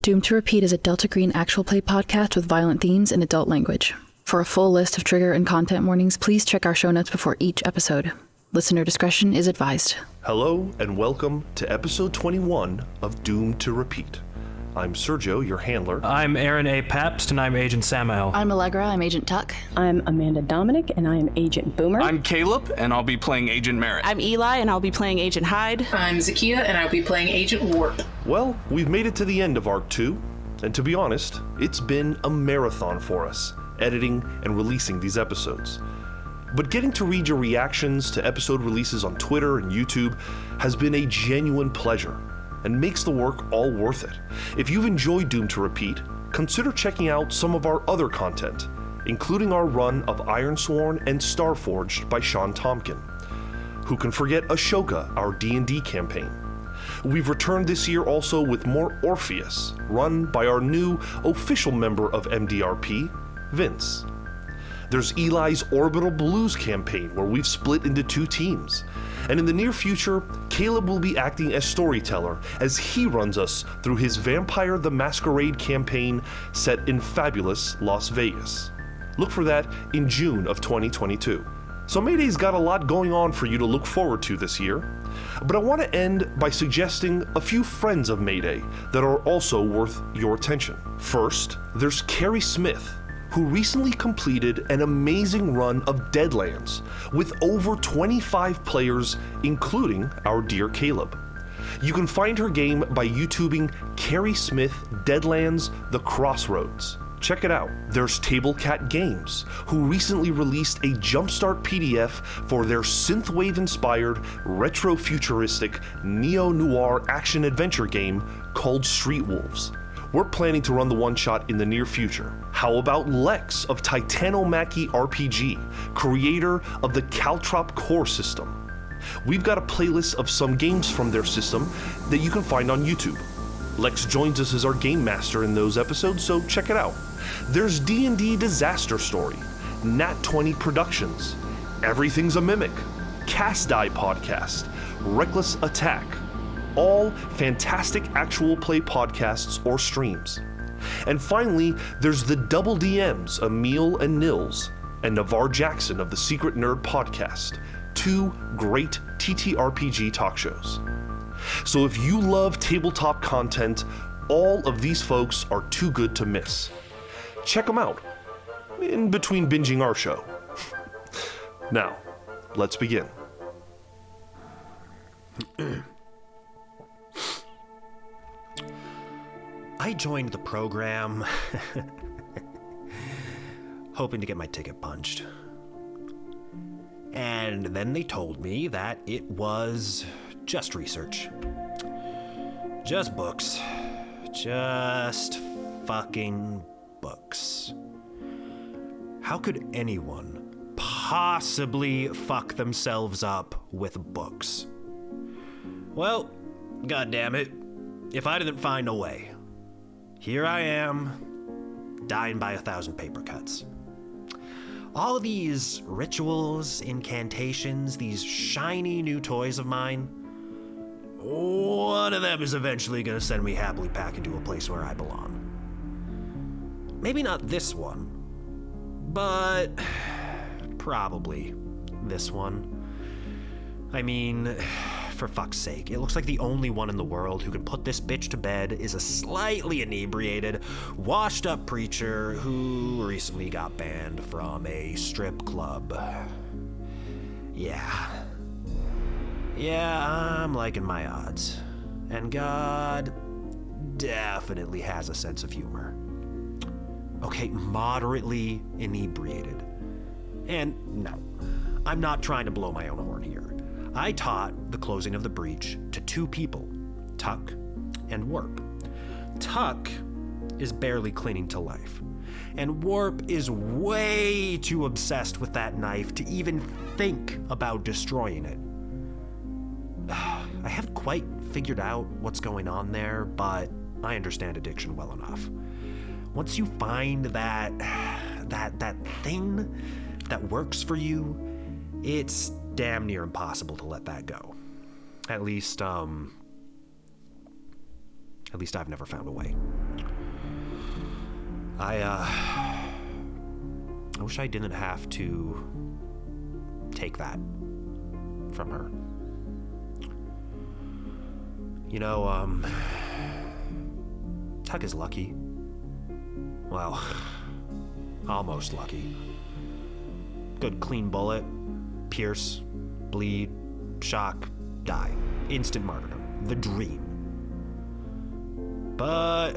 Doomed to Repeat is a Delta Green actual play podcast with violent themes and adult language. For a full list of trigger and content warnings, please check our show notes before each episode. Listener discretion is advised. Hello and welcome to episode 21 of Doomed to Repeat. I'm Sergio, your handler. I'm Aaron A. Pabst, and I'm Agent Samael. I'm Allegra, I'm Agent Tuck. I'm Amanda Dominic, and I am Agent Boomer. I'm Caleb, and I'll be playing Agent Merritt. I'm Eli, and I'll be playing Agent Hyde. I'm Zakia, and I'll be playing Agent Warp. Well, we've made it to the end of Arc 2, and to be honest, it's been a marathon for us, editing and releasing these episodes. But getting to read your reactions to episode releases on Twitter and YouTube has been a genuine pleasure, and makes the work all worth it. If you've enjoyed Doomed to Repeat, consider checking out some of our other content, including our run of Ironsworn and Starforged by Sean Tompkin. Who can forget Ashoka, our D&D campaign? We've returned this year also with more Orpheus, run by our new official member of MDRP, Vince. There's Eli's Orbital Blues campaign, where we've split into 2 teams. And in the near future, Caleb will be acting as storyteller as he runs us through his Vampire the Masquerade campaign set in fabulous Las Vegas. Look for that in June of 2022. So Mayday's got a lot going on for you to look forward to this year. But I want to end by suggesting a few friends of Mayday that are also worth your attention. First, there's Carrie Smith, who recently completed an amazing run of Deadlands with over 25 players, including our dear Caleb. You can find her game by YouTubing Carrie Smith Deadlands The Crossroads. Check it out. There's Tablecat Games, who recently released a Jumpstart PDF for their synthwave-inspired, retro-futuristic, neo-noir action-adventure game called Street Wolves. We're planning to run the one-shot in the near future. How about Lex of Titanomachy RPG, creator of the Caltrop core system? We've got a playlist of some games from their system that you can find on YouTube. Lex joins us as our game master in those episodes, so check it out. There's D&D Disaster Story, Nat 20 Productions, Everything's a Mimic, Cast Die Podcast, Reckless Attack, all fantastic actual play podcasts or streams. And finally, there's the Double DMs, Emil and Nils, and Navarre Jackson of the Secret Nerd Podcast, 2 great TTRPG talk shows. So if you love tabletop content, all of these folks are too good to miss. Check them out, in between binging our show. Now, let's begin. I joined the program hoping to get my ticket punched. And then they told me that it was just research. Just books. Just fucking books. How could anyone possibly fuck themselves up with books? Well, goddammit, if I didn't find a way, here I am, dying by 1,000 paper cuts. All of these rituals, incantations, these shiny new toys of mine, one of them is eventually going to send me happily packing to a place where I belong. Maybe not this one, but probably this one. I mean, for fuck's sake, it looks like the only one in the world who can put this bitch to bed is a slightly inebriated, washed-up preacher who recently got banned from a strip club. Yeah, I'm liking my odds. And God definitely has a sense of humor. Okay, moderately inebriated. And no, I'm not trying to blow my own horn here. I taught the closing of the breach to 2 people, Tuck and Warp. Tuck is barely clinging to life, and Warp is way too obsessed with that knife to even think about destroying it. I haven't quite figured out what's going on there, but I understand addiction well enough. Once you find that thing that works for you, it's damn near impossible to let that go. At least I've never found a way. I wish I didn't have to take that from her. You know, Tuck is lucky. Well, almost lucky. Good clean bullet, pierce, bleed, shock, die. Instant martyrdom. The dream. But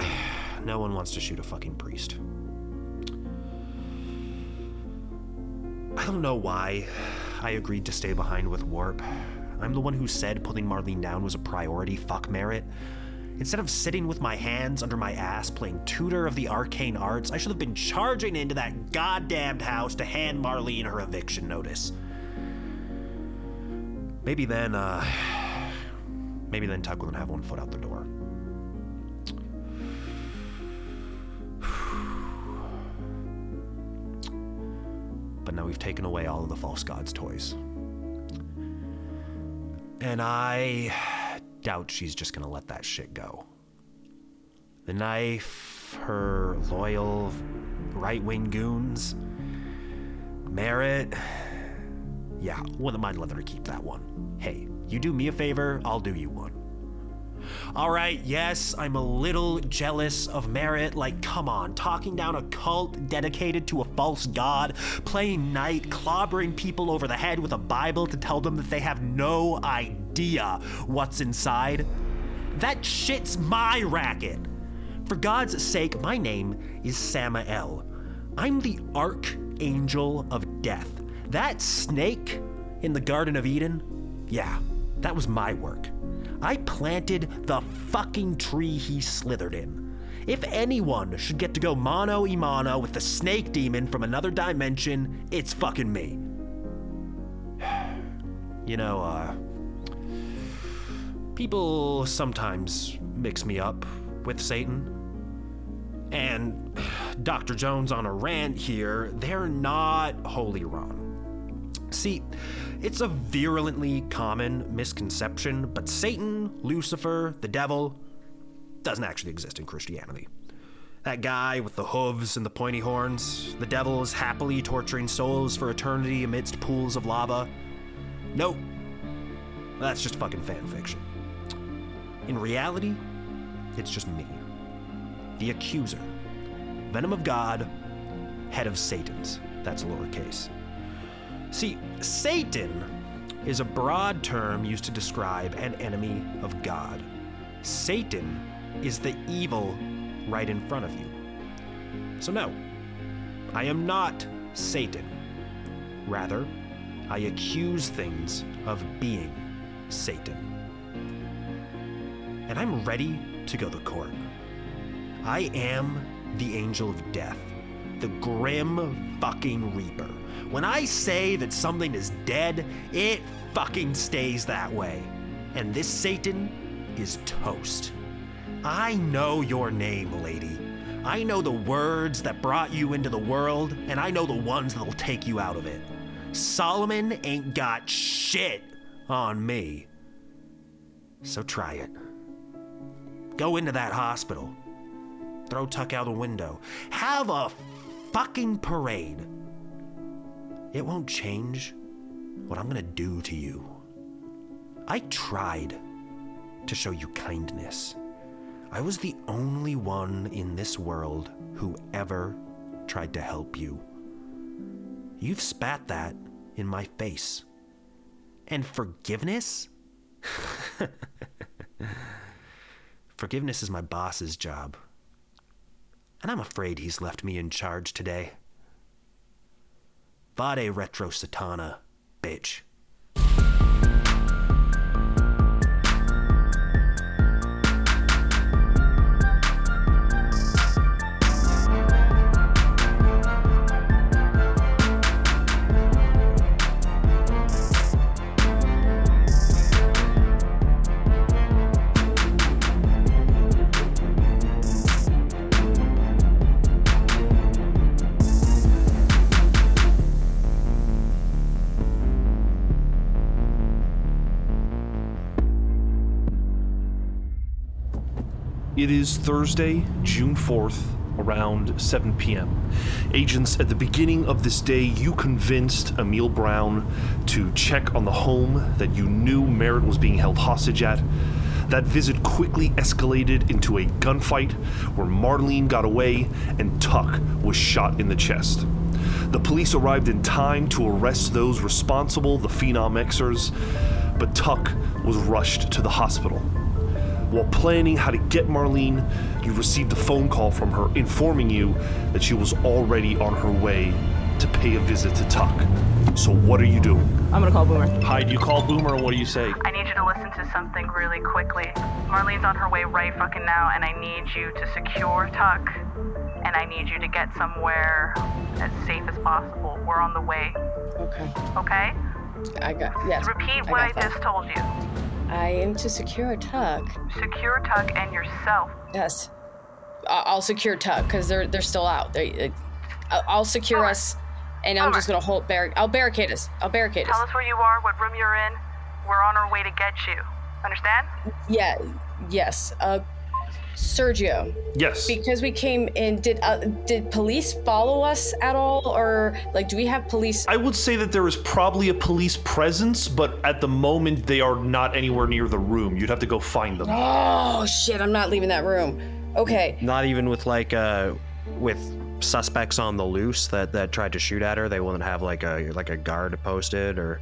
no one wants to shoot a fucking priest. I don't know why I agreed to stay behind with Warp. I'm the one who said putting Marlene down was a priority. Fuck Merritt. Instead of sitting with my hands under my ass playing tutor of the arcane arts, I should have been charging into that goddamned house to hand Marlene her eviction notice. Maybe then Tuck wouldn't have one foot out the door. But now we've taken away all of the false god's toys. And I doubt she's just gonna let that shit go. The knife, her loyal right-wing goons, Merritt, yeah, wouldn't mind letting her keep that one. Hey, you do me a favor, I'll do you one. All right, yes, I'm a little jealous of Merritt. Like, come on, talking down a cult dedicated to a false god, playing knight, clobbering people over the head with a Bible to tell them that they have no idea what's inside. That shit's my racket. For God's sake, my name is Samael. I'm the Archangel of Death. That snake in the Garden of Eden, yeah, that was my work. I planted the fucking tree he slithered in. If anyone should get to go mano a mano with the snake demon from another dimension, it's fucking me. You know, people sometimes mix me up with Satan. And Dr. Jones on a rant here, they're not wholly wrong. See, it's a virulently common misconception, but Satan, Lucifer, the devil, doesn't actually exist in Christianity. That guy with the hooves and the pointy horns, the devil is happily torturing souls for eternity amidst pools of lava. Nope. That's just fucking fan fiction. In reality, it's just me. The accuser. Venom of God, head of Satan's. That's lowercase. See, Satan is a broad term used to describe an enemy of God. Satan is the evil right in front of you. So no, I am not Satan. Rather, I accuse things of being Satan. And I'm ready to go to court. I am the angel of death, the grim fucking reaper. When I say that something is dead, it fucking stays that way. And this Satan is toast. I know your name, lady. I know the words that brought you into the world, and I know the ones that'll take you out of it. Solomon ain't got shit on me. So try it. Go into that hospital. Throw Tuck out a window. Have a fucking parade. It won't change what I'm gonna do to you. I tried to show you kindness. I was the only one in this world who ever tried to help you. You've spat that in my face. And forgiveness? Forgiveness is my boss's job. And I'm afraid he's left me in charge today. Vade retro satana, bitch. It is Thursday, June 4th, around 7 p.m. Agents, at the beginning of this day, you convinced Emil Brown to check on the home that you knew Merritt was being held hostage at. That visit quickly escalated into a gunfight where Marlene got away and Tuck was shot in the chest. The police arrived in time to arrest those responsible, the Phenom Xers, but Tuck was rushed to the hospital. While planning how to get Marlene, you received a phone call from her informing you that she was already on her way to pay a visit to Tuck. So what are you doing? I'm gonna call Boomer. Hyde, you call Boomer, and what do you say? I need you to listen to something really quickly. Marlene's on her way right fucking now, and I need you to secure Tuck, and I need you to get somewhere as safe as possible. We're on the way. Okay. Okay? Yes. Repeat what I just told you. I am to secure Tuck. Secure Tuck and yourself. Yes. I'll secure Tuck, because they're still out. I'll secure us, and I'm just gonna I'll barricade us. Tell us where you are, what room you're in. We're on our way to get you. Understand? Yeah. Yes. Sergio. Yes. Because we came in, did police follow us at all, or like, do we have police? I would say that there is probably a police presence, but at the moment they are not anywhere near the room. You'd have to go find them. Oh shit! I'm not leaving that room. Okay. Not even with with suspects on the loose that tried to shoot at her. They wouldn't have like a guard posted, or.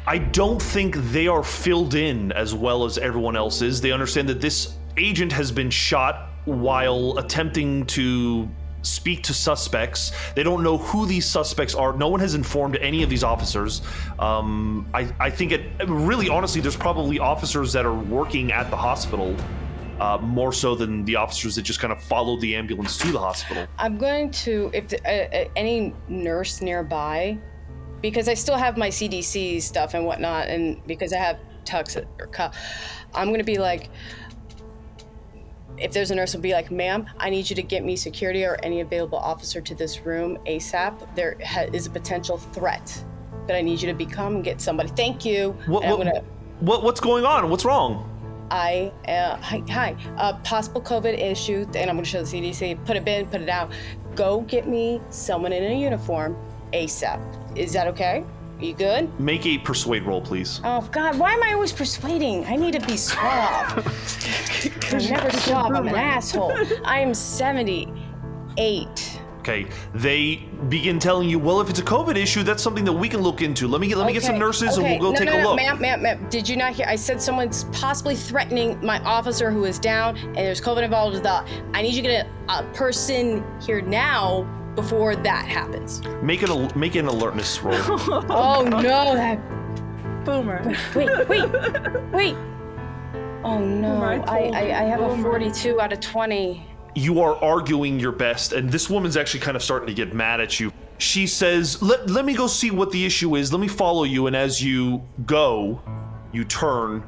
I don't think they are filled in as well as everyone else is. They understand that this agent has been shot while attempting to speak to suspects. They don't know who these suspects are. No one has informed any of these officers. I think really honestly, there's probably officers that are working at the hospital more so than the officers that just kind of followed the ambulance to the hospital. I'm going to, if any nurse nearby, because I still have my CDC stuff and whatnot, and because I have Tuck's I'm going to be like, if there's a nurse, will be like, ma'am, I need you to get me security or any available officer to this room ASAP. There is a potential threat, but I need you to be calm and get somebody. Thank you. What's going on? What's wrong? Hi, possible COVID issue, and I'm gonna show the CDC. Put it in, put it out. Go get me someone in a uniform ASAP. Is that okay? Are you good? Make a persuade roll, please. Oh God, why am I always persuading? I need to be suave. I'm never suave, I'm an asshole. I am 78. Okay, they begin telling you, well, if it's a COVID issue, that's something that we can look into. Let me get some nurses and we'll go take a look. Ma'am, did you not hear? I said someone's possibly threatening my officer who is down, and there's COVID involved. I need you to get a person here now before that happens. Make an alertness roll. Oh no, that Boomer. Wait. Oh no, I have a 42 out of 20. You are arguing your best, and this woman's actually kind of starting to get mad at you. She says, let me go see what the issue is. Let me follow you. And as you go, you turn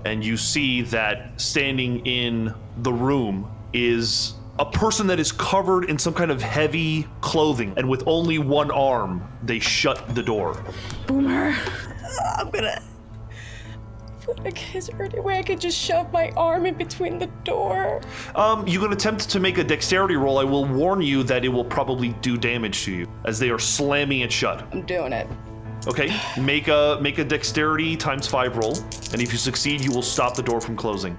and you see that standing in the room is a person that is covered in some kind of heavy clothing, and with only one arm, they shut the door. Boomer, is there any way I could just shove my arm in between the door? You can attempt to make a dexterity roll. I will warn you that it will probably do damage to you as they are slamming it shut. I'm doing it. Okay, make a dexterity ×5 roll, and if you succeed, you will stop the door from closing.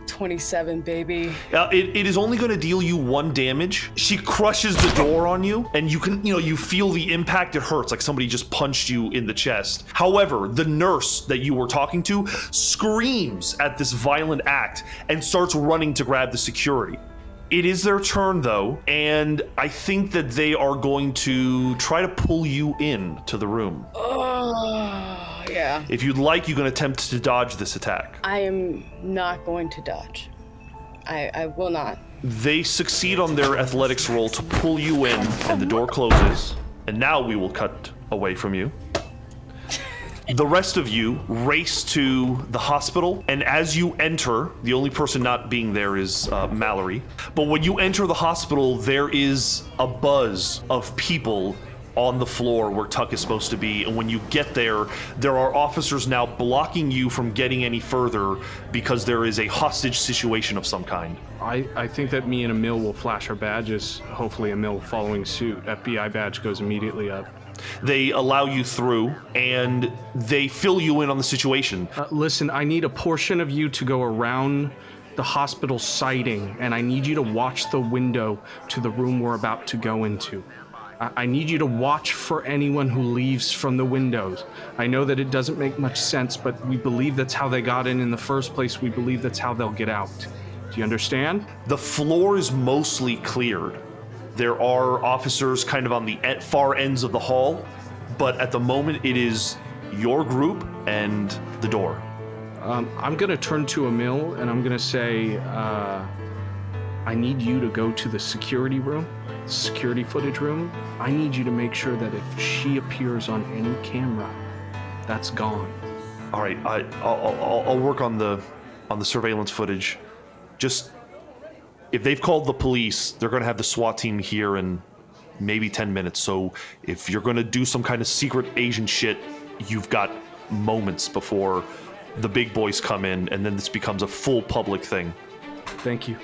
27, baby. It is only going to deal you 1 damage. She crushes the door on you, and you feel the impact. It hurts, like somebody just punched you in the chest. However, the nurse that you were talking to screams at this violent act and starts running to grab the security. It is their turn, though, and I think that they are going to try to pull you in to the room. Oh, yeah. If you'd like, you can attempt to dodge this attack. I am not going to dodge. I will not. They succeed on their athletics roll to pull you in, and the door closes. And now we will cut away from you. The rest of you race to the hospital, and as you enter, the only person not being there is Mallory. But when you enter the hospital, there is a buzz of people on the floor where Tuck is supposed to be. And when you get there, there are officers now blocking you from getting any further because there is a hostage situation of some kind. I think that me and Emil will flash our badges, hopefully Emil following suit. FBI badge goes immediately up. They allow you through, and they fill you in on the situation. Listen, I need a portion of you to go around the hospital siding, and I need you to watch the window to the room we're about to go into. I need you to watch for anyone who leaves from the windows. I know that it doesn't make much sense, but we believe that's how they got in the first place. We believe that's how they'll get out. Do you understand? The floor is mostly cleared. There are officers kind of on the far ends of the hall, but at the moment it is your group and the door. I'm going to turn to Emil and I'm going to say, I need you to go to the security room, security footage room. I need you to make sure that if she appears on any camera, that's gone. All right, I'll work on the surveillance footage. Just, if they've called the police, they're going to have the SWAT team here in maybe 10 minutes. So if you're going to do some kind of secret Asian shit, you've got moments before the big boys come in, and then this becomes a full public thing. Thank you.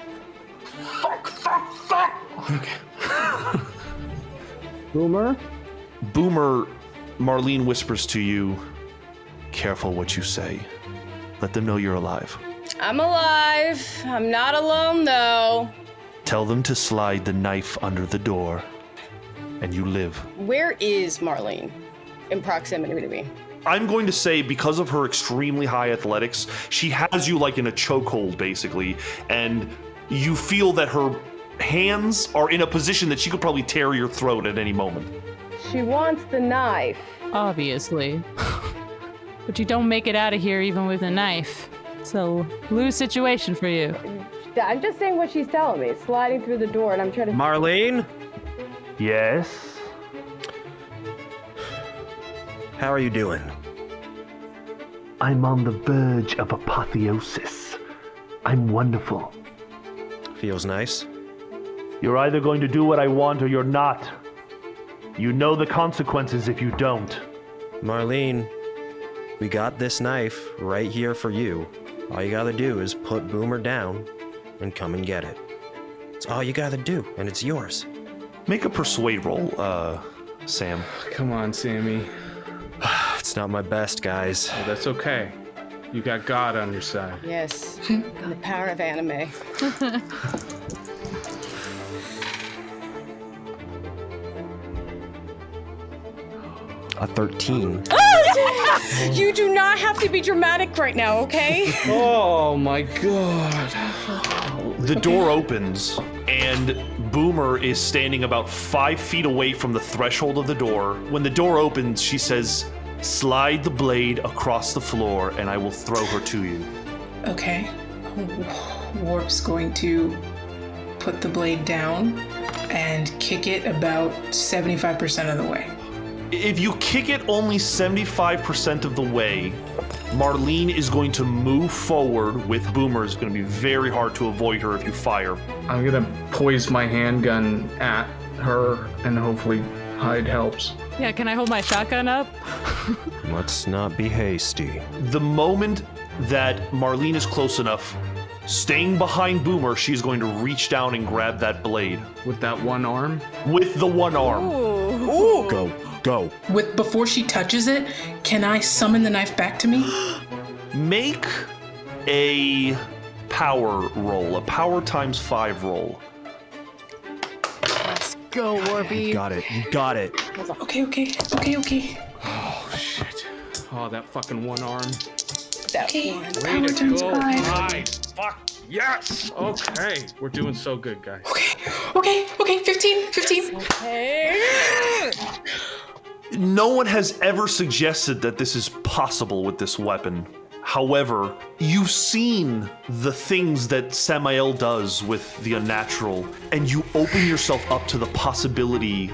Okay. Boomer? Boomer, Marlene whispers to you, careful what you say. Let them know you're alive. I'm alive. I'm not alone, though. Tell them to slide the knife under the door, and you live. Where is Marlene in proximity to me? I'm going to say, because of her extremely high athletics, she has you like in a chokehold, basically, and you feel that her hands are in a position that she could probably tear your throat at any moment. She wants the knife. Obviously. But you don't make it out of here even with a knife. It's a lose situation for you. I'm just saying what she's telling me. Sliding through the door, and I'm trying to... Marlene? Yes? How are you doing? I'm on the verge of apotheosis. I'm wonderful. Feels nice. You're either going to do what I want or you're not. You know the consequences if you don't. Marlene, we got this knife right here for you. All you gotta do is put Boomer down and come and get it. It's all you gotta do, and it's yours. Make a persuade roll, Sam. Come on, Sammy. It's not my best, guys. Oh, that's okay. You got God on your side. Yes, and the power of anime. A 13. You do not have to be dramatic right now, okay? Oh my god. The door opens, and Boomer is standing about 5 feet away from the threshold of the door. When the door opens, she says, slide the blade across the floor, and I will throw her to you. Okay. Warp's going to put the blade down and kick it about 75% of the way. If you kick it only 75% of the way, Marlene is going to move forward with Boomer. It's going to be very hard to avoid her if you fire. I'm gonna poise my handgun at her, and hopefully hide helps. Yeah, can I hold my shotgun up? Let's not be hasty. The moment that Marlene is close enough, staying behind Boomer, she's going to reach down and grab that blade. With that one arm? With the one arm. Ooh. Go. Before she touches it, can I summon the knife back to me? Make a power roll, a power times 5 roll. Let's go, Warpy. You got it. Okay. Oh, shit. Oh, that fucking one arm. That Okay. one. Power times 5. Hide. Fuck. Yes. Okay. We're doing so good, guys. Okay, 15. Hey. No one has ever suggested that this is possible with this weapon. However, you've seen the things that Samael does with the unnatural, and you open yourself up to the possibility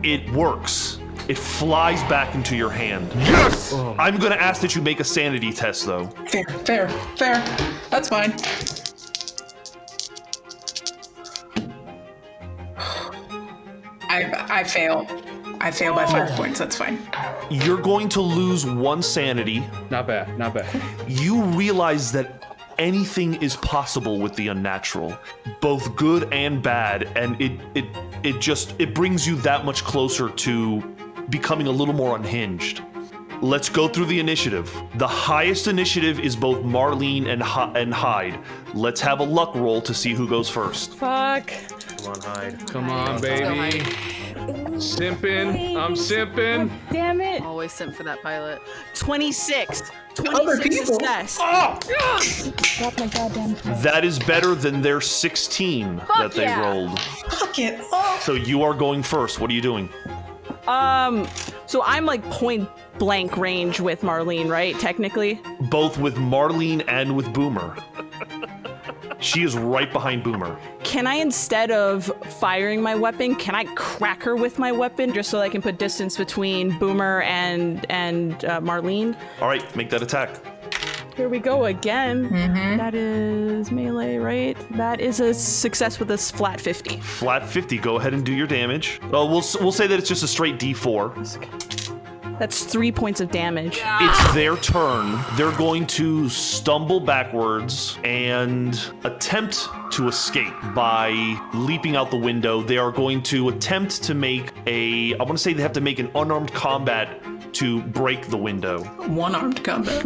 it works. It flies back into your hand. Yes! Oh. I'm gonna ask that you make a sanity test, though. Fair. That's fine. I fail. I fail by 5 points. That's fine. You're going to lose 1 sanity. Not bad, not bad. You realize that anything is possible with the unnatural, both good and bad, and it brings you that much closer to becoming a little more unhinged. Let's go through the initiative. The highest initiative is both Marlene and Hyde. Let's have a luck roll to see who goes first. Fuck. Come on, Hyde. Come on, baby. Simping. I'm simping. Damn it. Always simp for that pilot. 26. Other 26 people. success. Oh! Drop my goddamn phone. That is better than their 16 that they rolled. Fuck it. Oh. So you are going first. What are you doing? So I'm like point blank range with Marlene, right? Technically. Both with Marlene and with Boomer. She is right behind Boomer. Can I, instead of firing my weapon, can I crack her with my weapon just so I can put distance between Boomer and Marlene? All right, make that attack. Here we go again. That is melee, right? That is a success with a flat 50. Flat 50. Go ahead and do your damage. Well, we'll say that it's just a straight D4. That's 3 points of damage. It's their turn. They're going to stumble backwards and attempt to escape by leaping out the window. They are going to attempt to make I want to say they have to make an unarmed combat to break the window. One-armed combat.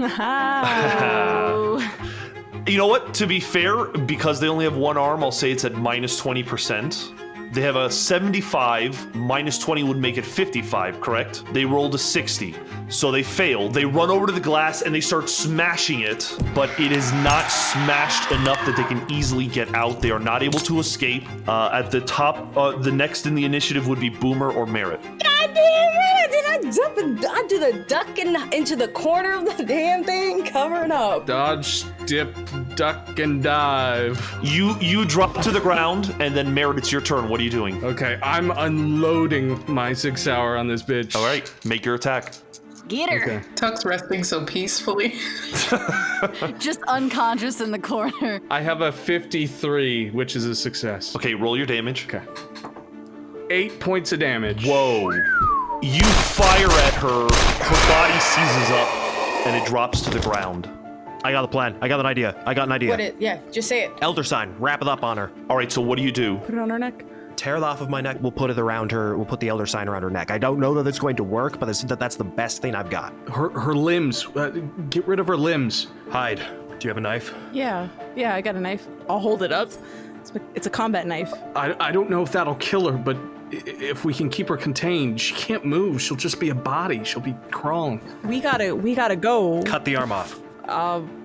You know what? To be fair, because they only have one arm, I'll say it's at minus 20%. They have a 75, minus 20 would make it 55, correct? They rolled a 60, so they fail. They run over to the glass and they start smashing it, but it is not smashed enough that they can easily get out. They are not able to escape. At the top, the next in the initiative would be Boomer or Merritt. God damn it! Did I jump and I do the duck into the corner of the damn thing, covering up? Dodge, dip, duck, and dive. You drop to the ground, and then Merritt, it's your turn. What are you doing? Okay, I'm unloading my 6 hour on this bitch. All right, make your attack. Get her. Okay. Tuck's resting so peacefully. Just unconscious in the corner. I have a 53, which is a success. Okay, roll your damage. Okay. 8 points of damage. Whoa. You fire at her, her body seizes up, and it drops to the ground. I got a plan. I got an idea. Yeah, just say it. Elder sign. Wrap it up on her. All right, so what do you do? Put it on her neck. Tear it off of my neck. We'll put it around her. We'll put the elder sign around her neck. I don't know that it's going to work, but that's the best thing I've got. Her limbs. Get rid of her limbs. Hyde, do you have a knife? Yeah, I got a knife. I'll hold it up. It's a combat knife. I don't know if that'll kill her, but if we can keep her contained, she can't move. She'll just be a body. She'll be crawling. We gotta go. Cut the arm off.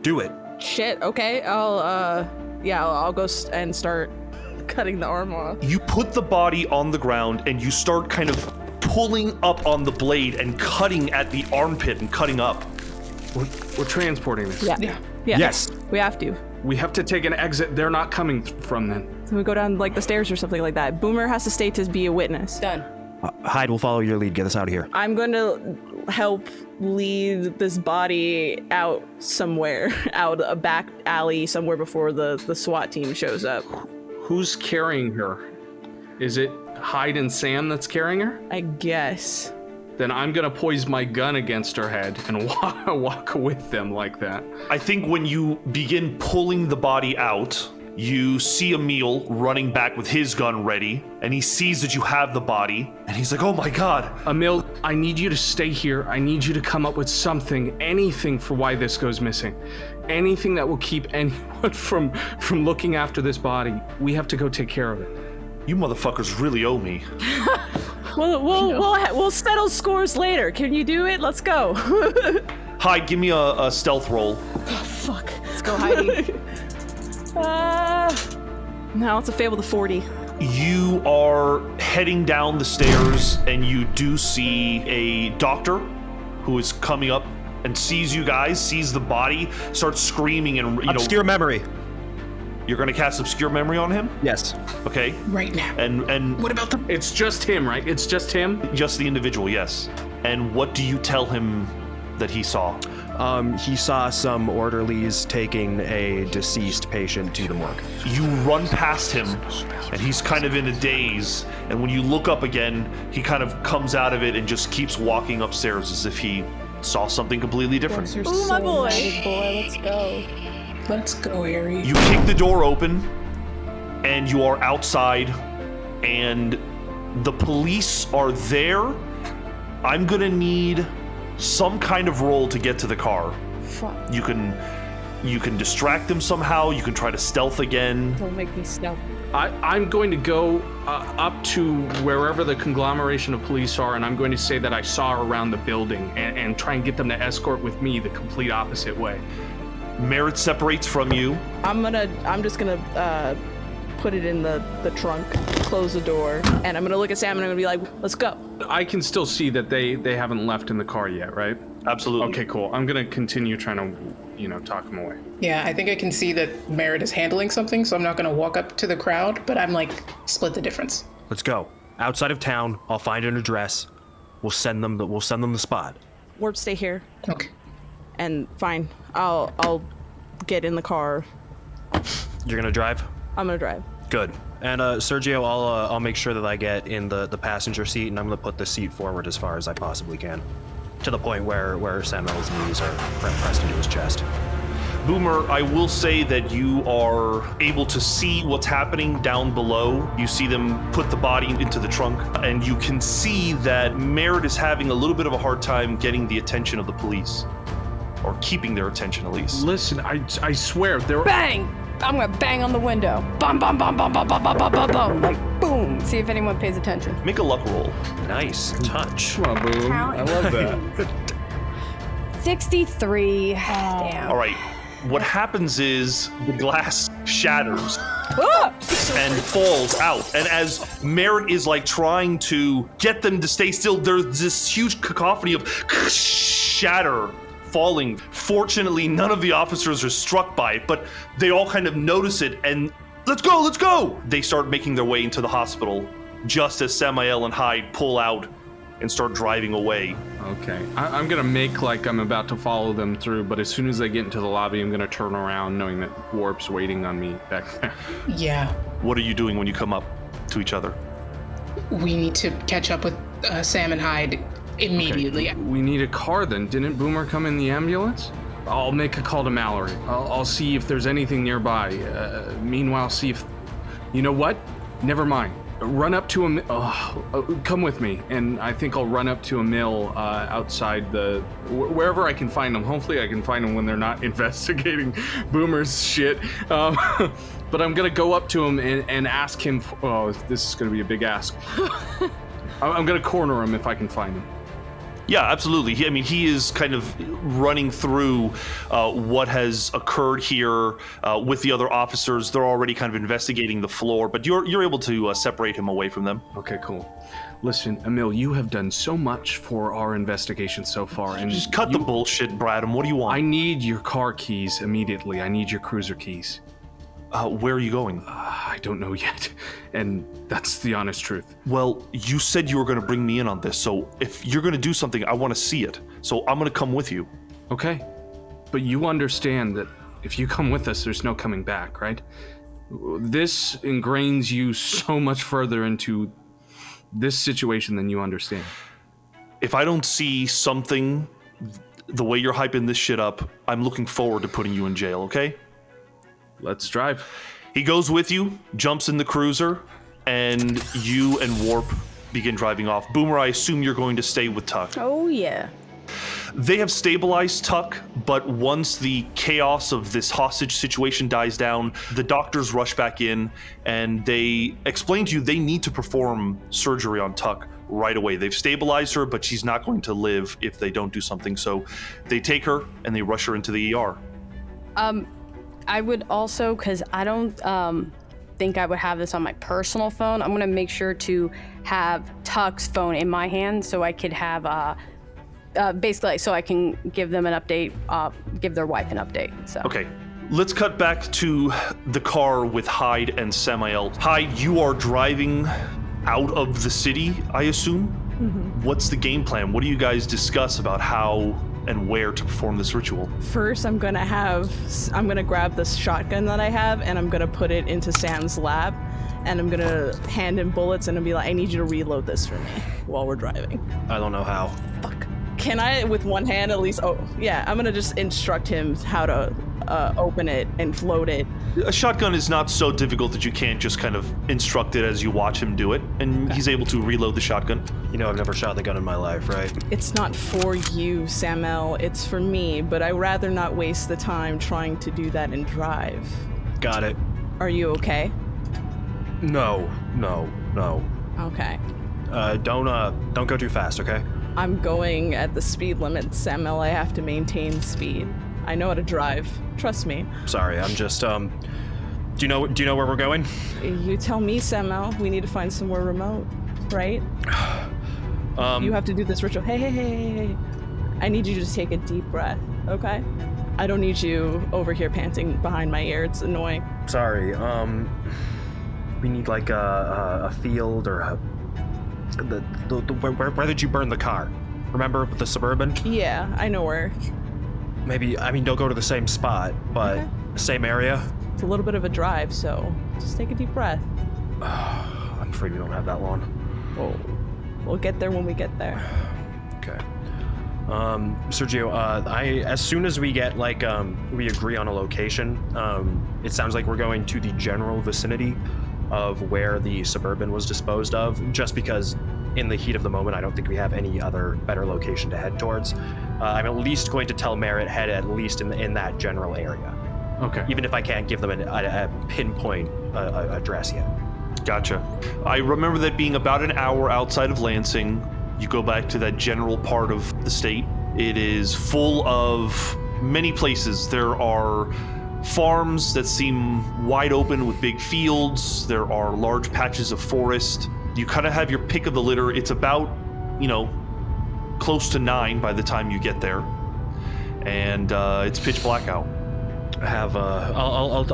Do it. Shit. Okay. I'll go and start cutting the arm off. You put the body on the ground and you start kind of pulling up on the blade and cutting at the armpit and cutting up. We're transporting this. Yeah. Yes. We have to. We have to take an exit. They're not coming from then. So we go down like the stairs or something like that. Boomer has to stay to be a witness. Done. Hyde will follow your lead. Get us out of here. I'm going to help lead this body out somewhere, out a back alley somewhere before the SWAT team shows up. Who's carrying her? Is it Hyde and Sam that's carrying her? I guess. Then I'm gonna poise my gun against her head and walk with them like that. I think when you begin pulling the body out, you see Emil running back with his gun ready, and he sees that you have the body, and he's like, oh my god. Emil, I need you to stay here. I need you to come up with something, anything for why this goes missing. Anything that will keep anyone from looking after this body. We have to go take care of it. You motherfuckers really owe me. We'll settle scores later. Can you do it? Let's go. Hyde, give me a stealth roll. Oh, fuck. Let's go, Heidi. No, it's a fail with a 40. You are heading down the stairs and you do see a doctor who is coming up and sees you guys, sees the body, starts screaming and, Obscure memory. You're gonna cast Obscure Memory on him? Yes. Okay. Right now. And what about the... It's just him, right? It's just him? Just the individual, yes. And what do you tell him that he saw? He saw some orderlies taking a deceased patient to the morgue. You run past him, and he's kind of in a daze. And when you look up again, he kind of comes out of it and just keeps walking upstairs as if he saw something completely different. Ooh, my boy. Let's go. Let's go, Ari. You kick the door open, and you are outside, and the police are there. I'm gonna need some kind of roll to get to the car. Fuck. You can distract them somehow. You can try to stealth again. Don't make me stealth. I'm going to go up to wherever the conglomeration of police are, and I'm going to say that I saw her around the building and try and get them to escort with me the complete opposite way. Merritt separates from you. I'm just gonna put it in the trunk, close the door, and I'm gonna look at Sam and I'm gonna be like, let's go. I can still see that they haven't left in the car yet, right? Absolutely. Okay, cool. I'm gonna continue trying to, talk them away. Yeah, I think I can see that Merritt is handling something, so I'm not gonna walk up to the crowd, but I'm like, split the difference. Let's go. Outside of town, I'll find an address. We'll send them the spot. Warp, stay here. Okay. And fine, I'll get in the car. You're gonna drive? I'm gonna drive. Good. And Sergio, I'll make sure that I get in the passenger seat, and I'm gonna put the seat forward as far as I possibly can, to the point where Samuel's knees are pressed into his chest. Boomer, I will say that you are able to see what's happening down below. You see them put the body into the trunk, and you can see that Merritt is having a little bit of a hard time getting the attention of the police, or keeping their attention at least. Listen, I swear, they're... Bang! I'm gonna bang on the window. Bum, bum, bum, bum, bum, bum, bum, bum, bum, bum. Like, boom. See if anyone pays attention. Make a luck roll. Nice touch. Come on, Boom. I love that. 63. Damn. All right. What happens is the glass shatters and falls out. And as Merritt is like trying to get them to stay still, there's this huge cacophony of shatter falling. Fortunately, none of the officers are struck by it, but they all kind of notice it and let's go! They start making their way into the hospital just as Samael and Hyde pull out and start driving away. Okay, I'm gonna make like I'm about to follow them through, but as soon as I get into the lobby, I'm gonna turn around knowing that Warp's waiting on me back there. Yeah. What are you doing when you come up to each other? We need to catch up with Sam and Hyde immediately. Okay. We need a car then. Didn't Boomer come in the ambulance? I'll make a call to Mallory. I'll see if there's anything nearby. Meanwhile, see if... You know what? Never mind. Run up to a... come with me, and I think I'll run up to a mill outside wherever I can find them. Hopefully I can find them when they're not investigating Boomer's shit. But I'm gonna go up to him and ask him... Oh, this is gonna be a big ask. I'm gonna corner him if I can find him. Yeah, absolutely. He is kind of running through what has occurred here with the other officers. They're already kind of investigating the floor, but you're able to separate him away from them. Okay, cool. Listen, Emil, you have done so much for our investigation so far, and just cut the bullshit, Bradham. What do you want? I need your car keys immediately. I need your cruiser keys. Where are you going? I don't know yet, and that's the honest truth. Well, you said you were going to bring me in on this, so if you're going to do something, I want to see it. So I'm going to come with you. Okay, but you understand that if you come with us, there's no coming back, right? This ingrains you so much further into this situation than you understand. If I don't see something the way you're hyping this shit up, I'm looking forward to putting you in jail, okay? Let's drive. He goes with you, jumps in the cruiser, and you and Warp begin driving off. Boomer, I assume you're going to stay with Tuck. Oh, yeah. They have stabilized Tuck, but once the chaos of this hostage situation dies down, the doctors rush back in, and they explain to you they need to perform surgery on Tuck right away. They've stabilized her, but she's not going to live if they don't do something. So they take her, and they rush her into the ER. I would also, because I don't think I would have this on my personal phone, I'm going to make sure to have Tuck's phone in my hand so I could have, basically, so I can give them an update, give their wife an update. So. Okay, let's cut back to the car with Hyde and Samael. Hyde, you are driving out of the city, I assume? Mm-hmm. What's the game plan? What do you guys discuss about how and where to perform this ritual. First, I'm gonna grab this shotgun that I have, and I'm gonna put it into Sam's lap, and I'm gonna hand him bullets, and I'll be like, I need you to reload this for me while we're driving. I don't know how. Fuck. Can I, with one hand at least? Oh, yeah, I'm gonna just instruct him how to open it and float it. A shotgun is not so difficult that you can't just kind of instruct it as you watch him do it, and he's able to reload the shotgun. You know, I've never shot the gun in my life, right? It's not for you, Samel. It's for me, but I'd rather not waste the time trying to do that and drive. Got it. Are you okay? No. Okay. Don't go too fast, okay? I'm going at the speed limit, Samel. I have to maintain speed. I know how to drive. Trust me. Sorry, I'm just, do you know where we're going? You tell me, Samel. We need to find somewhere remote, right? You have to do this ritual. Hey. I need you to just take a deep breath, okay? I don't need you over here panting behind my ear. It's annoying. Sorry, we need like a field or where did you burn the car? Remember with the Suburban? Yeah, I know where. Maybe, don't go to the same spot, but okay. Same area? It's a little bit of a drive, so just take a deep breath. I'm afraid we don't have that long. We'll get there when we get there. Okay. Sergio, as soon as we get, we agree on a location, it sounds like we're going to the general vicinity of where the Suburban was disposed of, just because in the heat of the moment, I don't think we have any other better location to head towards. I'm at least going to tell Merritt head at least in that general area. Okay. Even if I can't give them a pinpoint address yet. Gotcha. I remember that being about an hour outside of Lansing. You go back to that general part of the state. It is full of many places. There are farms that seem wide open with big fields. There are large patches of forest. You kind of have your pick of the litter. It's about, close to 9 by the time you get there, and it's pitch black out. I have I'll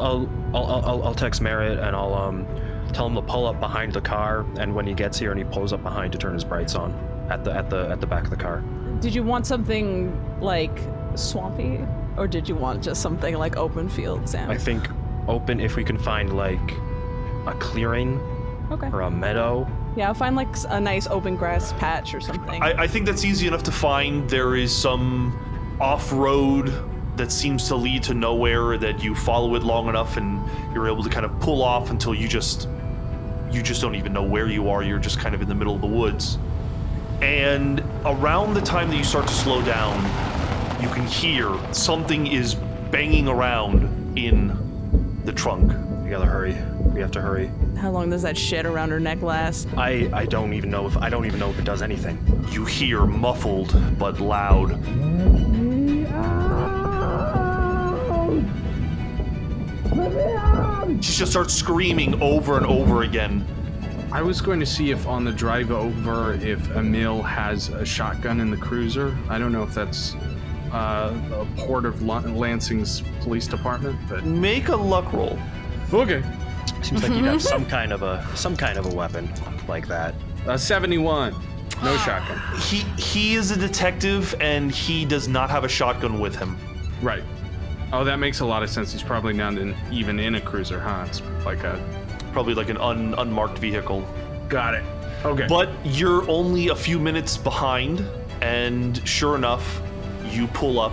text Merritt and I'll tell him to pull up behind the car, and when he gets here and he pulls up behind, to turn his brights on at the back of the car. Did you want something like swampy, or did you want just something like open field, Sam? I think open, if we can find like a clearing. Okay. Or a meadow. Yeah, I'll find like a nice open grass patch or something. I think that's easy enough to find. There is some off-road that seems to lead to nowhere that you follow it long enough and you're able to kind of pull off until you just don't even know where you are. You're just kind of in the middle of the woods. And around the time that you start to slow down, you can hear something is banging around in the trunk. We gotta hurry. We have to hurry. How long does that shit around her neck last? I don't even know if it does anything. You hear muffled but loud. She just starts screaming over and over again. I was going to see if on the drive over, if Emil has a shotgun in the cruiser. I don't know if that's a port of Lansing's police department, but make a luck roll. Okay. Seems like you'd have some kind of a weapon like that. 71. No shotgun. He is a detective and he does not have a shotgun with him. Right. Oh, that makes a lot of sense. He's probably not even in a cruiser, huh? It's like probably like an unmarked vehicle. Got it. Okay. But you're only a few minutes behind, and sure enough, you pull up.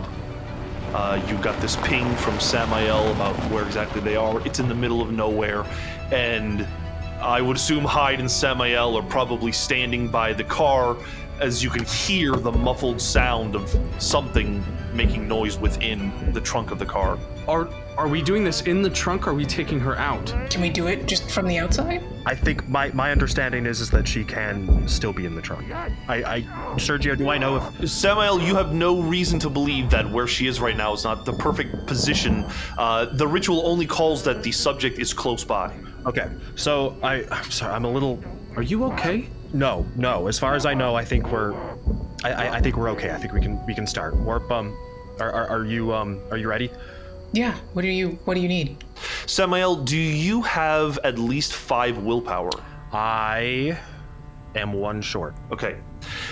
You got this ping from Samael about where exactly they are. It's in the middle of nowhere, and I would assume Hyde and Samael are probably standing by the car as you can hear the muffled sound of something making noise within the trunk of the car. Are we doing this in the trunk, or are we taking her out? Can we do it just from the outside? I think my understanding is that she can still be in the trunk. Sergio, do I know if... Samael, you have no reason to believe that where she is right now is not the perfect position. The ritual only calls that the subject is close by. Okay, so I'm sorry, I'm a little... Are you okay? No. As far as I know, I think we're okay. I think we can start. Warp, are you ready? Yeah. What do you need? Samael, do you have at least 5 willpower? I am one short. Okay.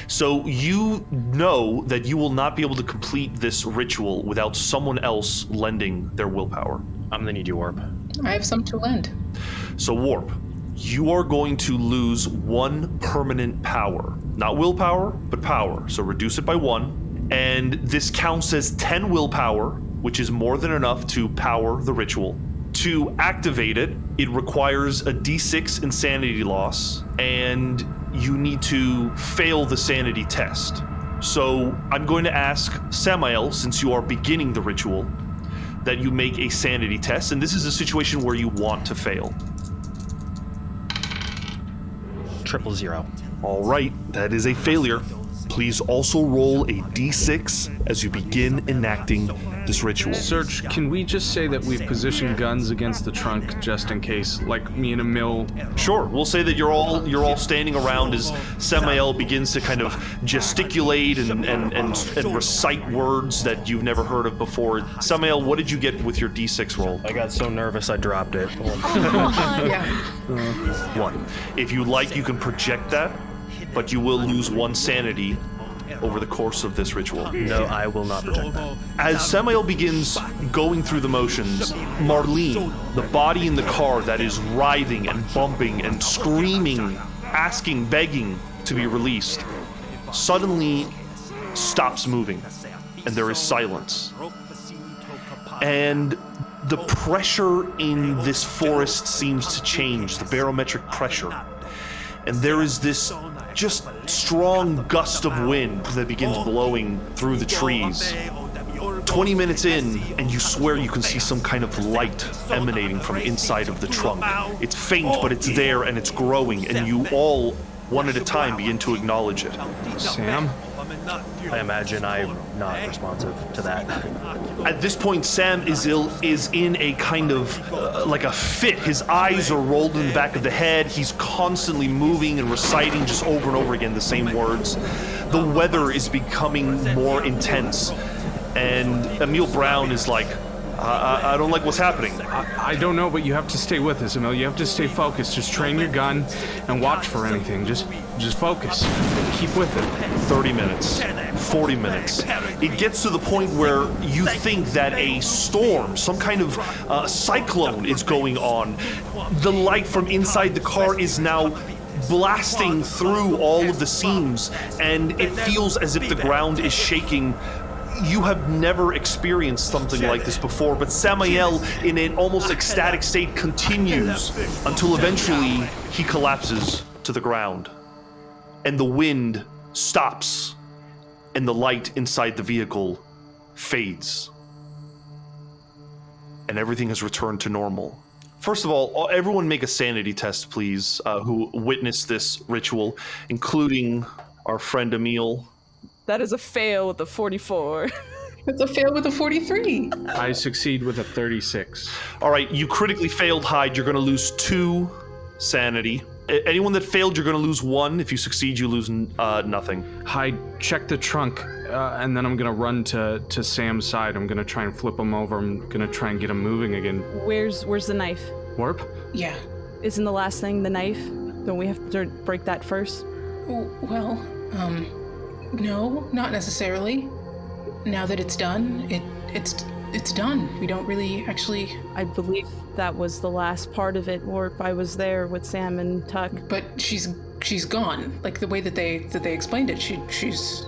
So you know that you will not be able to complete this ritual without someone else lending their willpower. I'm gonna need you, Warp. I have some to lend. So Warp, you are going to lose 1 permanent power. Not willpower, but power. So reduce it by 1. And this counts as 10 willpower, which is more than enough to power the ritual. To activate it, it requires a D6 insanity loss, and you need to fail the sanity test. So I'm going to ask Samael, since you are beginning the ritual, that you make a sanity test, and this is a situation where you want to fail. 000. All right, that is a failure. Please also roll a D6 as you begin enacting this ritual. Serge, can we just say that we've positioned guns against the trunk just in case, like me and Emil? Sure, we'll say that you're all standing around as Samael begins to kind of gesticulate and recite words that you've never heard of before. Samael, what did you get with your D6 roll? I got so nervous I dropped it. 1. If you like, you can project that, but you will lose 1 sanity over the course of this ritual. No, I will not project that. As Samael begins going through the motions, Marlene, the body in the car that is writhing and bumping and screaming, asking, begging to be released, suddenly stops moving, and there is silence. And the pressure in this forest seems to change, the barometric pressure. And there is this just strong gust of wind that begins blowing through the trees. 20 minutes in, and you swear you can see some kind of light emanating from inside of the trunk. It's faint, but it's there, and it's growing, and you all, one at a time, begin to acknowledge it. Sam? I imagine I'm not responsive to that. At this point, Sam is in a kind of like a fit. His eyes are rolled in the back of the head. He's constantly moving and reciting just over and over again the same words. The weather is becoming more intense, and Emil Brown is like, I don't like what's happening. I don't know, but you have to stay with us, Emil. You have to stay focused. Just train your gun and watch for anything. Just focus. Keep with it. 30 minutes, 40 minutes. It gets to the point where you think that a storm, some kind of cyclone is going on. The light from inside the car is now blasting through all of the seams, and it feels as if the ground is shaking. You have never experienced something like this before, but Samael, in an almost ecstatic state, continues until eventually he collapses to the ground. And the wind stops, and the light inside the vehicle fades. And everything has returned to normal. First of all, everyone make a sanity test, please, who witnessed this ritual, including our friend Emil. That is a fail with a 44. It's a fail with a 43. I succeed with a 36. All right, you critically failed, Hyde. You're going to lose 2 sanity. Anyone that failed, you're going to lose 1. If you succeed, you lose nothing. Hyde, check the trunk, and then I'm going to run to Sam's side. I'm going to try and flip him over. I'm going to try and get him moving again. Where's the knife? Warp? Yeah. Isn't the last thing the knife? Don't we have to break that first? Well, no, not necessarily. Now that it's done, it's done. We don't really actually... I believe that was the last part of it, Warp. I was there with Sam and Tuck. But she's gone. Like the way that they explained it, she's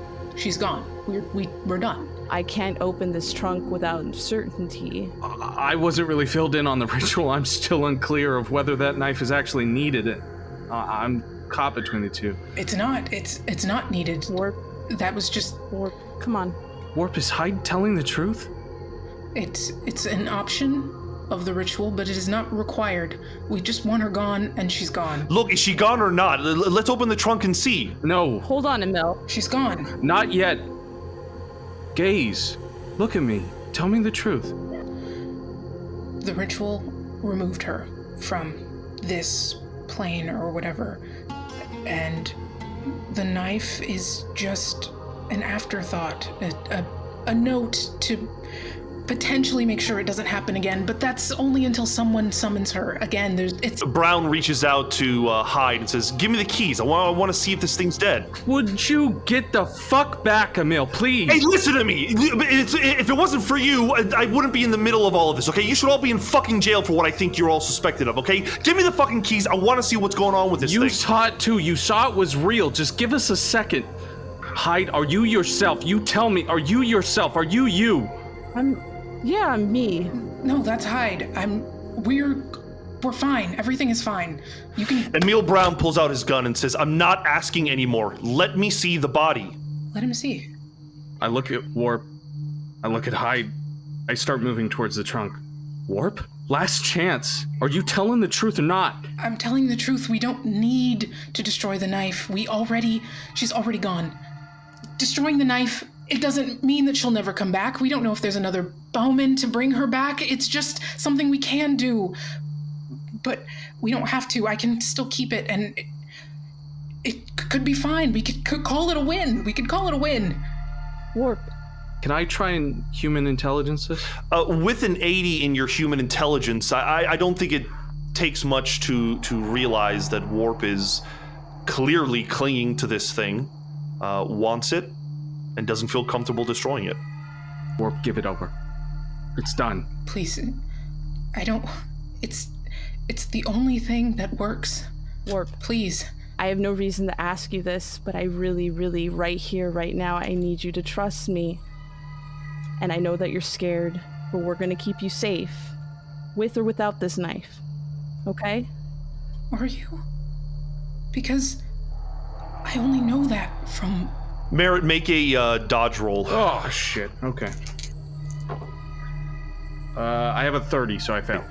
gone. We're done. I can't open this trunk without certainty. I wasn't really filled in on the ritual. I'm still unclear of whether that knife is actually needed. I'm caught between the two. It's not. It's not needed. Warp. That was just... Warp, come on. Warp, is Hyde telling the truth? It's an option of the ritual, but it is not required. We just want her gone, and she's gone. Look, is she gone or not? Let's open the trunk and see. No. Hold on, Emil. She's gone. Not yet. Gaze. Look at me. Tell me the truth. The ritual removed her from this plane or whatever, and the knife is just an afterthought, a note to potentially make sure it doesn't happen again, but that's only until someone summons her. Again, Brown reaches out to Hyde and says, "Give me the keys. I want to see if this thing's dead." Would you get the fuck back, Emil, please? Hey, listen to me. If it wasn't for you, I wouldn't be in the middle of all of this, okay? You should all be in fucking jail for what I think you're all suspected of, okay? Give me the fucking keys. I want to see what's going on with this thing. You saw it too. You saw it was real. Just give us a second. Hyde, are you yourself? You tell me, are you yourself? Are you you? I'm me. No, that's Hyde. We're fine. Everything is fine. You can... Emil Brown pulls out his gun and says, "I'm not asking anymore. Let me see the body." Let him see. I look at Warp. I look at Hyde. I start moving towards the trunk. Warp? Last chance. Are you telling the truth or not? I'm telling the truth. We don't need to destroy the knife. She's already gone. Destroying the knife, it doesn't mean that she'll never come back. We don't know if there's another Bowman to bring her back. It's just something we can do. But we don't have to. I can still keep it, and it could be fine. We could call it a win. We could call it a win. Warp. Can I try and human intelligence this? With an 80 in your human intelligence, I don't think it takes much to realize that Warp is clearly clinging to this thing, wants it, and doesn't feel comfortable destroying it. Warp, give it over. It's done. Please. It's the only thing that works. Warp. Please. I have no reason to ask you this, but I really, really, right here, right now, I need you to trust me. And I know that you're scared, but we're gonna keep you safe. With or without this knife. Okay? Are you? Because I only know that from... Merritt, make a dodge roll. Oh, shit. Okay. I have a 30, so I fail.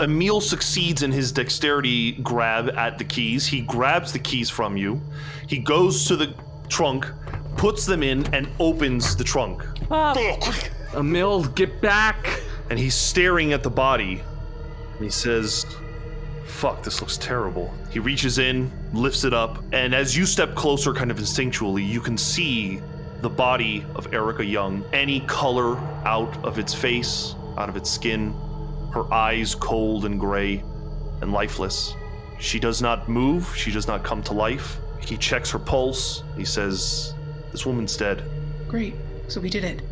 Emil succeeds in his dexterity grab at the keys. He grabs the keys from you. He goes to the trunk, puts them in, and opens the trunk. Emil, get back! And he's staring at the body. And he says, "Fuck, this looks terrible." He reaches in, lifts it up, and as you step closer kind of instinctually, you can see the body of Erica Young. Any color out of its face, out of its skin, her eyes cold and gray and lifeless. She does not move, she does not come to life. He checks her pulse. He says, "This woman's dead." Great, so we did it.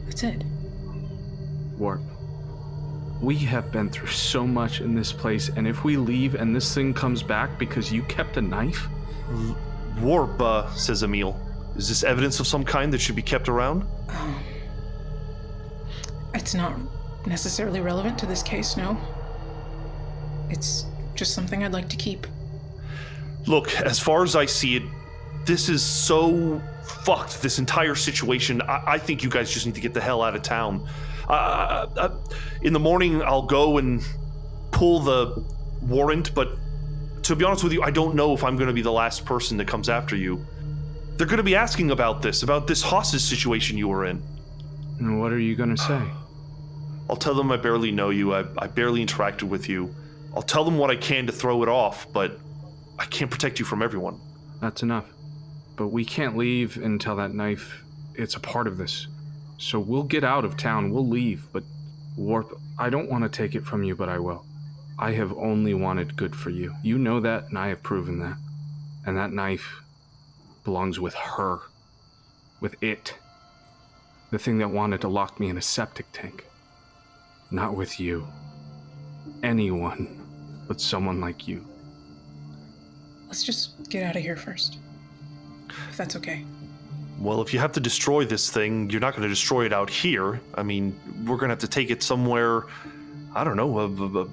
That's it. Warp. We have been through so much in this place, and if we leave and this thing comes back because you kept a knife? Warp, says Emil. "Is this evidence of some kind that should be kept around?" It's not necessarily relevant to this case, no. It's just something I'd like to keep. Look, as far as I see it, this is so fucked, this entire situation. I think you guys just need to get the hell out of town. In the morning, I'll go and pull the warrant, but to be honest with you, I don't know if I'm going to be the last person that comes after you. They're going to be asking about this hostage situation you were in. And what are you going to say? I'll tell them I barely know you, I barely interacted with you. I'll tell them what I can to throw it off, but I can't protect you from everyone. That's enough. But we can't leave until that knife, it's a part of this. So we'll get out of town, we'll leave, but Warp, I don't want to take it from you, but I will. I have only wanted good for you. You know that, and I have proven that. And that knife belongs with her. With it. The thing that wanted to lock me in a septic tank. Not with you. Anyone but someone like you. Let's just get out of here first. If that's okay. Well, if you have to destroy this thing, you're not going to destroy it out here. I mean, we're going to have to take it somewhere, I don't know,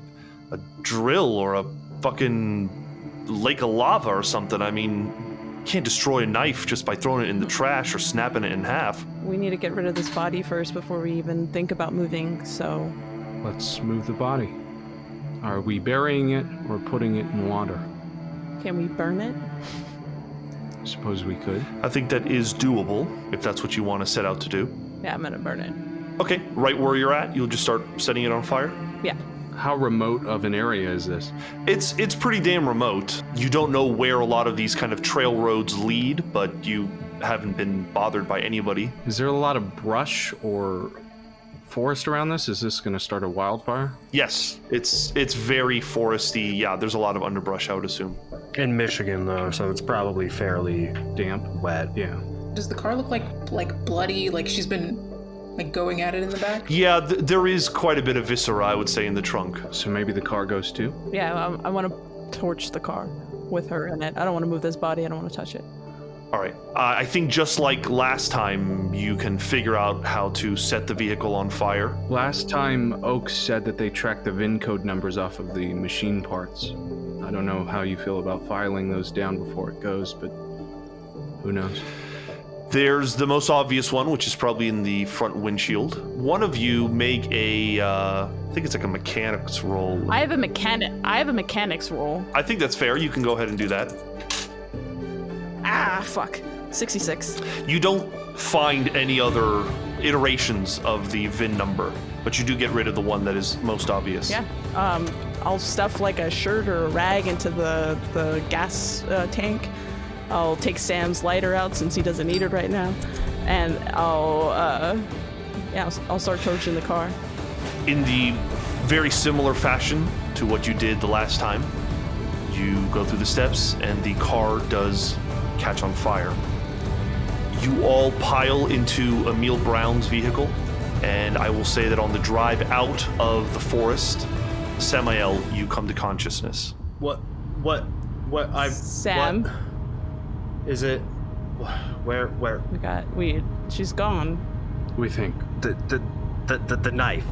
a drill or a fucking lake of lava or something. I mean, you can't destroy a knife just by throwing it in the trash or snapping it in half. We need to get rid of this body first before we even think about moving, so... Let's move the body. Are we burying it or putting it in water? Can we burn it? Suppose we could. I think that is doable, if that's what you want to set out to do. Yeah, I'm gonna burn it. Okay, right where you're at, you'll just start setting it on fire? Yeah. How remote of an area is this? It's pretty damn remote. You don't know where a lot of these kind of trail roads lead, but you haven't been bothered by anybody. Is there a lot of brush or forest around this? Is this going to start a wildfire? Yes, it's very foresty. Yeah, there's a lot of underbrush, I would assume. In Michigan, though, so it's probably fairly damp, wet. Yeah. Does the car look like bloody, like she's been like going at it in the back? Yeah, there is quite a bit of viscera, I would say, in the trunk. So maybe the car goes too? Yeah, I want to torch the car with her in it. I don't want to move this body. I don't want to touch it. All right. I think just like last time, you can figure out how to set the vehicle on fire. Last time, Oak said that they tracked the VIN code numbers off of the machine parts. I don't know how you feel about filing those down before it goes, but who knows? There's the most obvious one, which is probably in the front windshield. One of you make a, I think it's like a mechanics roll. I have a mechanics roll. I think that's fair. You can go ahead and do that. Ah, fuck. 66. You don't find any other iterations of the VIN number, but you do get rid of the one that is most obvious. Yeah. I'll stuff like a shirt or a rag into the gas tank. I'll take Sam's lighter out since he doesn't need it right now, and I'll start torching the car. In the very similar fashion to what you did the last time, you go through the steps and the car does catch on fire. You all pile into Emil Brown's vehicle, and I will say that on the drive out of the forest, Samael, you come to consciousness. What, Sam? What? Is it, where? She's gone. We think. The knife,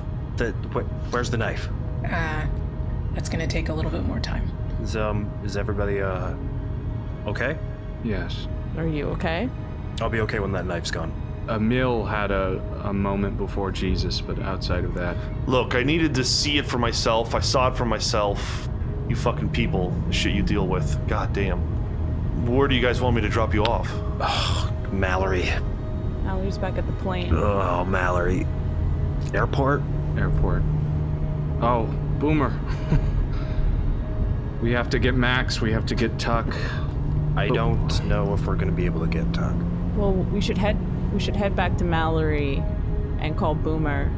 where's the knife? That's gonna take a little bit more time. Is everybody, okay? Yes. Are you okay? I'll be okay when that knife's gone. Emil had a moment before Jesus, but outside of that... Look, I needed to see it for myself. I saw it for myself. You fucking people, the shit you deal with. God damn. Where do you guys want me to drop you off? Oh, Mallory. Mallory's back at the plane. Oh, Mallory. Airport? Airport. Oh, Boomer. We have to get Max, we have to get Tuck. I don't know if we're gonna be able to get Tuck. Well, we should head back to Mallory and call Boomer,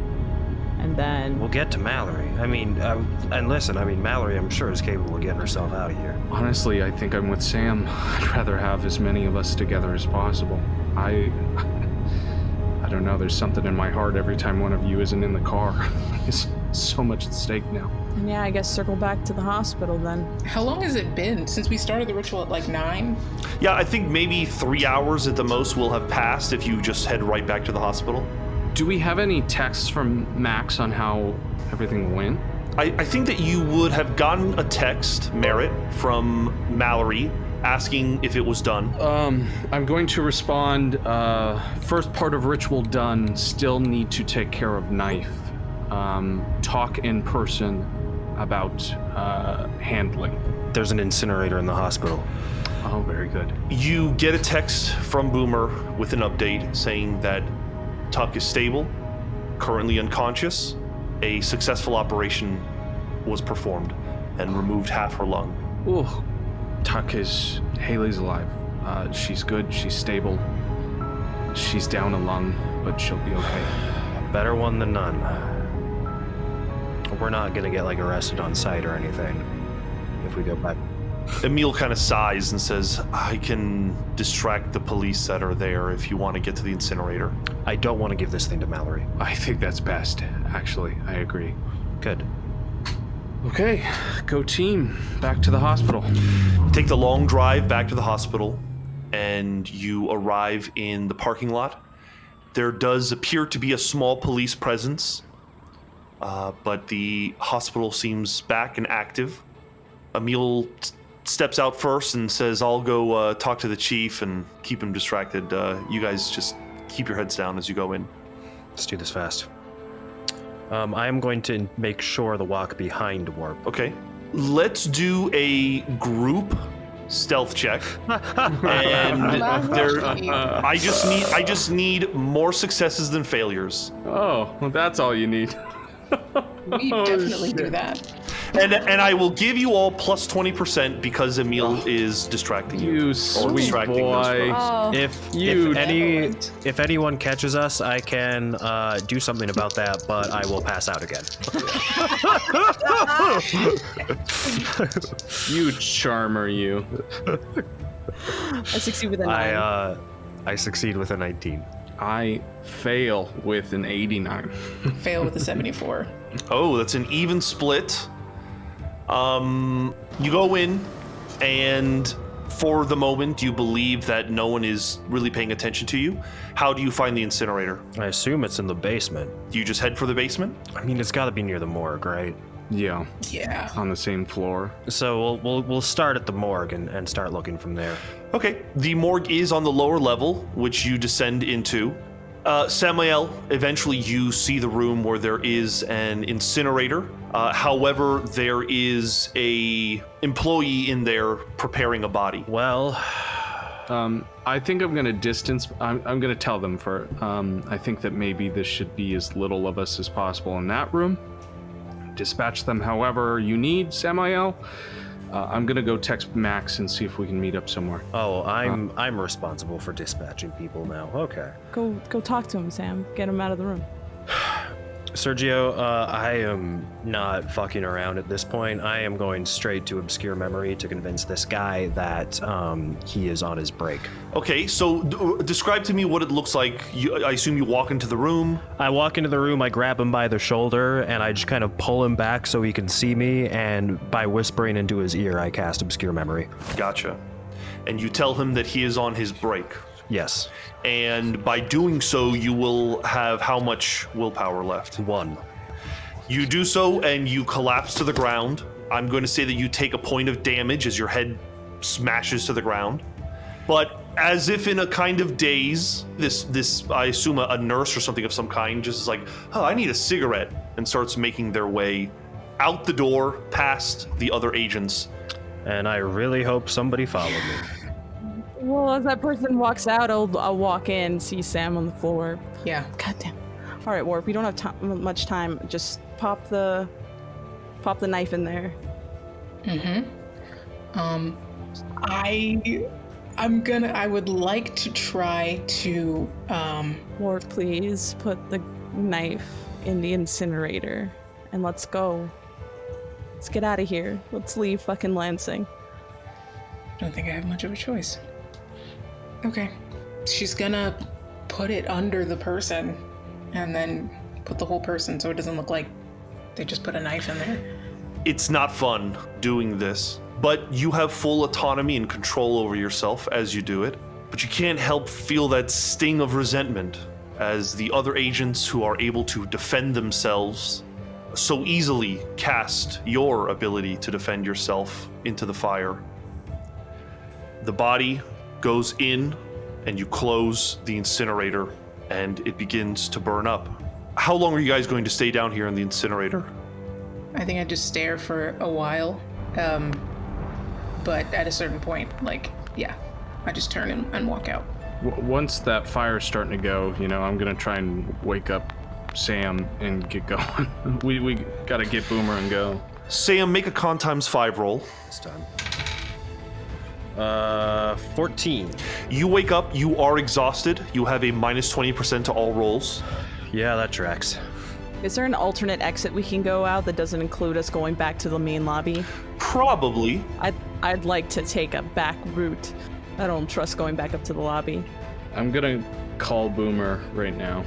and then... We'll get to Mallory. I mean, and listen, Mallory, I'm sure, is capable of getting herself out of here. Honestly, I think I'm with Sam. I'd rather have as many of us together as possible. I don't know, there's something in my heart every time one of you isn't in the car. There's so much at stake now. And yeah, I guess circle back to the hospital then. How long has it been since we started the ritual at like 9? Yeah, I think maybe 3 hours at the most will have passed if you just head right back to the hospital. Do we have any texts from Max on how everything went? I think that you would have gotten a text, Merritt, from Mallory asking if it was done. I'm going to respond, first part of ritual done, still need to take care of knife. Talk in person about handling. There's an incinerator in the hospital. Oh, very good. You get a text from Boomer with an update saying that Tuck is stable, currently unconscious. A successful operation was performed and removed half her lung. Ooh, Haley's alive. She's good, she's stable. She's down a lung, but she'll be okay. Better one than none. We're not gonna get arrested on sight or anything if we go back. Emil kind of sighs and says, I can distract the police that are there if you want to get to the incinerator. I don't want to give this thing to Mallory. I think that's best, actually. I agree. Good. Okay, go team. Back to the hospital. Take the long drive back to the hospital, and you arrive in the parking lot. There does appear to be a small police presence, but the hospital seems back and active. Emil steps out first and says, I'll go talk to the chief and keep him distracted. You guys just keep your heads down as you go in. Let's do this fast. I am going to make sure the walk behind Warp. Okay. Let's do a group stealth check. And I just need more successes than failures. Oh, well, that's all you need. We definitely do that. And I will give you all plus 20% because Emil is distracting you. You sweet boy. If anyone catches us, I can do something about that, but I will pass out again. You charmer, you. I succeed with a 9. I succeed with a 19. I fail with an 89. Fail with a 74. Oh, that's an even split. You go in, and for the moment, you believe that no one is really paying attention to you. How do you find the incinerator? I assume it's in the basement. Do you just head for the basement? I mean, it's got to be near the morgue, right? Yeah. Yeah. On the same floor. So we'll start at the morgue and start looking from there. Okay. The morgue is on the lower level, which you descend into. Samael, eventually you see the room where there is an incinerator. However, there is a employee in there preparing a body. Well, I think I'm gonna distance. I'm gonna tell them for. I think that maybe this should be as little of us as possible in that room. Dispatch them however you need, Samael. I'm gonna go text Max and see if we can meet up somewhere. Oh, I'm responsible for dispatching people now. Okay. Go talk to him, Sam. Get him out of the room. Sergio, I am not fucking around at this point. I am going straight to obscure memory to convince this guy that he is on his break. Okay, so describe to me what it looks like. I assume you walk into the room. I walk into the room, I grab him by the shoulder, and I just kind of pull him back so he can see me, and by whispering into his ear, I cast obscure memory. Gotcha. And you tell him that he is on his break. Yes. And by doing so, you will have how much willpower left? 1. You do so, and you collapse to the ground. I'm going to say that you take a point of damage as your head smashes to the ground. But as if in a kind of daze, this I assume a nurse or something of some kind just is like, oh, I need a cigarette, and starts making their way out the door, past the other agents. And I really hope somebody followed me. Well, as that person walks out, I'll walk in, see Sam on the floor. Yeah. Goddamn. All right, Warp. We don't have much time. Just pop the knife in there. I would like to try to. Warp, please put the knife in the incinerator, and let's go. Let's get out of here. Let's leave fucking Lansing. Don't think I have much of a choice. Okay. She's gonna put it under the person and then put the whole person so it doesn't look like they just put a knife in there. It's not fun doing this, but you have full autonomy and control over yourself as you do it. But you can't help feel that sting of resentment as the other agents who are able to defend themselves so easily cast your ability to defend yourself into the fire. The body goes in, and you close the incinerator, and it begins to burn up. How long are you guys going to stay down here in the incinerator? I think I just stare for a while, but at a certain point, I just turn and walk out. Once that fire's starting to go, I'm gonna try and wake up Sam and get going. we gotta get Boomer and go. Sam, make a con times 5 roll. This time. 14. You wake up, you are exhausted. You have a minus 20% to all rolls. Yeah, that tracks. Is there an alternate exit we can go out that doesn't include us going back to the main lobby? Probably. I'd like to take a back route. I don't trust going back up to the lobby. I'm gonna call Boomer right now.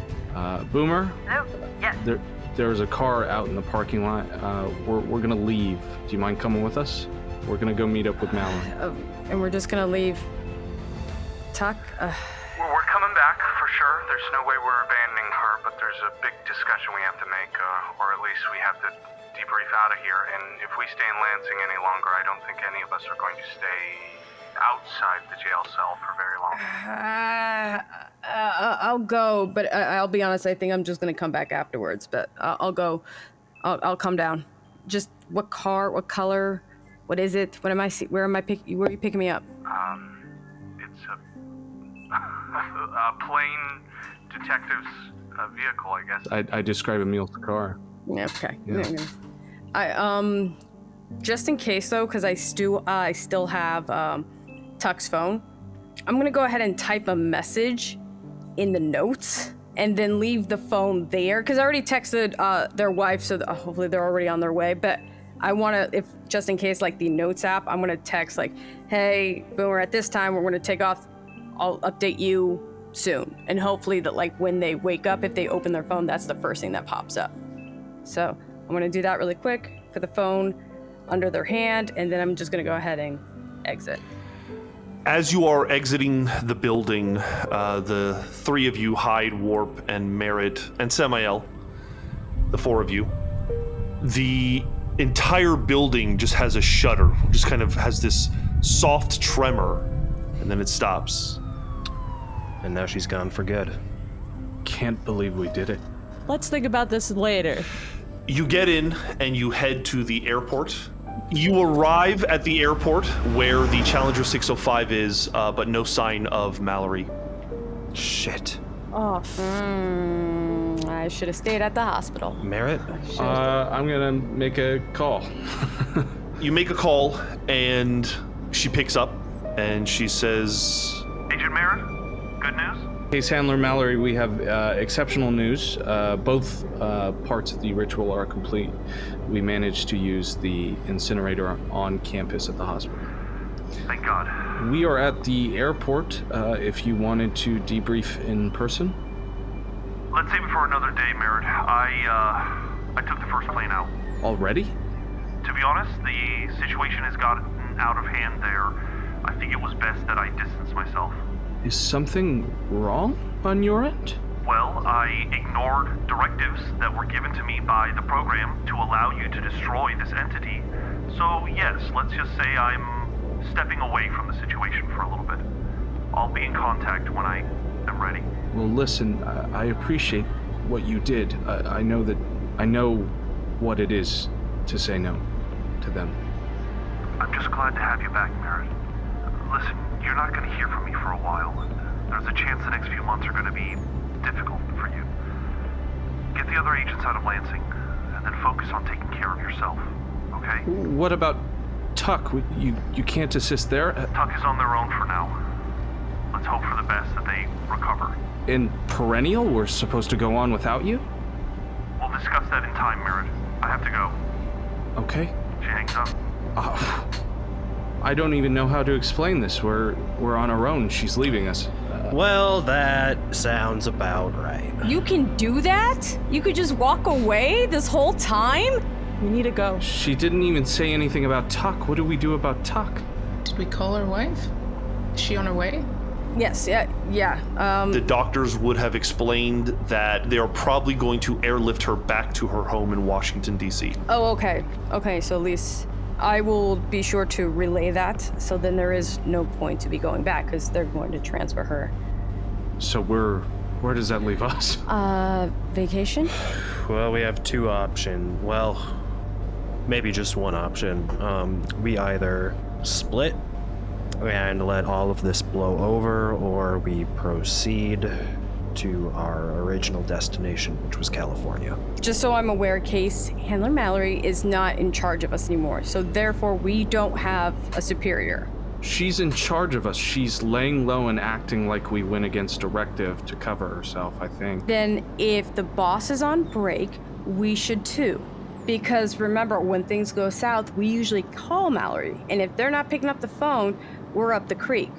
Boomer? Hello? Yes. There's a car out in the parking lot. We're gonna leave. Do you mind coming with us? We're gonna go meet up with Marlene. And we're just gonna leave Tuck? We're coming back, for sure. There's no way we're abandoning her, but there's a big discussion we have to make, or at least we have to debrief out of here. And if we stay in Lansing any longer, I don't think any of us are going to stay outside the jail cell for very long. I'll go, but I'll be honest, I think I'm just gonna come back afterwards, but I'll go. I'll come down. Just what car, what color, what is it? What am I where are you picking me up? It's a plain detective's vehicle, I guess. I describe Emil's car. Okay. Yeah. Just in case though, because I still have Tuck's phone, I'm gonna go ahead and type a message in the notes and then leave the phone there, because I already texted their wife, so hopefully they're already on their way. But I want to, if just in case, like the notes app, I'm gonna text like, hey, Boomer, at this time we're gonna take off. I'll update you soon, and hopefully that like when they wake up, if they open their phone, that's the first thing that pops up. So I'm gonna do that really quick, put the phone under their hand, and then I'm just gonna go ahead and exit. As you are exiting the building, the three of you, Hyde, Warp, and Merritt, and Samael, the four of you, the entire building just has a shudder, just kind of has this soft tremor, and then it stops. And now she's gone for good. Can't believe we did it. Let's think about this later. You get in and you head to the airport. You arrive at the airport where the Challenger 605 is, but no sign of Mallory. Shit. Oh. I should have stayed at the hospital. Merritt? I'm gonna make a call. You make a call, and she picks up, and she says, Agent Merritt, good news? Case Handler Mallory, we have exceptional news. Both parts of the ritual are complete. We managed to use the incinerator on campus at the hospital. Thank God. We are at the airport, if you wanted to debrief in person. Let's save it for another day, Merritt. I took the first plane out. Already? To be honest, the situation has gotten out of hand there. I think it was best that I distance myself. Is something wrong on your end? Well, I ignored directives that were given to me by the program to allow you to destroy this entity. So yes, let's just say I'm stepping away from the situation for a little bit. I'll be in contact when I am ready. Well, listen, I appreciate what you did. I know what it is to say no to them. I'm just glad to have you back, Merritt. Listen, you're not going to hear from me for a while. There's a chance the next few months are going to be difficult for you. Get the other agents out of Lansing, and then focus on taking care of yourself, okay? What about Tuck? You can't assist there? Tuck is on their own for now. Let's hope for the best that they recover. And Perennial? We're supposed to go on without you? We'll discuss that in time, Merritt. I have to go. Okay. She hangs up. I don't even know how to explain this. We're on our own. She's leaving us. Well, that sounds about right. You can do that? You could just walk away this whole time? We need to go. She didn't even say anything about Tuck. What do we do about Tuck? Did we call her wife? Is she on her way? Yes, yeah. The doctors would have explained that they are probably going to airlift her back to her home in Washington, D.C. Oh, okay. Okay, so at least I will be sure to relay that, so then there is no point to be going back, because they're going to transfer her. So where does that leave us? Vacation? Well, we have two options. Well, maybe just one option. We either split and let all of this blow over, or we proceed to our original destination, which was California. Just so I'm aware, Case Handler Mallory is not in charge of us anymore, so therefore we don't have a superior. She's in charge of us. She's laying low and acting like we went against directive to cover herself, I think. Then if the boss is on break, we should too. Because remember, when things go south, we usually call Mallory, and if they're not picking up the phone, we're up the creek.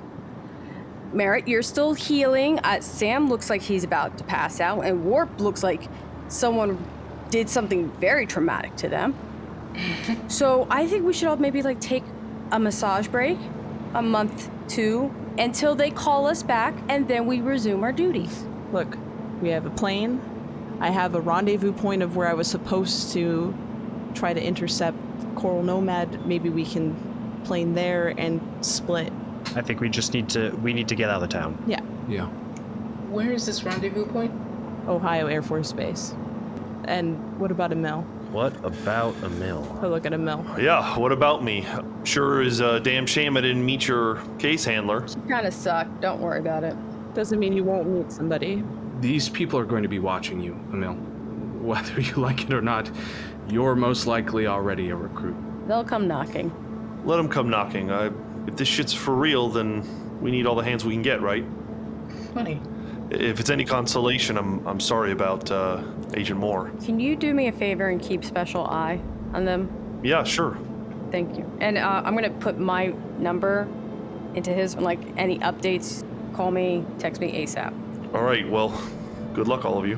Merritt, you're still healing. Sam looks like he's about to pass out, and Warp looks like someone did something very traumatic to them. So I think we should all maybe like take a massage break, a month, 2, until they call us back, and then we resume our duties. Look, we have a plane. I have a rendezvous point of where I was supposed to try to intercept Coral Nomad. Maybe we can plane there and split. I think we need to get out of town. Yeah. Yeah. Where is this rendezvous point? Ohio Air Force Base. And what about a mill? What about a mill? Oh, look at a mill. Yeah, what about me? Sure is a damn shame I didn't meet your case handler. She kind of sucked. Don't worry about it. Doesn't mean you won't meet somebody. These people are going to be watching you, Emil. Whether you like it or not, you're most likely already a recruit. They'll come knocking. Let them come knocking. If this shit's for real, then we need all the hands we can get, right? Funny. If it's any consolation, I'm sorry about Agent Moore. Can you do me a favor and keep special eye on them? Yeah, sure. Thank you. And I'm gonna put my number into his, like, any updates, call me, text me ASAP. All right, well, good luck, all of you.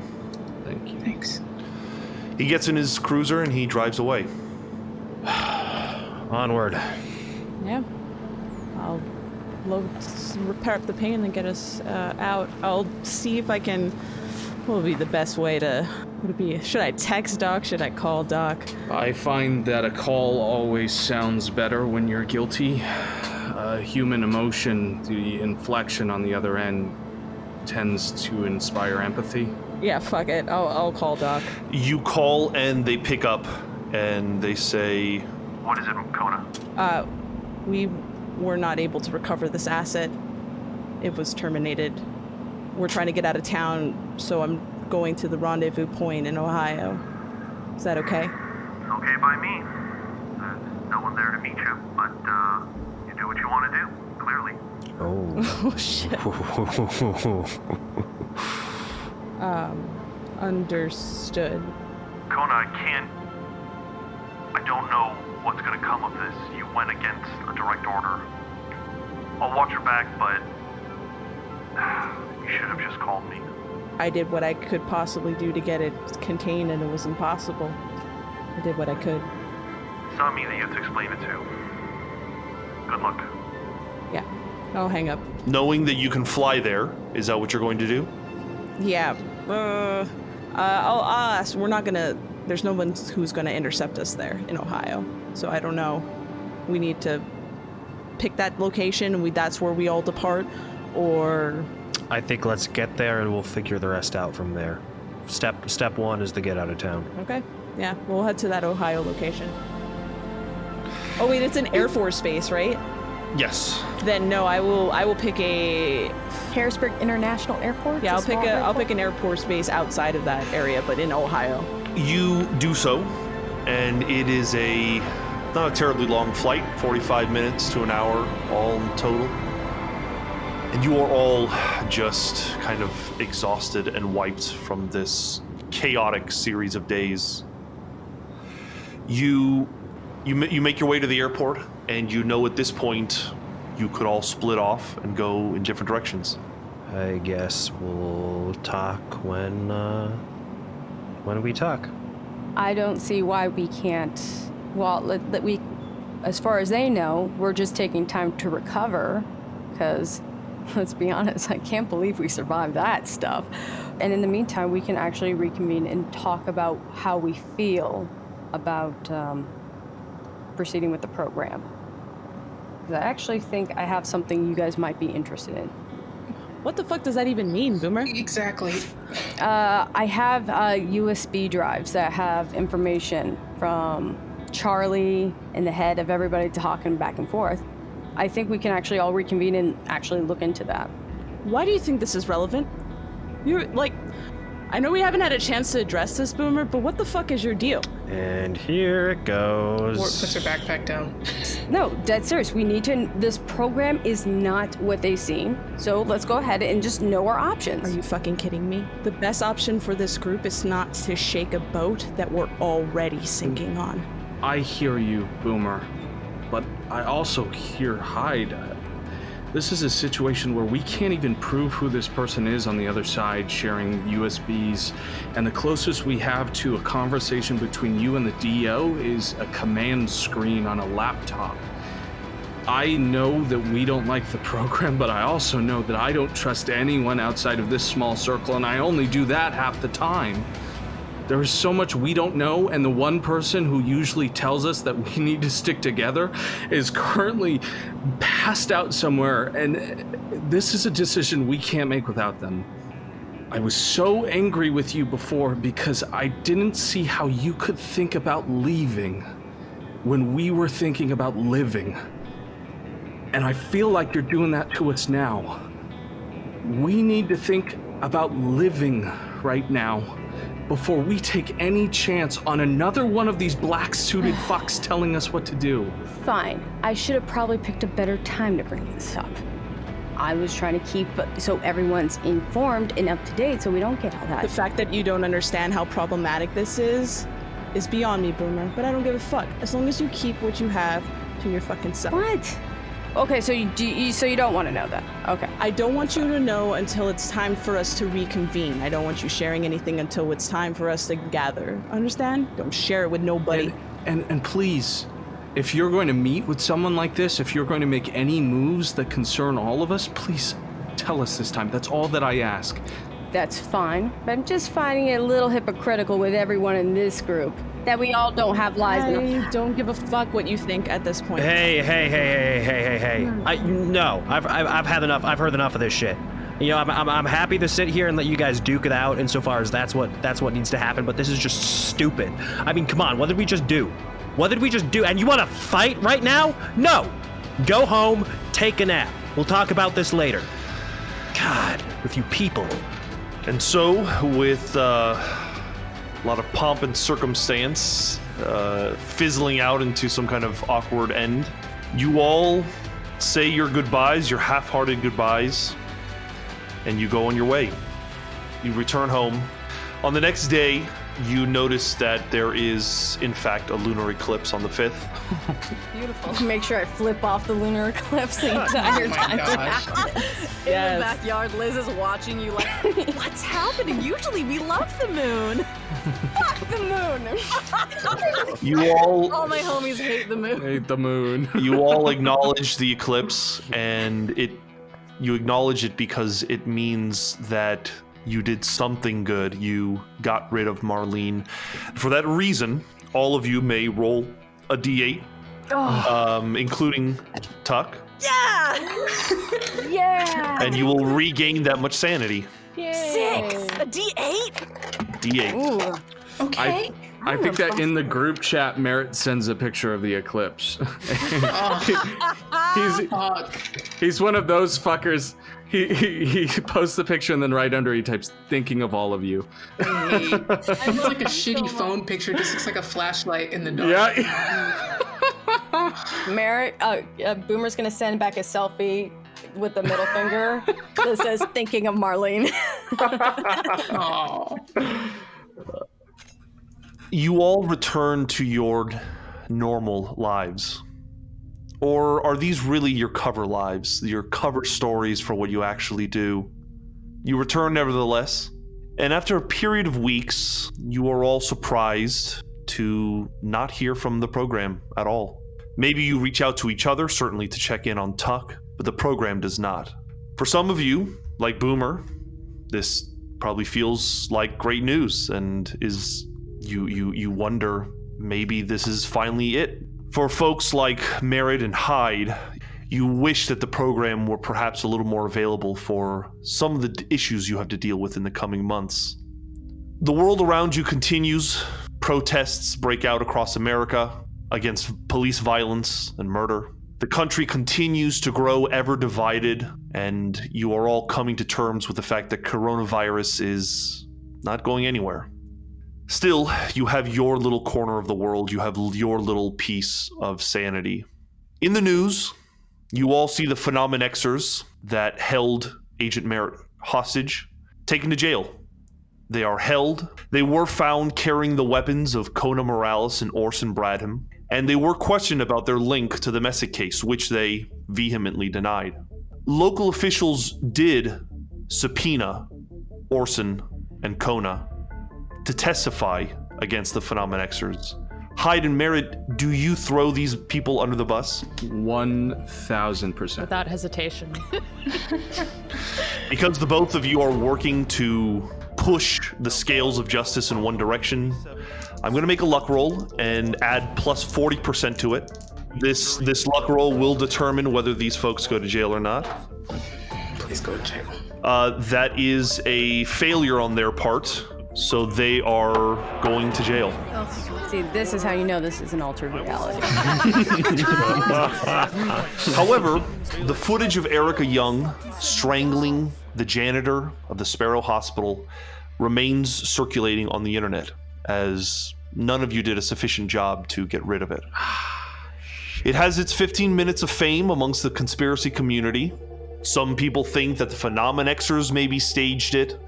Thank you. Thanks. He gets in his cruiser and he drives away. Onward. Yeah. I'll repair up the pain and get us out. I'll see if I can. What would be the best way to? Would it be? Should I text Doc? Should I call Doc? I find that a call always sounds better when you're guilty. Human emotion, the inflection on the other end, tends to inspire empathy. Yeah, fuck it. I'll call Doc. You call and they pick up and they say, "What is it, Kona?" We were not able to recover this asset. It was terminated. We're trying to get out of town, so I'm going to the rendezvous point in Ohio. Is that okay? Okay by me. There's no one there to meet you, but you do what you want to do, clearly. Oh. Oh, shit. Understood. Kona, I don't know what's going to come of this. You went against a direct order. I'll watch your back, but you should have just called me. I did what I could possibly do to get it contained, and it was impossible. I did what I could. It's not me that you have to explain it to. Good luck. Yeah, I'll hang up. knowing that you can fly there, is that what you're going to do? Yeah. I'll ask. We're not gonna. There's no one who's gonna intercept us there in Ohio. So I don't know. We need to pick that location, and that's where we all depart, or. I think let's get there, and we'll figure the rest out from there. Step one is to get out of town. Okay. Yeah, we'll head to that Ohio location. Oh wait, it's an Air Force base, right? Yes. Then no, I will pick a Harrisburg International Airport. Yeah, I'll pick an Air Force base outside of that area, but in Ohio. You do so, and it is not a terribly long flight, 45 minutes to an hour, all in total. And you are all just kind of exhausted and wiped from this chaotic series of days. You make your way to the airport, and you know at this point you could all split off and go in different directions. I guess we'll talk when we talk. I don't see why we can't. Well, as far as they know, we're just taking time to recover, because let's be honest, I can't believe we survived that stuff. And in the meantime, we can actually reconvene and talk about how we feel about proceeding with the program. I actually think I have something you guys might be interested in. What the fuck does that even mean, Boomer? Exactly. I have USB drives that have information from Charlie and the head of everybody talking back and forth. I think we can actually all reconvene and actually look into that. Why do you think this is relevant? You're like, I know we haven't had a chance to address this, Boomer, but what the fuck is your deal? And here it goes. Mort puts her backpack down. No, dead serious. We need to. This program is not what they seem. So let's go ahead and just know our options. Are you fucking kidding me? The best option for this group is not to shake a boat that we're already sinking on. I hear you, Boomer, but I also hear Hyde. This is a situation where we can't even prove who this person is on the other side sharing USBs, and the closest we have to a conversation between you and the DO is a command screen on a laptop. I know that we don't like the program, but I also know that I don't trust anyone outside of this small circle, and I only do that half the time. There is so much we don't know, and the one person who usually tells us that we need to stick together is currently passed out somewhere, and this is a decision we can't make without them. I was so angry with you before because I didn't see how you could think about leaving when we were thinking about living. And I feel like you're doing that to us now. We need to think about living right now. before we take any chance on another one of these black-suited fucks telling us what to do. Fine. I should have probably picked a better time to bring this up. I was trying to keep so everyone's informed and up to date so we don't get all that. The fact that you don't understand how problematic this is beyond me, Boomer. But I don't give a fuck. As long as you keep what you have to your fucking self. What? Okay, so you don't want to know that. Okay. I don't want you to know until it's time for us to reconvene. I don't want you sharing anything until it's time for us to gather. Understand? Don't share it with nobody. And please, if you're going to meet with someone like this, if you're going to make any moves that concern all of us, please tell us this time. That's all that I ask. That's fine, but I'm just finding it a little hypocritical with everyone in this group that we all don't have lives. I don't give a fuck what you think at this point. Hey. No, I've had enough. I've heard enough of this shit. You know, I'm happy to sit here and let you guys duke it out insofar as that's what needs to happen, but this is just stupid. I mean, come on, what did we just do? What did we just do? And you want to fight right now? No! Go home, take a nap. We'll talk about this later. God, with you people. And so, with a lot of pomp and circumstance, fizzling out into some kind of awkward end, you all say your goodbyes, your half-hearted goodbyes, and you go on your way. You return home. On the next day, you notice that there is, in fact, a lunar eclipse on the 5th. Beautiful. Make sure I flip off the lunar eclipse the entire time. In the backyard, Liz is watching you like, what's happening? Usually we love the moon. Fuck the moon. You all... All my homies hate the moon. Hate the moon. You all acknowledge the eclipse, and you acknowledge it because it means that you did something good. You got rid of Marlene. For that reason, all of you may roll a d8, including Tuck. Yeah! Yeah! And you will regain that much sanity. Yay. 6! A D8? D8. Ooh. Okay. I think that in the group chat, Merritt sends a picture of the eclipse. He's one of those fuckers. He posts the picture and then right under he types, thinking of all of you. It's like a shitty phone picture. It just looks like a flashlight in the dark. Yeah. Merritt, Boomer's gonna send back a selfie with the middle finger that says, thinking of Marlene. You all return to your normal lives. Or are these really your cover lives, your cover stories for what you actually do? You return nevertheless, and after a period of weeks, you are all surprised to not hear from the program at all. Maybe you reach out to each other, certainly to check in on Tuck, but the program does not. For some of you, like Boomer, this probably feels like great news, and you wonder, maybe this is finally it. For folks like Merritt and Hyde, you wish that the program were perhaps a little more available for some of the issues you have to deal with in the coming months. The world around you continues. Protests break out across America against police violence and murder. The country continues to grow ever divided, and you are all coming to terms with the fact that coronavirus is not going anywhere. Still, you have your little corner of the world. You have your little piece of sanity. In the news, you all see the Phenomenexers that held Agent Merritt hostage, taken to jail. They are held. They were found carrying the weapons of Kona Morales and Orson Bradham, and they were questioned about their link to the Messick case, which they vehemently denied. Local officials did subpoena Orson and Kona to testify against the Phenomenexers. Hyde and Merritt, do you throw these people under the bus? 1,000%. Without hesitation. Because the both of you are working to push the scales of justice in one direction, I'm going to make a luck roll and add plus 40% to it. This luck roll will determine whether these folks go to jail or not. Please go to jail. That is a failure on their part. So they are going to jail. See, this is how you know this is an altered reality. However, the footage of Erica Young strangling the janitor of the Sparrow Hospital remains circulating on the internet, as none of you did a sufficient job to get rid of it. It has its 15 minutes of fame amongst the conspiracy community. Some people think that the Phenomenexers maybe staged it,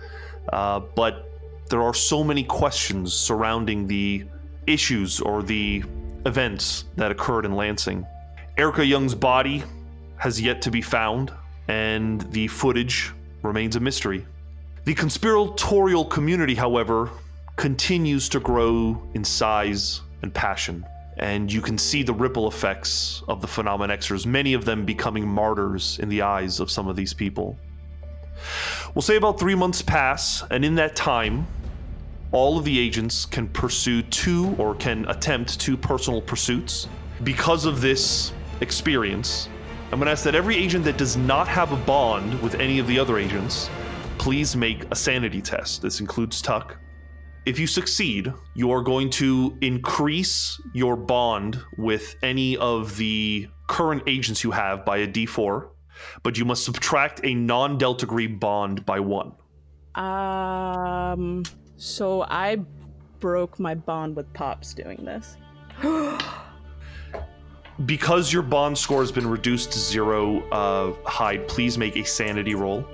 but there are so many questions surrounding the issues or the events that occurred in Lansing. Erica Young's body has yet to be found, and the footage remains a mystery. The conspiratorial community, however, continues to grow in size and passion, and you can see the ripple effects of the Phenomenexers, many of them becoming martyrs in the eyes of some of these people. We'll say about 3 months pass, and in that time, all of the agents can pursue can attempt 2 personal pursuits. Because of this experience, I'm going to ask that every agent that does not have a bond with any of the other agents, please make a sanity test. This includes Tuck. If you succeed, you are going to increase your bond with any of the current agents you have by a D4, but you must subtract a non-delta-degree bond by 1. So I broke my bond with Pops doing this. Because your bond score has been reduced to 0, Hyde, please make a sanity roll.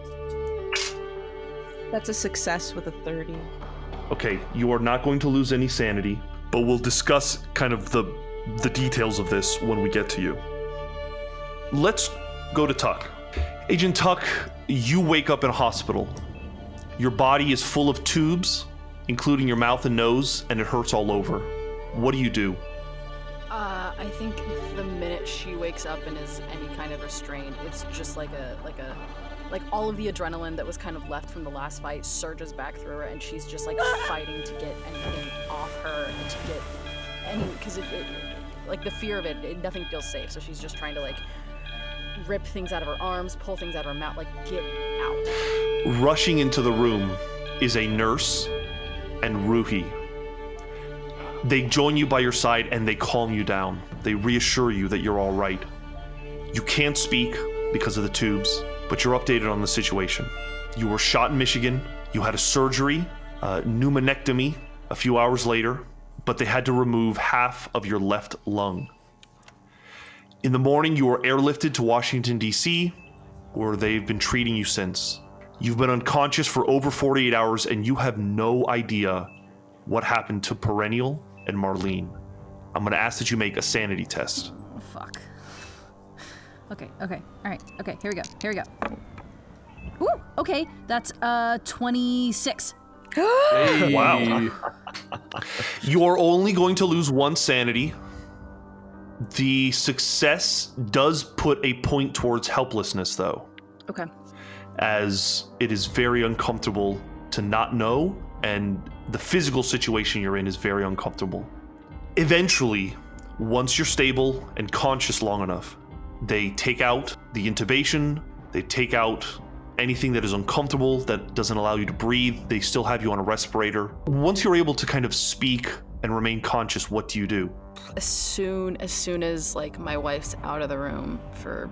That's a success with a 30. Okay, you are not going to lose any sanity, but we'll discuss kind of the details of this when we get to you. Let's go to Tuck. Agent Tuck, you wake up in a hospital. Your body is full of tubes, including your mouth and nose, and it hurts all over. What do you do? I think the minute she wakes up and is any kind of restrained, it's just like all of the adrenaline that was kind of left from the last fight surges back through her, and she's just like fighting to get anything off her and to get any, because it like the fear of it, nothing feels safe. So she's just trying to like rip things out of her arms, pull things out of her mouth, like get out. Rushing into the room is a nurse and Ruhi. They join you by your side and they calm you down. They reassure you that you're all right. You can't speak because of the tubes, but you're updated on the situation. You were shot in Michigan. You had a surgery, pneumonectomy, a few hours later, but they had to remove half of your left lung. In the morning, you were airlifted to Washington, D.C., where they've been treating you since. You've been unconscious for over 48 hours, and you have no idea what happened to Perennial and Marlene. I'm going to ask that you make a sanity test. Oh, fuck. Okay, all right, okay, here we go. Ooh, okay, that's 26. Hey. Wow. You're only going to lose 1 sanity. The success does put a point towards helplessness, though. Okay. As it is very uncomfortable to not know, and the physical situation you're in is very uncomfortable. Eventually, once you're stable and conscious long enough, they take out the intubation, they take out anything that is uncomfortable, that doesn't allow you to breathe. They still have you on a respirator. Once you're able to kind of speak and remain conscious, what do you do? As soon as like my wife's out of the room for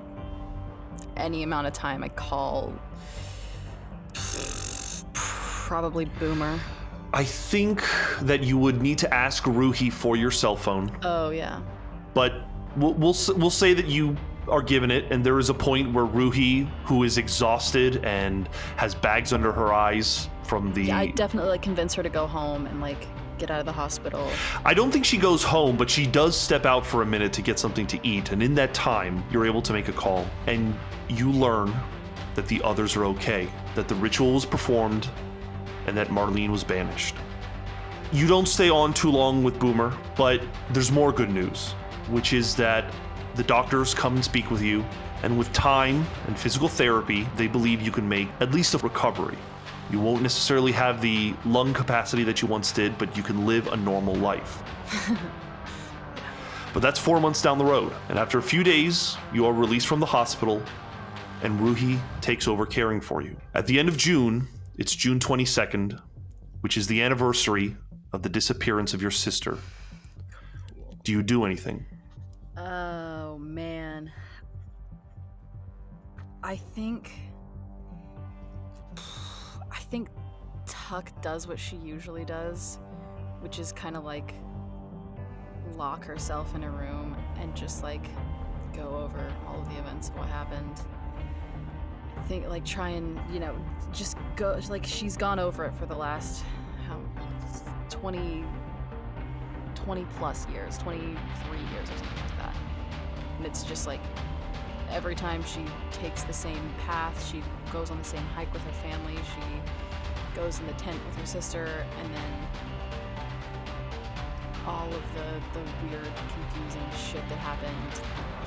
any amount of time, I call probably Boomer. I think that you would need to ask Ruhi for your cell phone. Oh yeah. But we'll say that you are given it, and there is a point where Ruhi, who is exhausted and has bags under her eyes from the... Yeah, I definitely like convince her to go home and like get out of the hospital. I don't think she goes home, but she does step out for a minute to get something to eat, and in that time, you're able to make a call, and you learn that the others are okay, that the ritual was performed, and that Marlene was banished. You don't stay on too long with Boomer, but there's more good news, which is that the doctors come and speak with you, and with time and physical therapy, they believe you can make at least a recovery. You won't necessarily have the lung capacity that you once did, but you can live a normal life. But that's 4 months down the road, and after a few days, you are released from the hospital, and Ruhi takes over caring for you. At the end of June, it's June 22nd, which is the anniversary of the disappearance of your sister. Do you do anything? Oh, man. I think Tuck does what she usually does, which is kind of like lock herself in a room and just like go over all of the events of what happened. Think like try and, you know, just go, like she's gone over it for the last 20 plus years, 23 years or something like that. And it's just like every time she takes the same path, she goes on the same hike with her family, she goes in the tent with her sister, and then all of the weird, confusing shit that happened,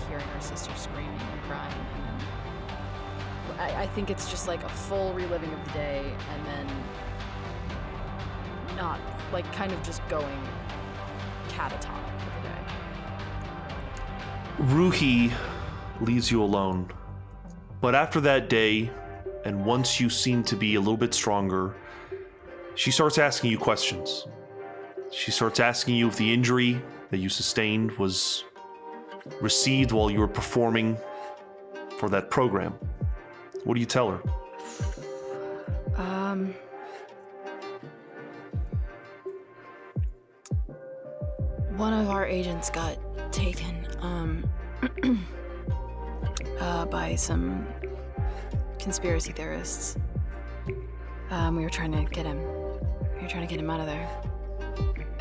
hearing her sister screaming and crying, and then I think it's just like a full reliving of the day, and then not, like, kind of just going catatonic for the day. Ruhi leaves you alone. But after that day, and once you seem to be a little bit stronger, she starts asking you questions. She starts asking you if the injury that you sustained was received while you were performing for that program. What do you tell her? One of our agents got taken, by some conspiracy theorists. We were trying to get him. We were trying to get him out of there.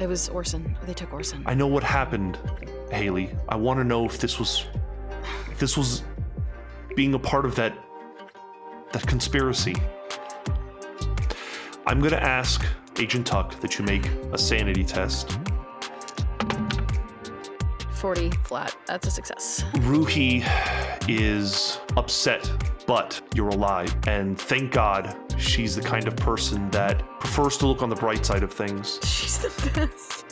It was Orson. They took Orson. I know what happened, Haley. I want to know if this was being a part of that conspiracy. I'm going to ask Agent Tuck that you make a sanity test. 40 flat. That's a success. Ruhi is upset, but you're alive. And thank God she's the kind of person that prefers to look on the bright side of things. She's the best.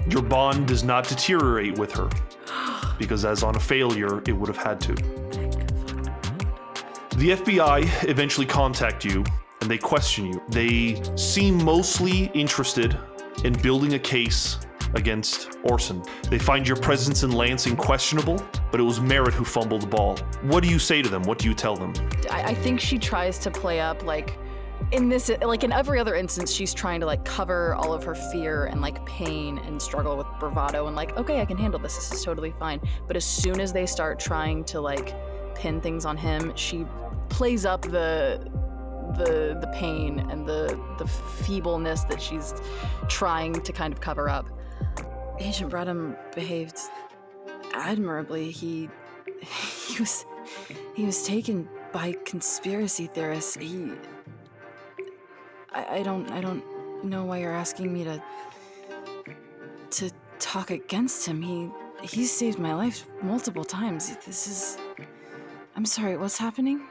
Your bond does not deteriorate with her, because as on a failure, it would have had to. The FBI eventually contact you, and they question you. They seem mostly interested in building a case against Orson. They find your presence in Lansing questionable, but it was Merritt who fumbled the ball. What do you say to them? What do you tell them? I think she tries to play up, like, in this, like in every other instance, she's trying to like cover all of her fear and like pain and struggle with bravado and like, okay, I can handle this. This is totally fine. But as soon as they start trying to like pin things on him, she plays up the pain and the feebleness that she's trying to kind of cover up. Agent Bradham behaved admirably. He was taken by conspiracy theorists. I don't know why you're asking me to talk against him. He saved my life multiple times. I'm sorry, what's happening?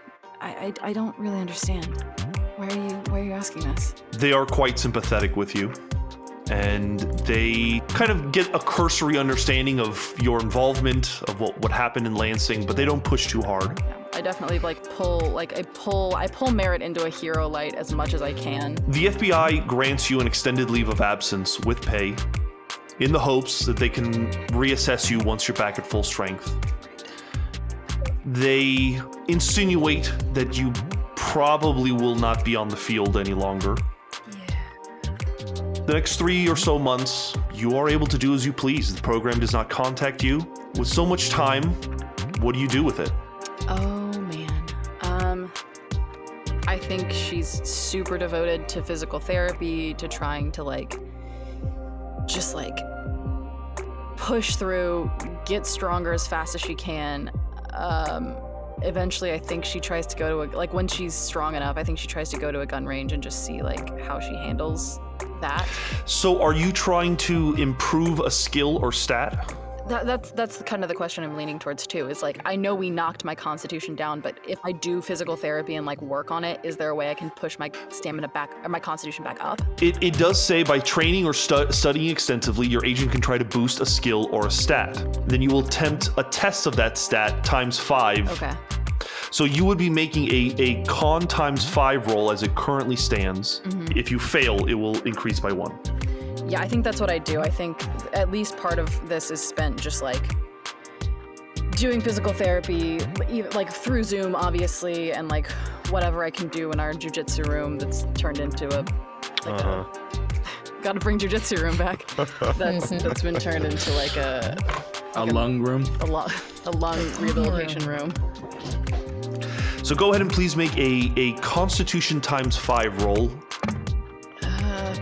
I don't really understand. Why are you asking this? They are quite sympathetic with you, and they kind of get a cursory understanding of your involvement, of what happened in Lansing, but they don't push too hard. I definitely I pull Merritt into a hero light as much as I can. The FBI grants you an extended leave of absence with pay in the hopes that they can reassess you once you're back at full strength. They insinuate that you probably will not be on the field any longer. The next 3 or so months, you are able to do as you please. The program does not contact you. With so much time, what do you do with it? Oh man. I think she's super devoted to physical therapy, to trying to just push through, get stronger as fast as she can. Eventually, I think she tries to go to when she's strong enough, I think she tries to go to a gun range and just see how she handles that. So are you trying to improve a skill or stat? That's kind of the question I'm leaning towards too, is I know we knocked my constitution down, but if I do physical therapy and work on it, is there a way I can push my stamina back, or my constitution back up? It does say by training or studying extensively, your agent can try to boost a skill or a stat. Then you will attempt a test of that stat times 5. Okay. So you would be making a con times 5 roll as it currently stands. Mm-hmm. If you fail, it will increase by 1. Yeah, I think that's what I do. I think at least part of this is spent just doing physical therapy, like through Zoom, obviously, and like whatever I can do in our jujitsu room that's turned into a gotta bring jujitsu room back. That's been turned into like a lung room, a lung rehabilitation room. So go ahead and please make a Constitution ×5 roll.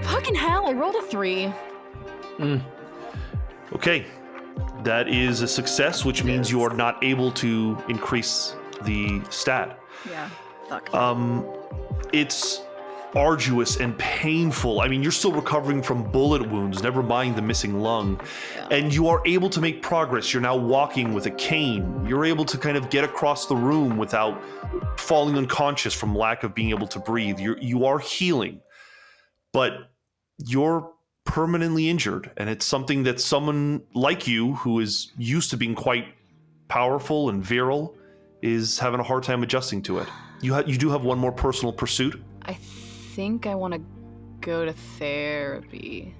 Fucking hell! I rolled a 3. Okay, that is a success, which means you are not able to increase the stat. Yeah. Fuck. It's arduous and painful. I mean, you're still recovering from bullet wounds, never mind the missing lung. Yeah. And you are able to make progress. You're now walking with a cane. You're able to kind of get across the room without falling unconscious from lack of being able to breathe. You are healing, but you're permanently injured, and it's something that someone like you, who is used to being quite powerful and virile, is having a hard time adjusting to it. You do have one more personal pursuit. I think I want to go to therapy.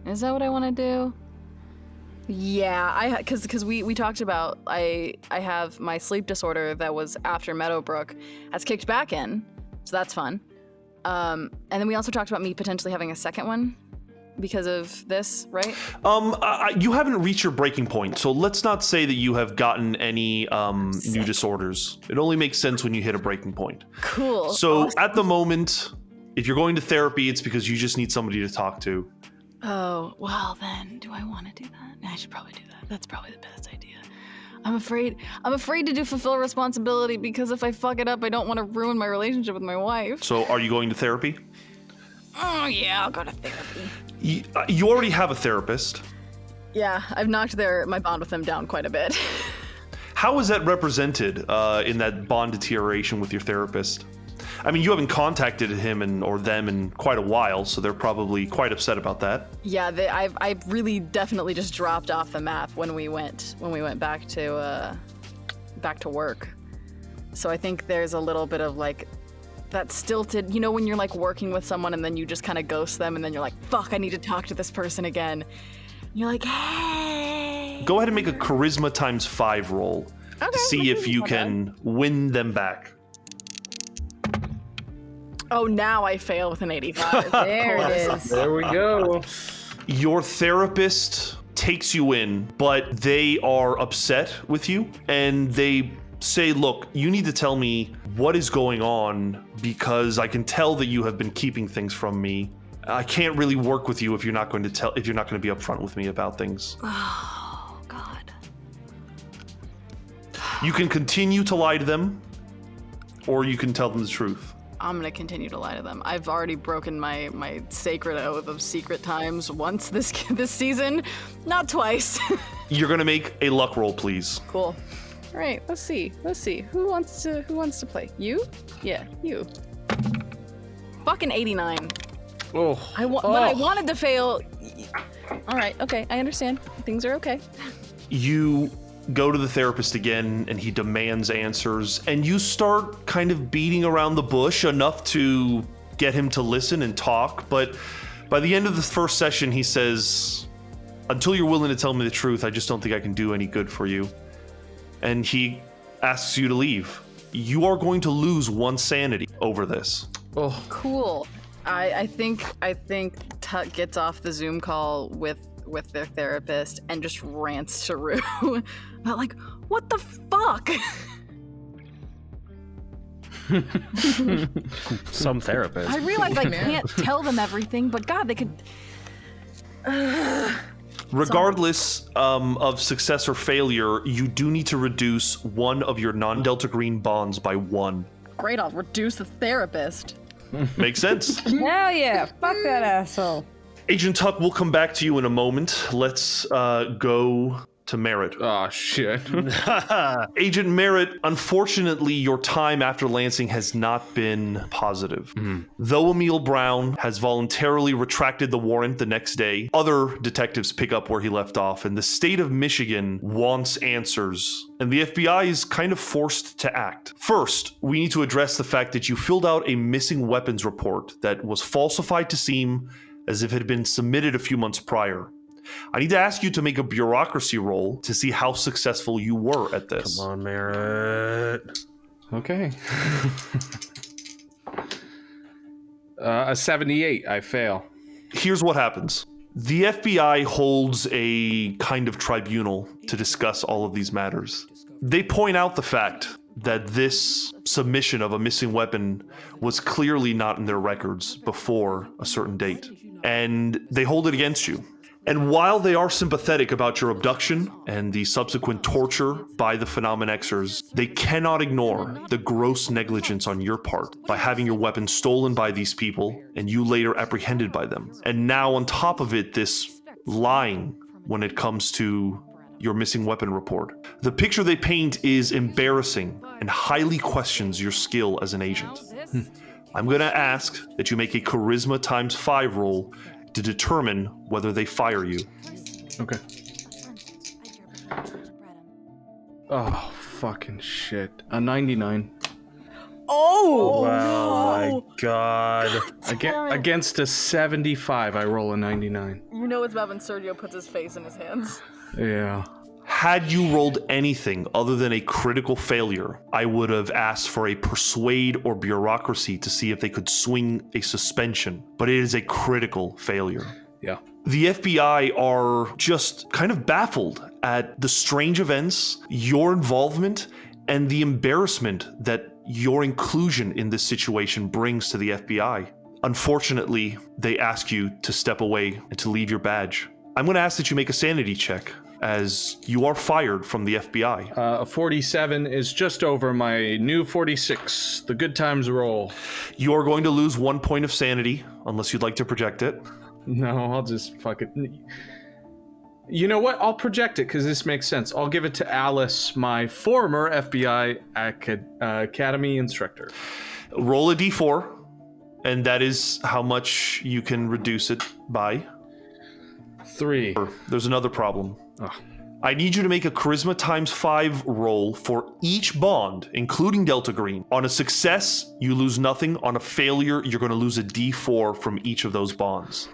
Is that what I want to do? Yeah, because we talked about I have my sleep disorder that was after Meadowbrook has kicked back in, so that's fun. And then we also talked about me potentially having a second one because of this, right? You haven't reached your breaking point, so let's not say that you have gotten any new disorders. It only makes sense when you hit a breaking point. Cool. So at the moment, if you're going to therapy, it's because you just need somebody to talk to. Oh, well then, do I want to do that? I should probably do that. That's probably the best idea. I'm afraid to do fulfill responsibility because if I fuck it up, I don't want to ruin my relationship with my wife. So are you going to therapy? Oh yeah, I'll go to therapy. You already have a therapist. Yeah, I've knocked my bond with them down quite a bit. How is that represented in that bond deterioration with your therapist? I mean, you haven't contacted him or them in quite a while, so they're probably quite upset about that. Yeah, I really definitely just dropped off the map when we went back to work. So I think there's a little bit of like that stilted, you know, when you're like working with someone and then you just kind of ghost them and then you're like, fuck, I need to talk to this person again. And you're like, hey. Go ahead and make a charisma ×5 roll to see if you can win them back. Oh, now I fail with an 85. There it is. There we go. Your therapist takes you in, but they are upset with you and they say, look, you need to tell me what is going on because I can tell that you have been keeping things from me. I can't really work with you if you're not going to be upfront with me about things. Oh, God. You can continue to lie to them or you can tell them the truth. I'm gonna continue to lie to them. I've already broken my sacred oath of secret times once this season, not twice. You're gonna make a luck roll, please. Cool. All right, let's see. Who wants to play? You? Yeah, you. Fucking 89. Oh. But I wanted to fail. All right, okay, I understand. Things are okay. You go to the therapist again and he demands answers and you start kind of beating around the bush enough to get him to listen and talk, but by the end of the first session he says, until you're willing to tell me the truth, I just don't think I can do any good for you. And he asks you to leave. You are going to lose 1 sanity over this. Oh, cool. I think Tut gets off the Zoom call with their therapist and just rants to Rue about like, what the fuck? Some therapist. I realize I can't tell them everything, but God, they could. Regardless of success or failure, you do need to reduce one of your non-Delta Green bonds by 1. Great, I'll reduce the therapist. Makes sense. Hell yeah, fuck that asshole. Agent Tuck, we'll come back to you in a moment. Let's go to Merritt. Oh, shit. Agent Merritt, unfortunately, your time after Lansing has not been positive. Though Emil Brown has voluntarily retracted the warrant the next day, other detectives pick up where he left off, and the state of Michigan wants answers, and the FBI is kind of forced to act. First, we need to address the fact that you filled out a missing weapons report that was falsified to seem as if it had been submitted a few months prior. I need to ask you to make a bureaucracy roll to see how successful you were at this. Come on, Merritt. Okay. A 78, I fail. Here's what happens. The FBI holds a kind of tribunal to discuss all of these matters. They point out the fact that this submission of a missing weapon was clearly not in their records before a certain date, and they hold it against you. And while they are sympathetic about your abduction and the subsequent torture by the Phenomenexers, they cannot ignore the gross negligence on your part by having your weapon stolen by these people and you later apprehended by them. And now on top of it, this lying when it comes to your missing weapon report. The picture they paint is embarrassing and highly questions your skill as an agent. I'm going to ask that you make a charisma times 5 roll to determine whether they fire you. Okay. Oh, fucking shit. A 99. Oh! Wow, no. my God. Against a 75, I roll a 99. You know it's bad when Sergio puts his face in his hands. Yeah. Had you rolled anything other than a critical failure, I would have asked for a persuade or bureaucracy to see if they could swing a suspension, but it is a critical failure. Yeah. The FBI are just kind of baffled at the strange events, your involvement, and the embarrassment that your inclusion in this situation brings to the FBI. Unfortunately, they ask you to step away and to leave your badge. I'm going to ask that you make a sanity check, as you are fired from the FBI. A 47 is just over my new 46, the good times roll. You are going to lose 1 point of sanity, unless you'd like to project it. No, I'll just fuck it. You know what? I'll project it, because this makes sense. I'll give it to Alice, my former FBI Academy instructor. Roll a d4, and that is how much you can reduce it by. 3. There's another problem. Oh. I need you to make a charisma times 5 roll for each bond, including Delta Green. On a success, you lose nothing. On a failure, you're going to lose a d4 from each of those bonds.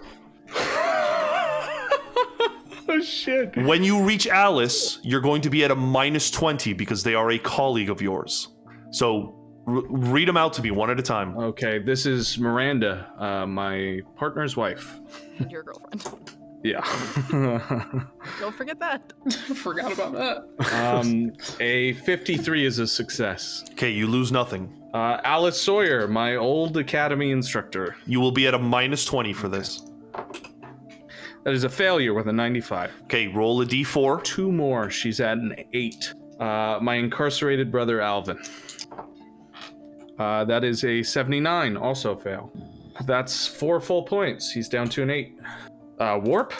Oh, shit. When you reach Alice, you're going to be at a -20 because they are a colleague of yours. So read them out to me one at a time. Okay, this is Miranda, my partner's wife. Your girlfriend. Yeah. Don't forget that. Forgot about that. A 53 is a success. Okay, you lose nothing. Alice Sawyer, my old academy instructor. You will be at a -20 for this. That is a failure with a 95. Okay, roll a d4. 2 more. She's at an 8. My incarcerated brother, Alvin. That is a 79, also fail. That's 4 full points. He's down to an 8. Warp?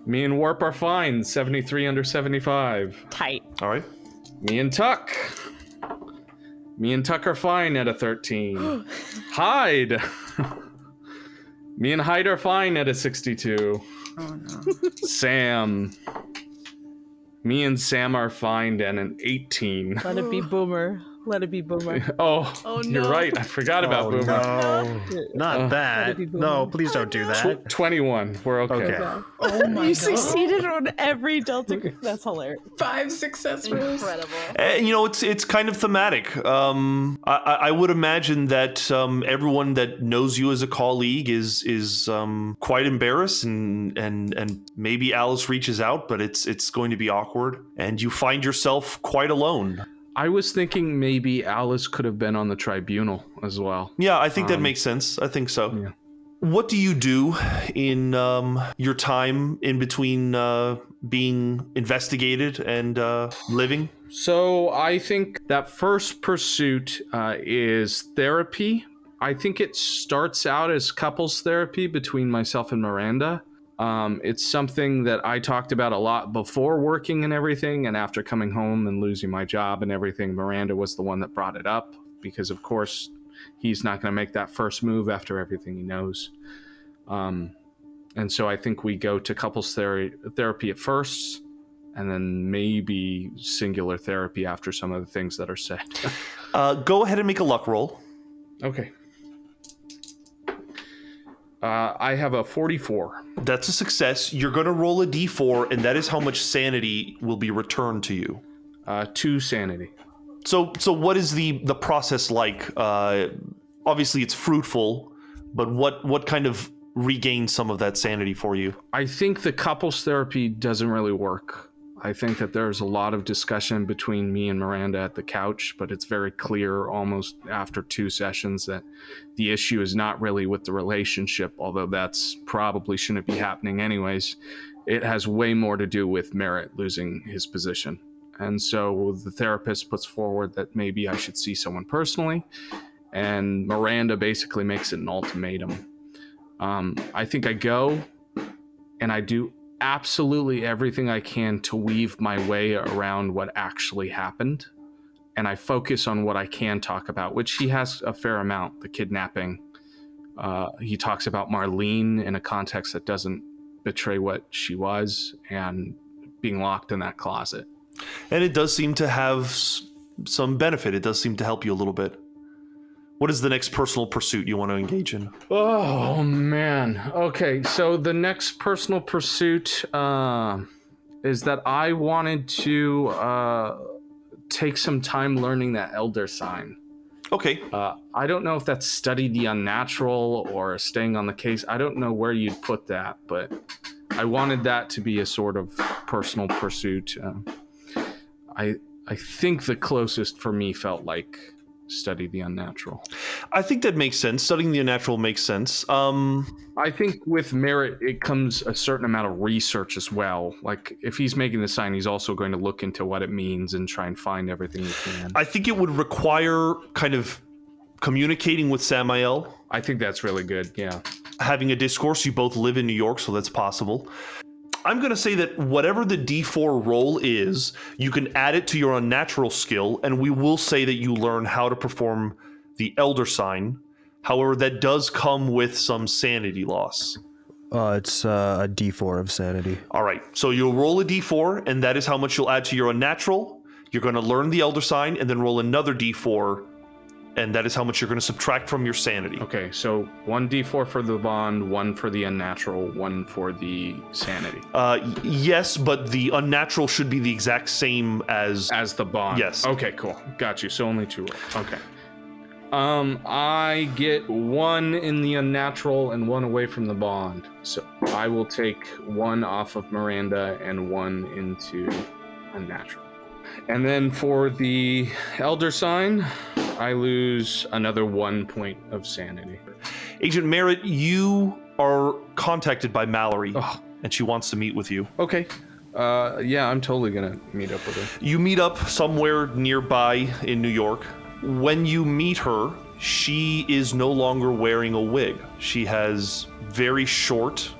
Me and Warp are fine. 73 under 75. Tight. All right. Me and Tuck. Me and Tuck are fine at a 13. Hyde. Me and Hyde are fine at a 62. Oh no. Sam. Me and Sam are fine at an 18. Let it be Boomer. Let it be Boomer. Oh you're right. I forgot about Boomer. No, not that. No, please don't do that. 21. We're okay. Oh my You god. succeeded on every Delta. That's hilarious. 5 success rolls. Incredible. And, it's kind of thematic. I would imagine that everyone that knows you as a colleague is quite embarrassed, and maybe Alice reaches out, but it's going to be awkward, and you find yourself quite alone. I was thinking maybe Alice could have been on the tribunal as well. Yeah, I think that makes sense. I think so. Yeah. What do you do in your time in between being investigated and living? So I think that first pursuit is therapy. I think it starts out as couples therapy between myself and Miranda. It's something that I talked about a lot before working and everything, and after coming home and losing my job and everything, Miranda was the one that brought it up, because of course he's not going to make that first move after everything he knows. And so I think we go to couples therapy at first, and then maybe singular therapy after some of the things that are said. Go ahead and make a luck roll. Okay. I have a 44. That's a success. You're going to roll a d4, and that is how much sanity will be returned to you. 2 sanity. So what is the process like? Obviously, it's fruitful, but what kind of regains some of that sanity for you? I think the couples therapy doesn't really work. I think that there's a lot of discussion between me and Miranda at the couch, but it's very clear almost after 2 sessions that the issue is not really with the relationship, although that's probably shouldn't be happening anyways. It has way more to do with Merritt losing his position. And so the therapist puts forward that maybe I should see someone personally, and Miranda basically makes it an ultimatum. I think I go, and I do absolutely everything I can to weave my way around what actually happened, and I focus on what I can talk about, which he has a fair amount. The kidnapping. He talks about Marlene in a context that doesn't betray what she was, and being locked in that closet. And it does seem to have some benefit. It does seem to help you a little bit. What is the next personal pursuit you want to engage in? Oh, man. Okay, so the next personal pursuit is that I wanted to take some time learning that elder sign. Okay. I don't know if that's study the unnatural or staying on the case. I don't know where you'd put that, but I wanted that to be a sort of personal pursuit. I think the closest for me felt like study the unnatural. I think that makes sense. Studying the unnatural makes sense. I think with Merritt, it comes a certain amount of research as well. Like, if he's making the sign, he's also going to look into what it means and try and find everything he can. I think it would require kind of communicating with Samael. I think that's really good, yeah. Having a discourse. You both live in New York, so that's possible. I'm going to say that whatever the D4 roll is, you can add it to your unnatural skill, and we will say that you learn how to perform the elder sign. However, that does come with some sanity loss. It's a D4 of sanity. All right, so you'll roll a D4, and that is how much you'll add to your unnatural. You're going to learn the elder sign, and then roll another D4, and that is how much you're going to subtract from your sanity. Okay, so 1 D4 for the bond, 1 for the unnatural, 1 for the sanity. Yes, but the unnatural should be the exact same as the bond. Yes. Okay, cool. Got you. So only 2 rolls. Okay. I get 1 in the unnatural and 1 away from the bond. So I will take 1 off of Miranda and 1 into unnatural. And then for the elder sign, I lose another 1 point of sanity. Agent Merritt, you are contacted by Mallory, and she wants to meet with you. Okay. Yeah, I'm totally gonna meet up with her. You meet up somewhere nearby in New York. When you meet her, she is no longer wearing a wig. She has very short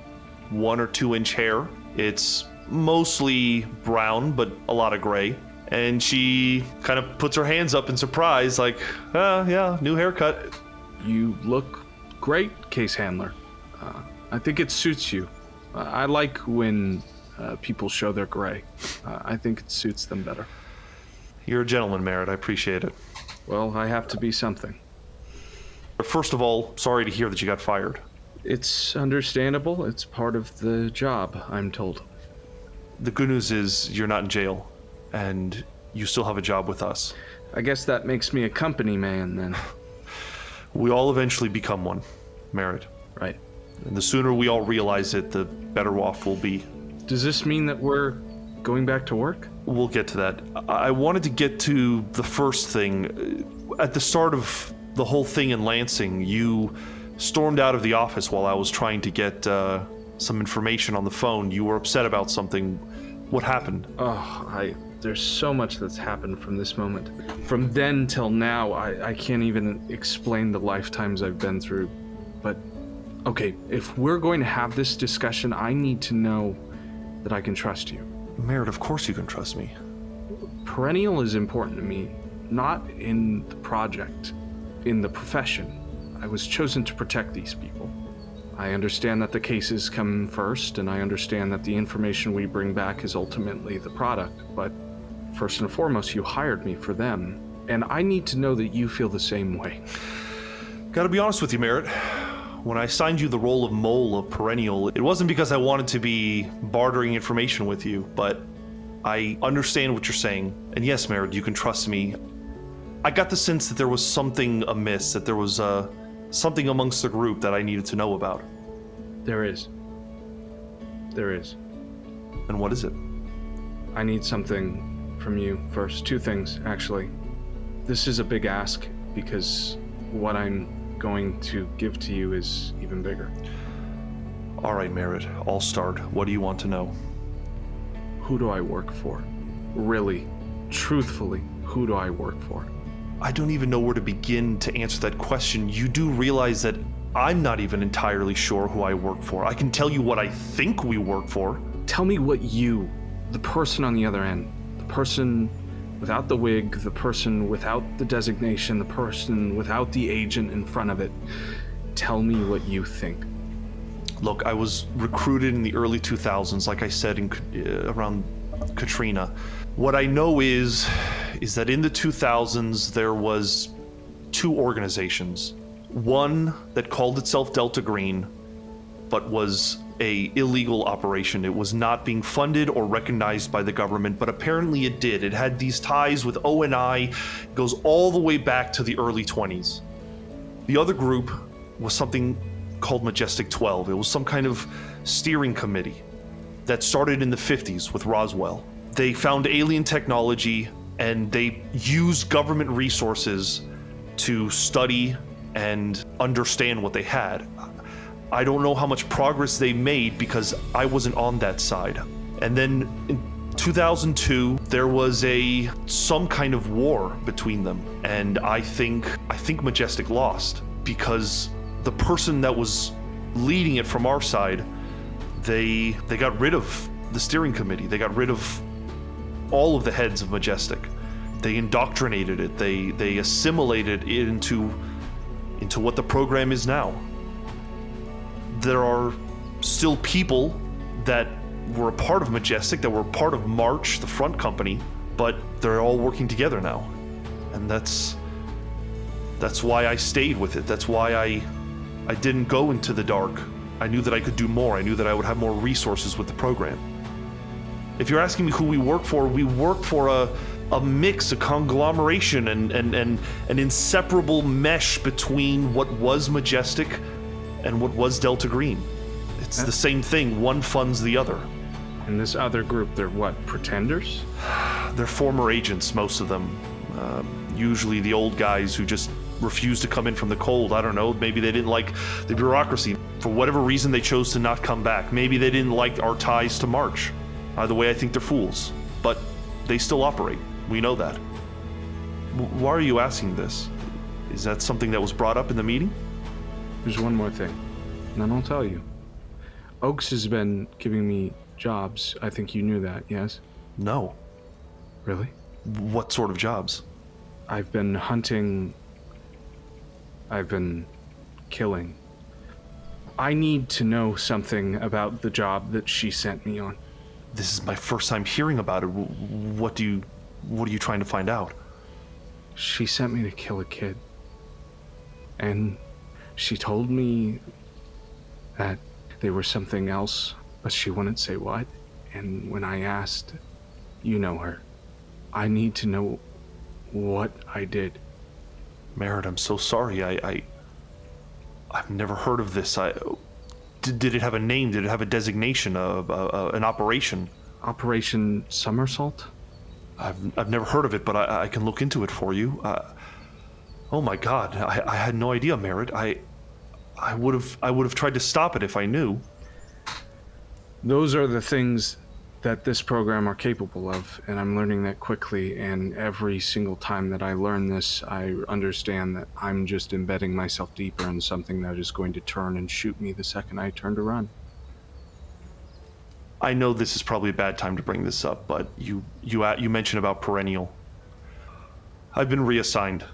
1 or 2 inch hair. It's mostly brown, but a lot of gray. And she kind of puts her hands up in surprise, like, yeah, new haircut. You look great, case handler. I think it suits you. I like when people show their gray. I think it suits them better. You're a gentleman, Merritt. I appreciate it. Well, I have to be something. First of all, sorry to hear that you got fired. It's understandable. It's part of the job, I'm told. The good news is you're not in jail, and you still have a job with us. I guess that makes me a company man, then. We all eventually become one, Merritt. Right. And the sooner we all realize it, the better off we'll be. Does this mean that we're going back to work? We'll get to that. I wanted to get to the first thing. At the start of the whole thing in Lansing, you stormed out of the office while I was trying to get some information on the phone. You were upset about something. What happened? There's so much that's happened from this moment. From then till now, I can't even explain the lifetimes I've been through. But, okay, if we're going to have this discussion, I need to know that I can trust you. Merritt, of course you can trust me. Perennial is important to me, not in the project, in the profession. I was chosen to protect these people. I understand that the cases come first, and I understand that the information we bring back is ultimately the product, but first and foremost, you hired me for them, and I need to know that you feel the same way. Gotta be honest with you, Merritt. when I assigned you the role of mole of Perennial, it wasn't because I wanted to be bartering information with you, but I understand what you're saying. And yes, Merritt, you can trust me. I got the sense that there was something amiss, that there was something amongst the group that I needed to know about. There is. There is. And what is it? I need something from you first. Two things, actually. This is a big ask because what I'm going to give to you is even bigger. All right, Merritt, I'll start. What do you want to know? Who do I work for? Really, truthfully, who do I work for? I don't even know where to begin to answer that question. You do realize that I'm not even entirely sure who I work for. I can tell you what I think we work for. Tell me what you, the person on the other end, the person without the wig, the person without the designation, the person without the agent in front of it, tell me what you think. Look, I was recruited in the early 2000s, like I said, around Katrina. What I know is that in the 2000s, there was two organizations. One that called itself Delta Green, but was a illegal operation. It was not being funded or recognized by the government, but apparently it did. It had these ties with ONI, goes all the way back to the early 20s. The other group was something called Majestic 12. It was some kind of steering committee that started in the 50s with Roswell. They found alien technology and they used government resources to study and understand what they had. I don't know how much progress they made because I wasn't on that side. And then in 2002, there was some kind of war between them. And I think Majestic lost because the person that was leading it from our side, they got rid of the steering committee. They got rid of all of the heads of Majestic. They indoctrinated it. They assimilated it into what the program is now. There are still people that were a part of Majestic, that were a part of March, the front company, but they're all working together now. And that's why I stayed with it. That's why I didn't go into the dark. I knew that I could do more. I knew that I would have more resources with the program. If you're asking me who we work for a mix, a conglomeration, and an inseparable mesh between what was Majestic and what was Delta Green. It's the same thing. One funds the other. And this other group, they're what, pretenders? They're former agents, most of them. Usually the old guys who just refused to come in from the cold. I don't know, maybe they didn't like the bureaucracy. For whatever reason, they chose to not come back. Maybe they didn't like our ties to March. Either way, I think they're fools. But they still operate. We know that. Why are you asking this? Is that something that was brought up in the meeting? There's one more thing, and then I'll tell you. Oaks has been giving me jobs. I think you knew that, yes? No. Really? What sort of jobs? I've been hunting. I've been killing. I need to know something about the job that she sent me on. This is my first time hearing about it. What are you trying to find out? She sent me to kill a kid. And she told me that they were something else, but she wouldn't say what. And when I asked, you know her, I need to know what I did. Merritt, I'm so sorry. I've never heard of this. Did it have a name? Did it have a designation of an operation? Operation Somersault? I've never heard of it, but I can look into it for you. Oh my God, I had no idea, Merritt. I would have tried to stop it if I knew. Those are the things that this program are capable of, and I'm learning that quickly, and every single time that I learn this, I understand that I'm just embedding myself deeper in something that is going to turn and shoot me the second I turn to run. I know this is probably a bad time to bring this up, but you mentioned about Perennial. I've been reassigned.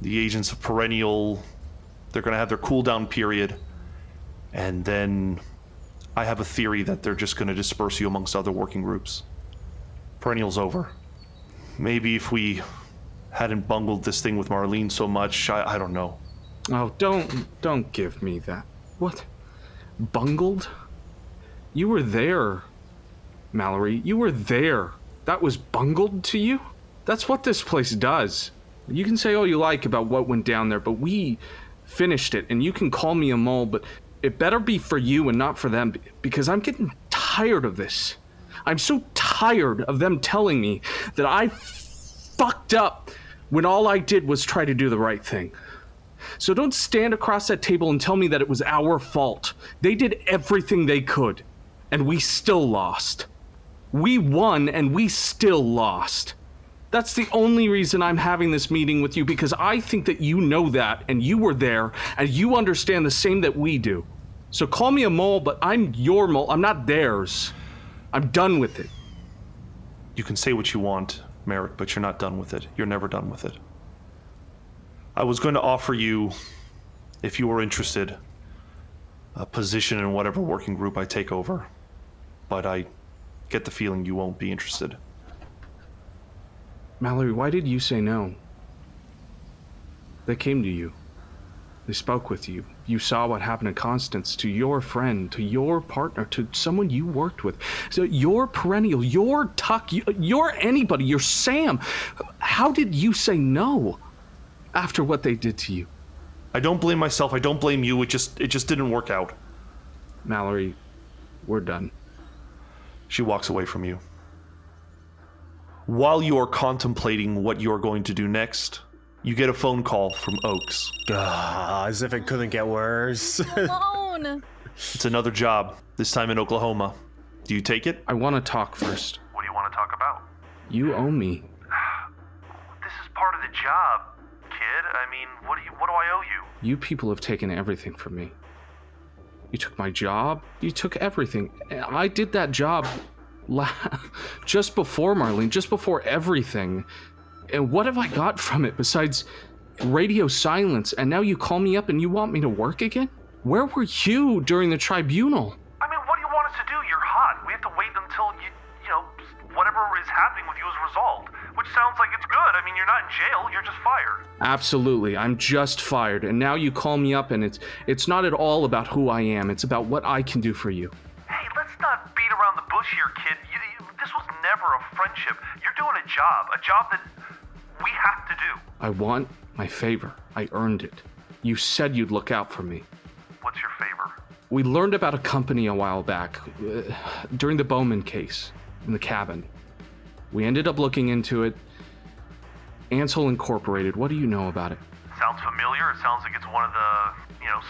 The agents of Perennial, they're going to have their cooldown period, and then I have a theory that they're just going to disperse you amongst other working groups. Perennial's over. Maybe if we hadn't bungled this thing with Marlene so much, I don't know. Oh, don't give me that. What? Bungled? You were there, Mallory. You were there. That was bungled to you? That's what this place does. You can say all you like about what went down there, but we finished it, and you can call me a mole, but it better be for you and not for them, because I'm getting tired of this. I'm so tired of them telling me that I fucked up when all I did was try to do the right thing. So don't stand across that table and tell me that it was our fault. They did everything they could, and we still lost. We won, and we still lost. That's the only reason I'm having this meeting with you, because I think that you know that, and you were there, and you understand the same that we do. So call me a mole, but I'm your mole. I'm not theirs. I'm done with it. You can say what you want, Merritt, but you're not done with it. You're never done with it. I was going to offer you, if you were interested, a position in whatever working group I take over, but I get the feeling you won't be interested. Mallory, why did you say no? They came to you. They spoke with you. You saw what happened to Constance, to your friend, to your partner, to someone you worked with. So you're Perennial, you're Tuck, you're anybody, you're Sam. How did you say no after what they did to you? I don't blame myself, I don't blame you, it just didn't work out. Mallory, we're done. She walks away from you. While you are contemplating what you're going to do next, you get a phone call from Oaks. As if it couldn't get worse. Alone. It's another job, this time in Oklahoma. Do you take it? I want to talk first. What do you want to talk about? You owe me. This is part of the job, kid. I mean, what do I owe you? You people have taken everything from me. You took my job. You took everything. I did that job just before Marlene, just before everything. And what have I got from it besides radio silence? And now you call me up and you want me to work again? Where were you during the tribunal? I mean, what do you want us to do? You're hot. We have to wait until you know, whatever is happening with you is resolved. Which sounds like it's good. I mean, you're not in jail. You're just fired. Absolutely. I'm just fired. And now you call me up and it's not at all about who I am. It's about what I can do for you. Hey, let's not beat around the bush here, kid. This was never a friendship. You're doing a job that we have to do. I want my favor. I earned it. You said you'd look out for me. What's your favor? We learned about a company a while back, during the Bowman case, in the cabin. We ended up looking into it. Ansel Incorporated, what do you know about it? Sounds familiar. It sounds like it's one of the,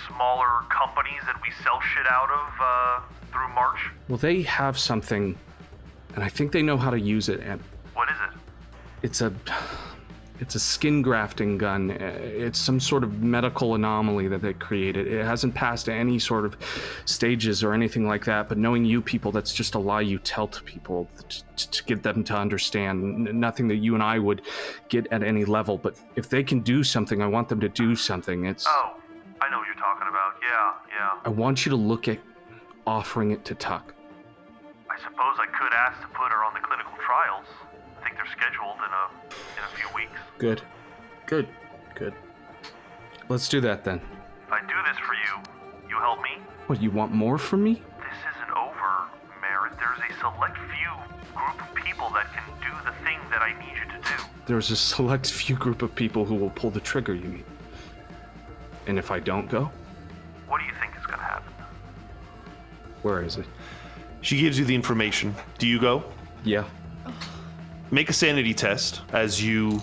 smaller companies that we sell shit out of through March. Well, they have something, and I think they know how to use it. And what is it? It's a skin grafting gun. It's some sort of medical anomaly that they created. It hasn't passed any sort of stages or anything like that, but knowing you people, that's just a lie you tell to people to get them to understand. Nothing that you and I would get at any level, but if they can do something, I want them to do something. Oh, I know what you're talking about. Yeah. I want you to look at offering it to Tuck. I suppose I could ask to put her on the clinical trials. I think they're scheduled in a few weeks. Good. Let's do that then. If I do this for you, you help me? What, you want more from me? This isn't over, Merritt. There's a select few group of people that can do the thing that I need you to do. There's a select few group of people who will pull the trigger, you mean? And if I don't go? What do you think is gonna happen? Where is it? She gives you the information. Do you go? Yeah. Make a sanity test as you,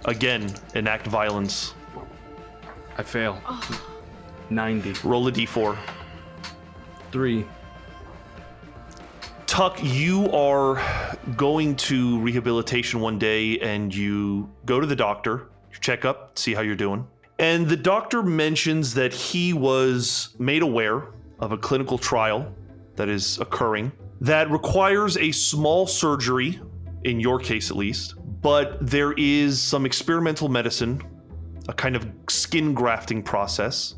again, enact violence. I fail. 90. Roll a d4. 3. Tuck, you are going to rehabilitation one day and you go to the doctor, you check up, see how you're doing. And the doctor mentions that he was made aware of a clinical trial that is occurring that requires a small surgery, in your case at least, but there is some experimental medicine, a kind of skin grafting process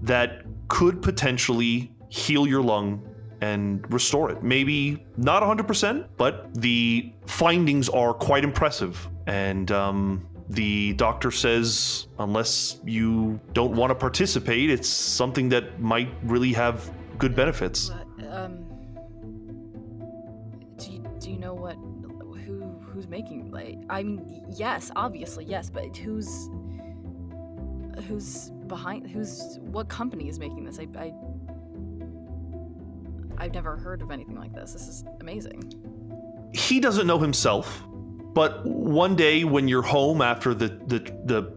that could potentially heal your lung and restore it. Maybe not 100%, but the findings are quite impressive. And The doctor says unless you don't want to participate, it's something that might really have good benefits. Do you know who's making, like, I mean, yes, obviously, yes, but who's behind, what company is making this? I've never heard of anything like this. This is amazing. He doesn't know himself, but one day when you're home after the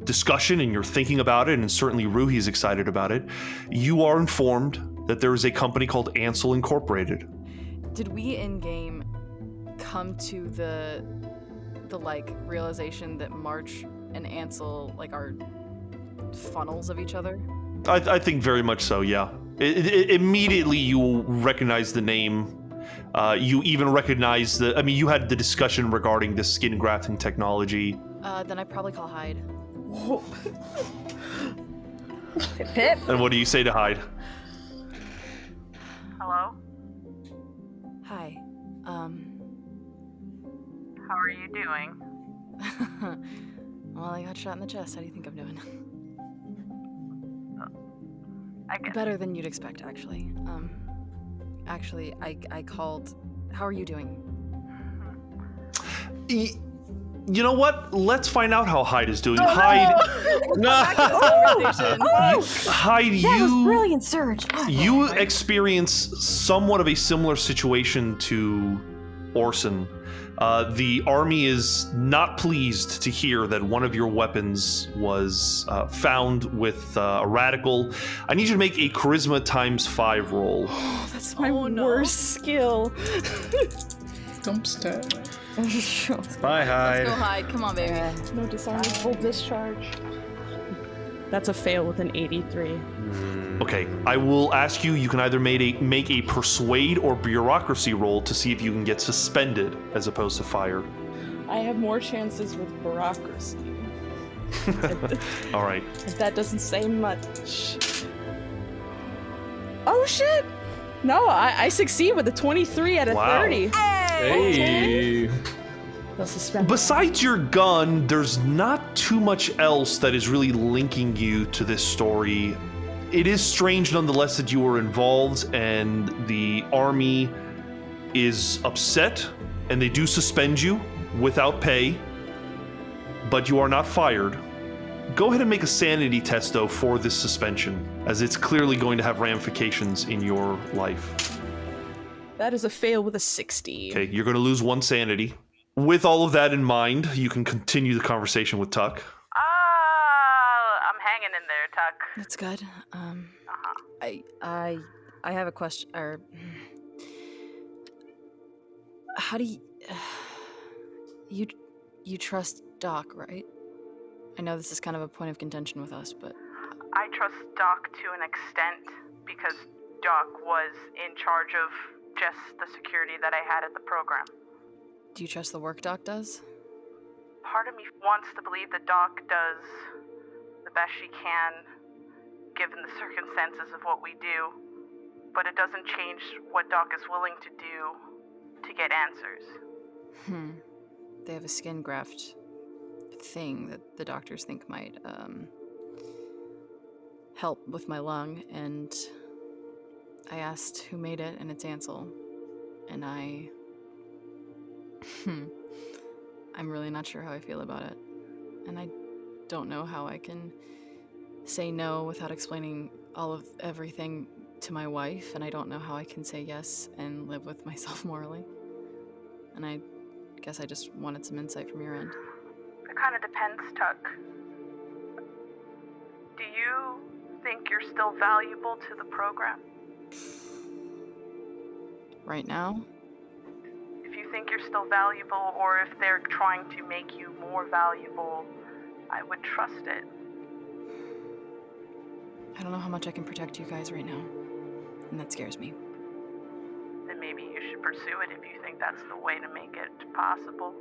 discussion and you're thinking about it, and certainly Ruhi's excited about it, you are informed that there is a company called Ansel Incorporated. Did we in-game come to the like realization that March and Ansel like are funnels of each other? I think very much so, yeah. Immediately you recognize the name. You even recognize you had the discussion regarding the skin grafting technology. Then I'd probably call Hyde. Pip. And what do you say to Hyde? Hello? Hi. How are you doing? Well, I got shot in the chest. How do you think I'm doing? Better than you'd expect, actually. Actually, I called. How are you doing? You know what? Let's find out how Hyde is doing. Oh, Hyde. no. Hyde, that was brilliant, Surge. You experience somewhat of a similar situation to Orson. The army is not pleased to hear that one of your weapons was found with a radical. I need you to make a charisma ×5 roll. Oh, that's my worst skill. Dumpster. Bye, Hyde. Let's go, Hyde. Come on, baby. No dishonorable discharge. That's a fail with an 83. Okay, I will ask you. You can either make a persuade or bureaucracy roll to see if you can get suspended as opposed to fired. I have more chances with bureaucracy. All right. That doesn't say much. Oh shit! No, I succeed with a 23 out of 30. Hey. They'll suspend. Besides your gun, there's not too much else that is really linking you to this story. It is strange nonetheless that you were involved, and the army is upset, and they do suspend you without pay, but you are not fired. Go ahead and make a sanity test, though, for this suspension, as it's clearly going to have ramifications in your life. That is a fail with a 60. Okay, you're going to lose 1 sanity. With all of that in mind, you can continue the conversation with Tuck. I'm hanging in there, Tuck. That's good. I have a question. Or how do you trust Doc, right? I know this is kind of a point of contention with us, but I trust Doc to an extent because Doc was in charge of just the security that I had at the program. Do you trust the work Doc does? Part of me wants to believe that Doc does the best she can, given the circumstances of what we do, but it doesn't change what Doc is willing to do to get answers. They have a skin graft thing that the doctors think might help with my lung, and I asked who made it, and it's Ansel, and I'm really not sure how I feel about it, and I don't know how I can say no without explaining everything to my wife, and I don't know how I can say yes and live with myself morally. And I guess I just wanted some insight from your end. It kind of depends, Tuck. Do you think you're still valuable to the program? Right now? If you think you're still valuable, or if they're trying to make you more valuable, I would trust it. I don't know how much I can protect you guys right now, and that scares me. Then maybe you should pursue it if you think that's the way to make it possible.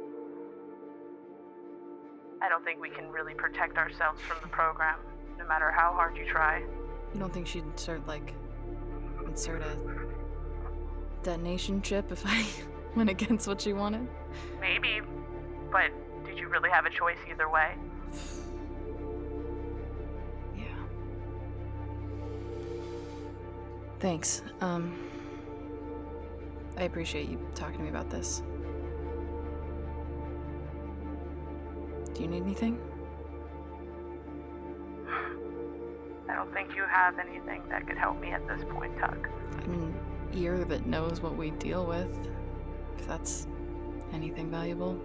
I don't think we can really protect ourselves from the program, no matter how hard you try. You don't think she'd insert a detonation chip if I went against what she wanted? Maybe, but did you really have a choice either way? Yeah. Thanks. I appreciate you talking to me about this. Do you need anything? I don't think you have anything that could help me at this point, Tuck. I'm an ear that knows what we deal with. If that's anything valuable.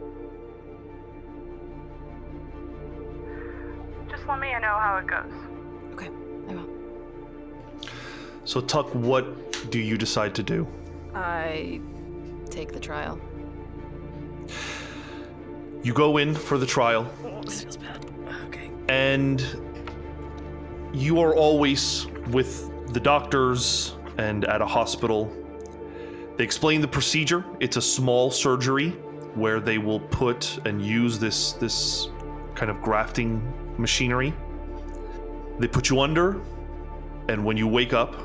Just let me know how it goes. Okay, I will. So, Tuck, what do you decide to do? I take the trial. You go in for the trial. Oh, this feels bad. Okay. And you are always with the doctors and at a hospital. They explain the procedure. It's a small surgery where they will put and use this kind of grafting machinery. They put you under, and when you wake up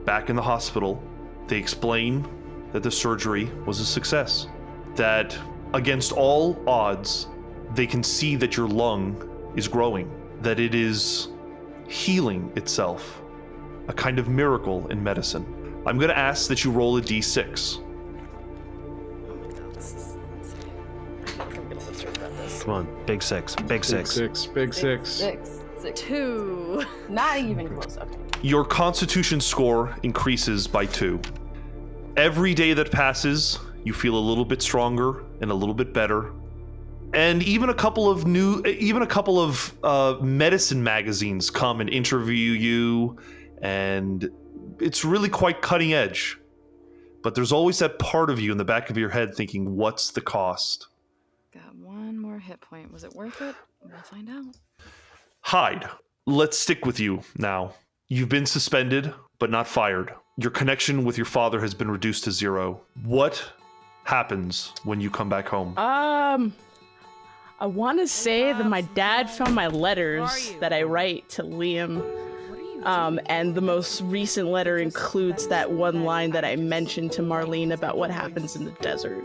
back in the hospital, they explain that the surgery was a success. That against all odds, they can see that your lung is growing, that it is healing itself, a kind of miracle in medicine. I'm going to ask that you roll a d6. Come on, big six. Big six. 2. Not even close. Okay. Your constitution score increases by 2. Every day that passes, you feel a little bit stronger and a little bit better. And even a couple of medicine magazines come and interview you, and it's really quite cutting edge. But there's always that part of you in the back of your head thinking, what's the cost? Got one more hit point. Was it worth it? We'll find out. Hyde, let's stick with you now. You've been suspended, but not fired. Your connection with your father has been reduced to 0. What happens when you come back home? I want to say that my dad found my letters that I write to Liam. And the most recent letter includes that one line that I mentioned to Marlene about what happens in the desert.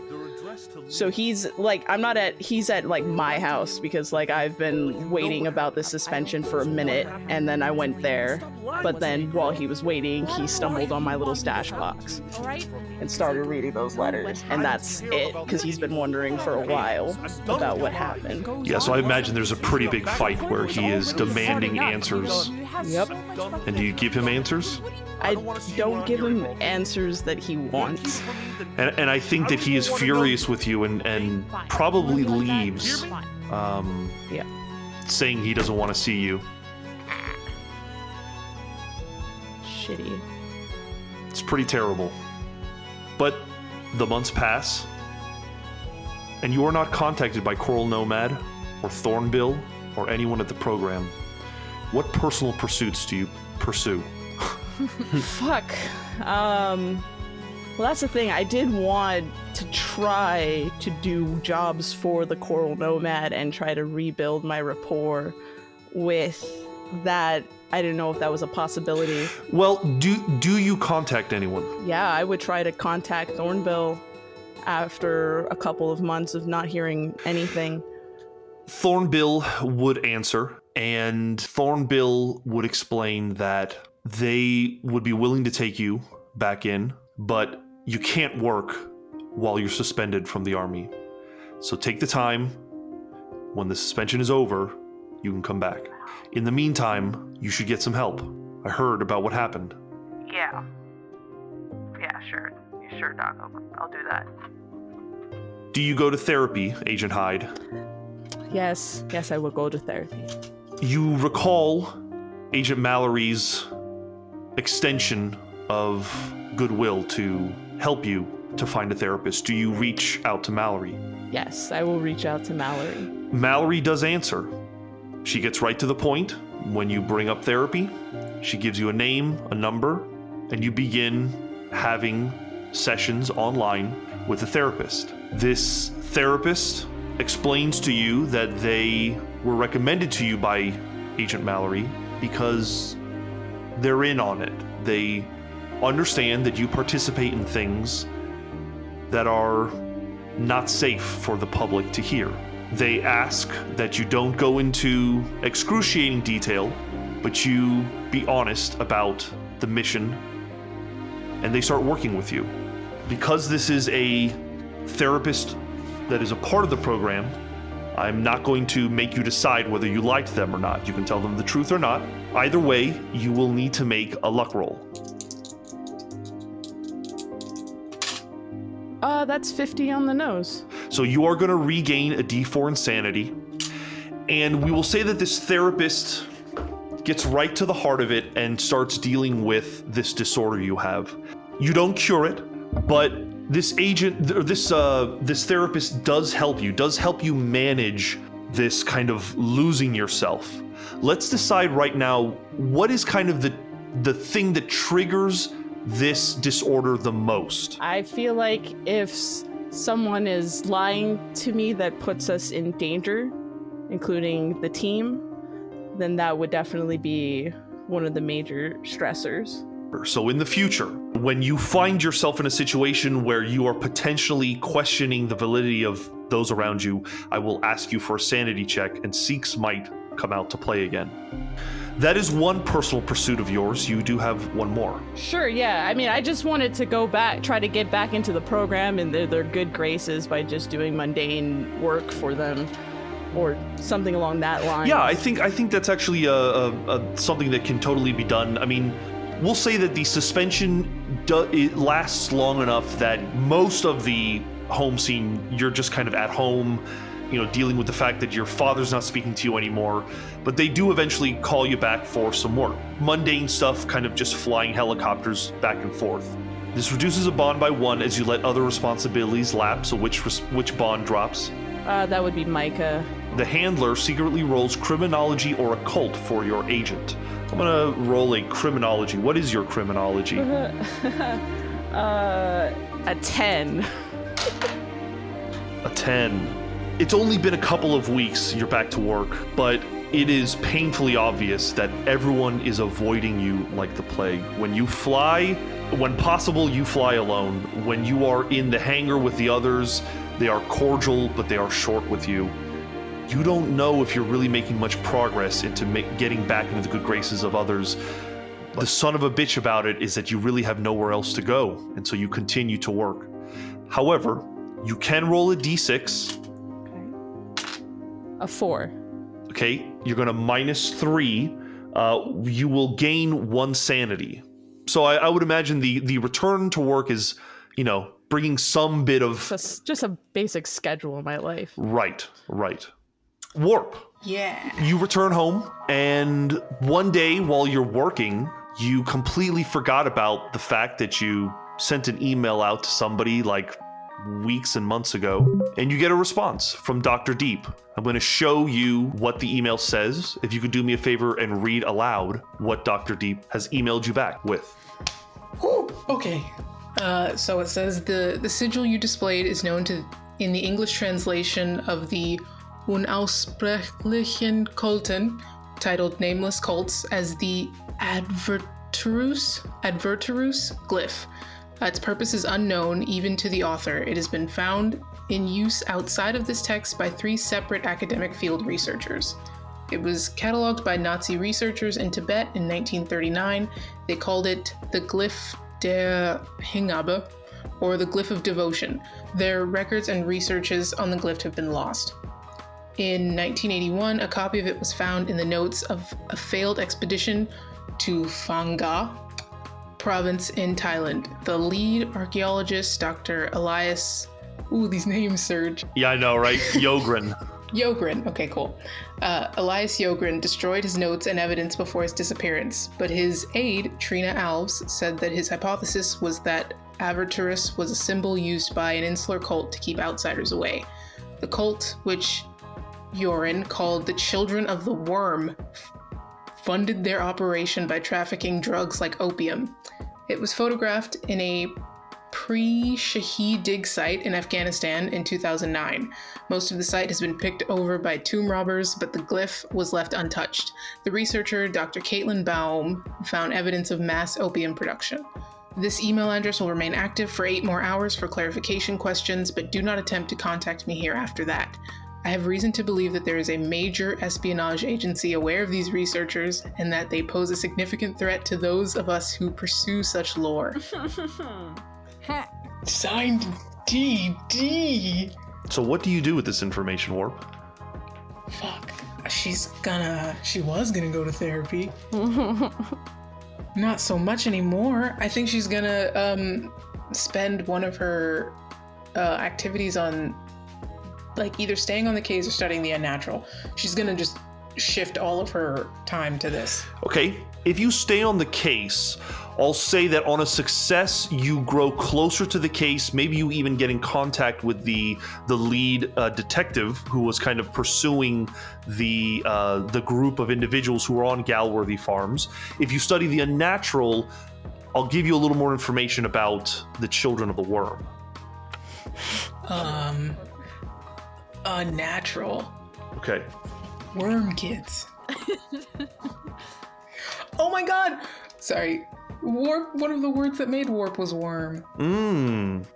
So he's at like my house because like I've been waiting about the suspension for a minute, and then I went there. But then while he was waiting, he stumbled on my little stash box and started reading those letters. And that's it, because he's been wondering for a while about what happened. Yeah, so I imagine there's a pretty big fight where he is demanding answers. Yep. And do you give him answers? I don't give him answers that he wants. And I think that he is furious with you and probably leaves, saying he doesn't want to see you. Shitty. It's pretty terrible. But the months pass, and you are not contacted by Coral Nomad or Thornbill or anyone at the program. What personal pursuits do you pursue? Fuck. Well, that's the thing. I did want to try to do jobs for the Coral Nomad and try to rebuild my rapport with that. I didn't know if that was a possibility. Well, do you contact anyone? Yeah, I would try to contact Thornbill after a couple of months of not hearing anything. Thornbill would answer, and Thornbill would explain that they would be willing to take you back in, but you can't work while you're suspended from the army. So take the time. When the suspension is over, you can come back. In the meantime, you should get some help. I heard about what happened. Yeah. Yeah, sure. Sure, Doc. I'll do that. Do you go to therapy, Agent Hyde? Yes, I will go to therapy. You recall Agent Mallory's extension of goodwill to help you to find a therapist. Do you reach out to Mallory? Yes, I will reach out to Mallory. Mallory does answer. She gets right to the point. When you bring up therapy, she gives you a name, a number, and you begin having sessions online with a therapist. This therapist explains to you that they were recommended to you by Agent Mallory because they're in on it. They understand that you participate in things that are not safe for the public to hear. They ask that you don't go into excruciating detail, but you be honest about the mission, and they start working with you. Because this is a therapist that is a part of the program, I'm not going to make you decide whether you liked them or not. You can tell them the truth or not. Either way, you will need to make a luck roll. That's 50 on the nose. So you are going to regain a D4 insanity, and we will say that this therapist gets right to the heart of it and starts dealing with this disorder you have. You don't cure it, but this therapist does help you manage this kind of losing yourself. Let's decide right now, what is kind of the thing that triggers this disorder the most? I feel like if someone is lying to me that puts us in danger, including the team, then that would definitely be one of the major stressors. So in the future, when you find yourself in a situation where you are potentially questioning the validity of those around you, I will ask you for a sanity check, and Seeks might come out to play again. That is one personal pursuit of yours. You do have one more. Sure, yeah. I mean, I just wanted to go back, try to get back into the program and their good graces by just doing mundane work for them, or something along that line. Yeah, I think that's actually something that can totally be done. I mean, we'll say that the suspension it lasts long enough that most of the home scene, you're just kind of at home, dealing with the fact that your father's not speaking to you anymore, but they do eventually call you back for some work. Mundane stuff, kind of just flying helicopters back and forth. This reduces a bond by 1 as you let other responsibilities lapse. So which bond drops? That would be Micah. The handler secretly rolls criminology or occult for your agent. I'm gonna roll a criminology. What is your criminology? A 10. A 10. It's only been a couple of weeks, you're back to work, but it is painfully obvious that everyone is avoiding you like the plague. When you fly, when possible, you fly alone. When you are in the hangar with the others, they are cordial, but they are short with you. You don't know if you're really making much progress into getting back into the good graces of others. The son of a bitch about it is that you really have nowhere else to go, and so you continue to work. However, you can roll a d6. A 4. Okay, you're gonna -3. You will gain 1 sanity. So I would imagine the return to work is, bringing some bit of... Just a basic schedule in my life. Right. Warp. Yeah. You return home, and one day while you're working, you completely forgot about the fact that you sent an email out to somebody like weeks and months ago, and you get a response from Dr. Deep. I'm going to show you what the email says. If you could do me a favor and read aloud what Dr. Deep has emailed you back with. Okay. So it says the sigil you displayed is known in the English translation of the Unaussprechlichen Kulten, titled Nameless Cults, as the Adverterus glyph. Its purpose is unknown even to the author. It has been found in use outside of this text by 3 separate academic field researchers. It was cataloged by Nazi researchers in Tibet in 1939. They called it the Glyph der Hingabe, or the Glyph of Devotion. Their records and researches on the glyph have been lost. In 1981, a copy of it was found in the notes of a failed expedition to Phang Nga province in Thailand. The lead archaeologist, Dr. Elias... Ooh, these names surge. Yeah, I know, right? Yogren. Yogren, okay, cool. Elias Yogren destroyed his notes and evidence before his disappearance, but his aide, Trina Alves, said that his hypothesis was that Averterus was a symbol used by an insular cult to keep outsiders away. The cult, which Yoren called the Children of the Worm, funded their operation by trafficking drugs like opium. It was photographed in a pre-Shahi dig site in Afghanistan in 2009. Most of the site has been picked over by tomb robbers, but the glyph was left untouched. The researcher, Dr. Caitlin Baum, found evidence of mass opium production. This email address will remain active for 8 more hours for clarification questions, but do not attempt to contact me here after that. I have reason to believe that there is a major espionage agency aware of these researchers and that they pose a significant threat to those of us who pursue such lore. Signed DD. So what do you do with this information, Warp? Fuck. She was gonna go to therapy. Not so much anymore. I think she's gonna spend one of her activities on like either staying on the case or studying the unnatural. She's gonna just shift all of her time to this. Okay, if you stay on the case, I'll say that on a success, you grow closer to the case. Maybe you even get in contact with the lead detective who was kind of pursuing the group of individuals who were on Galworthy Farms. If you study the unnatural, I'll give you a little more information about the children of the worm. Unnatural. Okay. Worm kids. Oh my god! Sorry. Warp, one of the words that made warp was worm.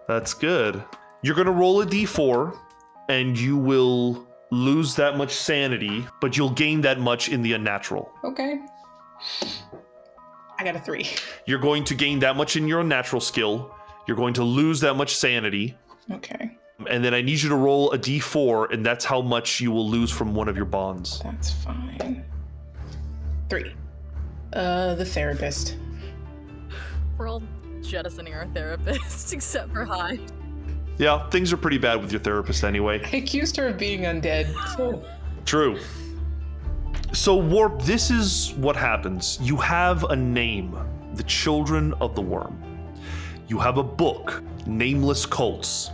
That's good. You're gonna roll a d4, and you will lose that much sanity, but you'll gain that much in the unnatural. Okay. I got a 3. You're going to gain that much in your unnatural skill. You're going to lose that much sanity. Okay. And then I need you to roll a d4, and that's how much you will lose from one of your bonds. That's fine. 3. The therapist. We're all jettisoning our therapists, except for Hyde. Yeah, things are pretty bad with your therapist anyway. I accused her of being undead, so... True. So, Warp, this is what happens. You have a name, the Children of the Worm. You have a book, Nameless Cults.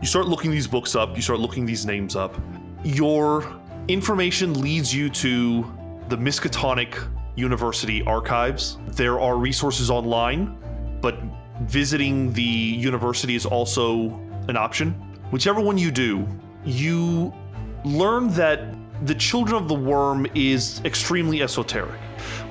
You start looking these books up, you start looking these names up. Your information leads you to the Miskatonic University archives. There are resources online, but visiting the university is also an option. Whichever one you do, you learn that the Children of the Worm is extremely esoteric,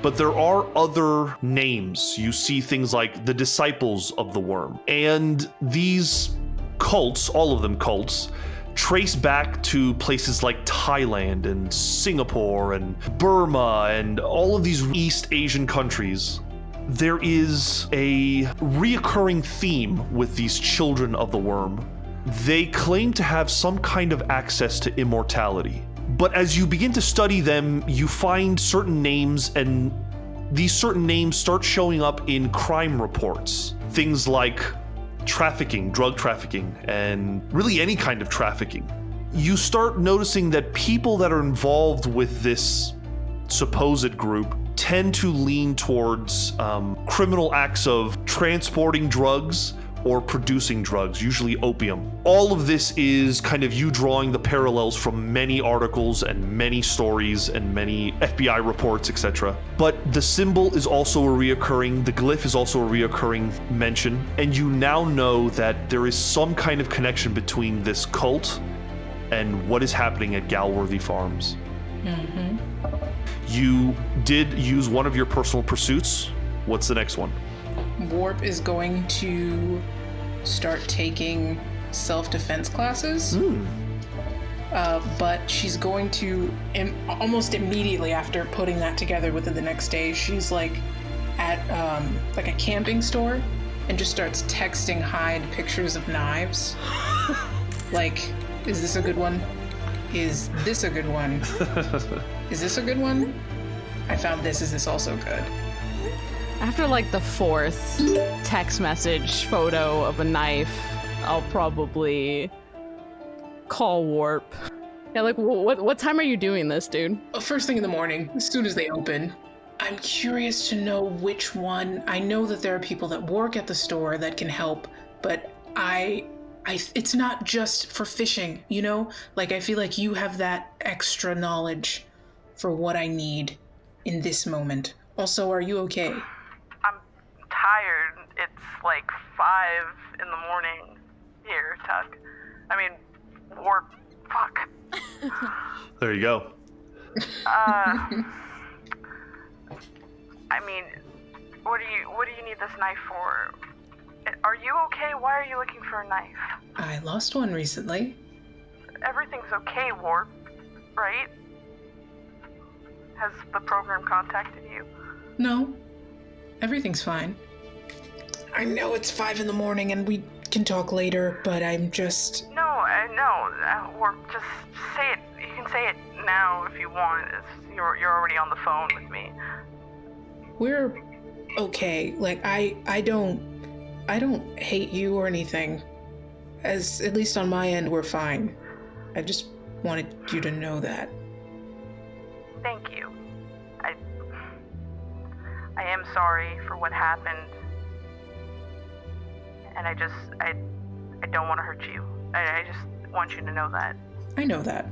but there are other names. You see things like the Disciples of the Worm, and these cults, all of them cults, trace back to places like Thailand and Singapore and Burma and all of these East Asian countries. There is a reoccurring theme with these Children of the Worm. They claim to have some kind of access to immortality. But as you begin to study them, you find certain names, and these certain names start showing up in crime reports. Things like trafficking, drug trafficking, and really any kind of trafficking. You start noticing that people that are involved with this supposed group tend to lean towards criminal acts of transporting drugs or producing drugs, usually opium. All of this is kind of you drawing the parallels from many articles and many stories and many FBI reports, etc. But the symbol is also a reoccurring, the glyph is also a reoccurring mention, and you now know that there is some kind of connection between this cult and what is happening at Galworthy Farms. Mm-hmm. You did use one of your personal pursuits. What's the next one? Warp is going to start taking self-defense classes. But she's going to, almost immediately after putting that together within the next day, she's like at like a camping store and just starts texting Hyde pictures of knives. Like, is this a good one? Is this a good one? Is this a good one? I found this. Is this also good? After like the 4th text message photo of a knife, I'll probably call Warp. Yeah, like what time are you doing this, dude? First thing in the morning, as soon as they open. I'm curious to know which one. I know that there are people that work at the store that can help, but it's not just for fishing, you know? Like, I feel like you have that extra knowledge for what I need in this moment. Also, are you okay? Tired. It's like 5 in the morning here, Tuck. I mean, Warp. Fuck. There you go. I mean, what do you need this knife for? Are you okay? Why are you looking for a knife? I lost one recently. everything's okay, Warp, right? Has the program contacted you? No, everything's fine. I know it's 5 a.m. and we can talk later, but I'm just... No, Warp, just say it. You can say it now if you want. You're already on the phone with me. We're okay. Like, I don't hate you or anything. At least on my end, we're fine. I just wanted you to know that. Thank you. I am sorry for what happened. And I don't want to hurt you. I just want you to know that. I know that.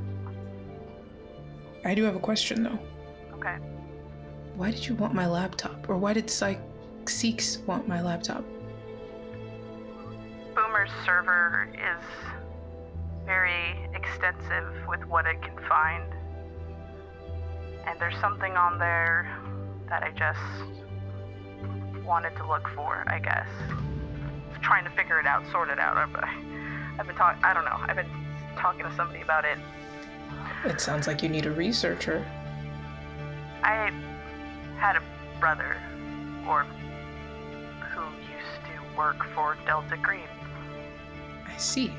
I do have a question, though. Okay. Why did you want my laptop? Or why did Seeks want my laptop? Boomer's server is very extensive with what it can find. And there's something on there that I just wanted to look for, I guess. Trying to figure it out, sort it out. I've been talking to somebody about it. It sounds like you need a researcher. I had a brother, or who used to work for Delta Green. I see.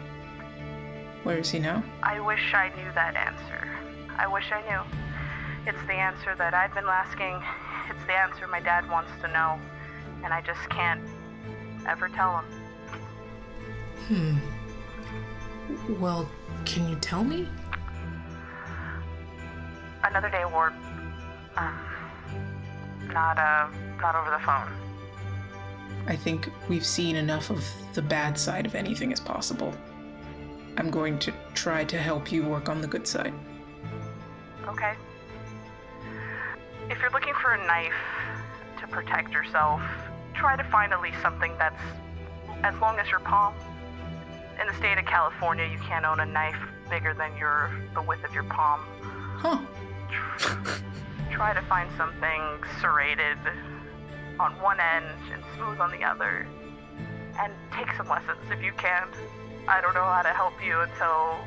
Where is he now? I wish I knew that answer. I wish I knew. It's the answer that I've been asking. It's the answer my dad wants to know. And I just can't ever tell him. Well, can you tell me? Another day, Warp. Not over the phone. I think we've seen enough of the bad side of anything as possible. I'm going to try to help you work on the good side. Okay. If you're looking for a knife to protect yourself, try to find at least something that's as long as your palm. In the state of California, you can't own a knife bigger than the width of your palm. Huh. Try to find something serrated on one end and smooth on the other. And take some lessons if you can. I don't know how to help you until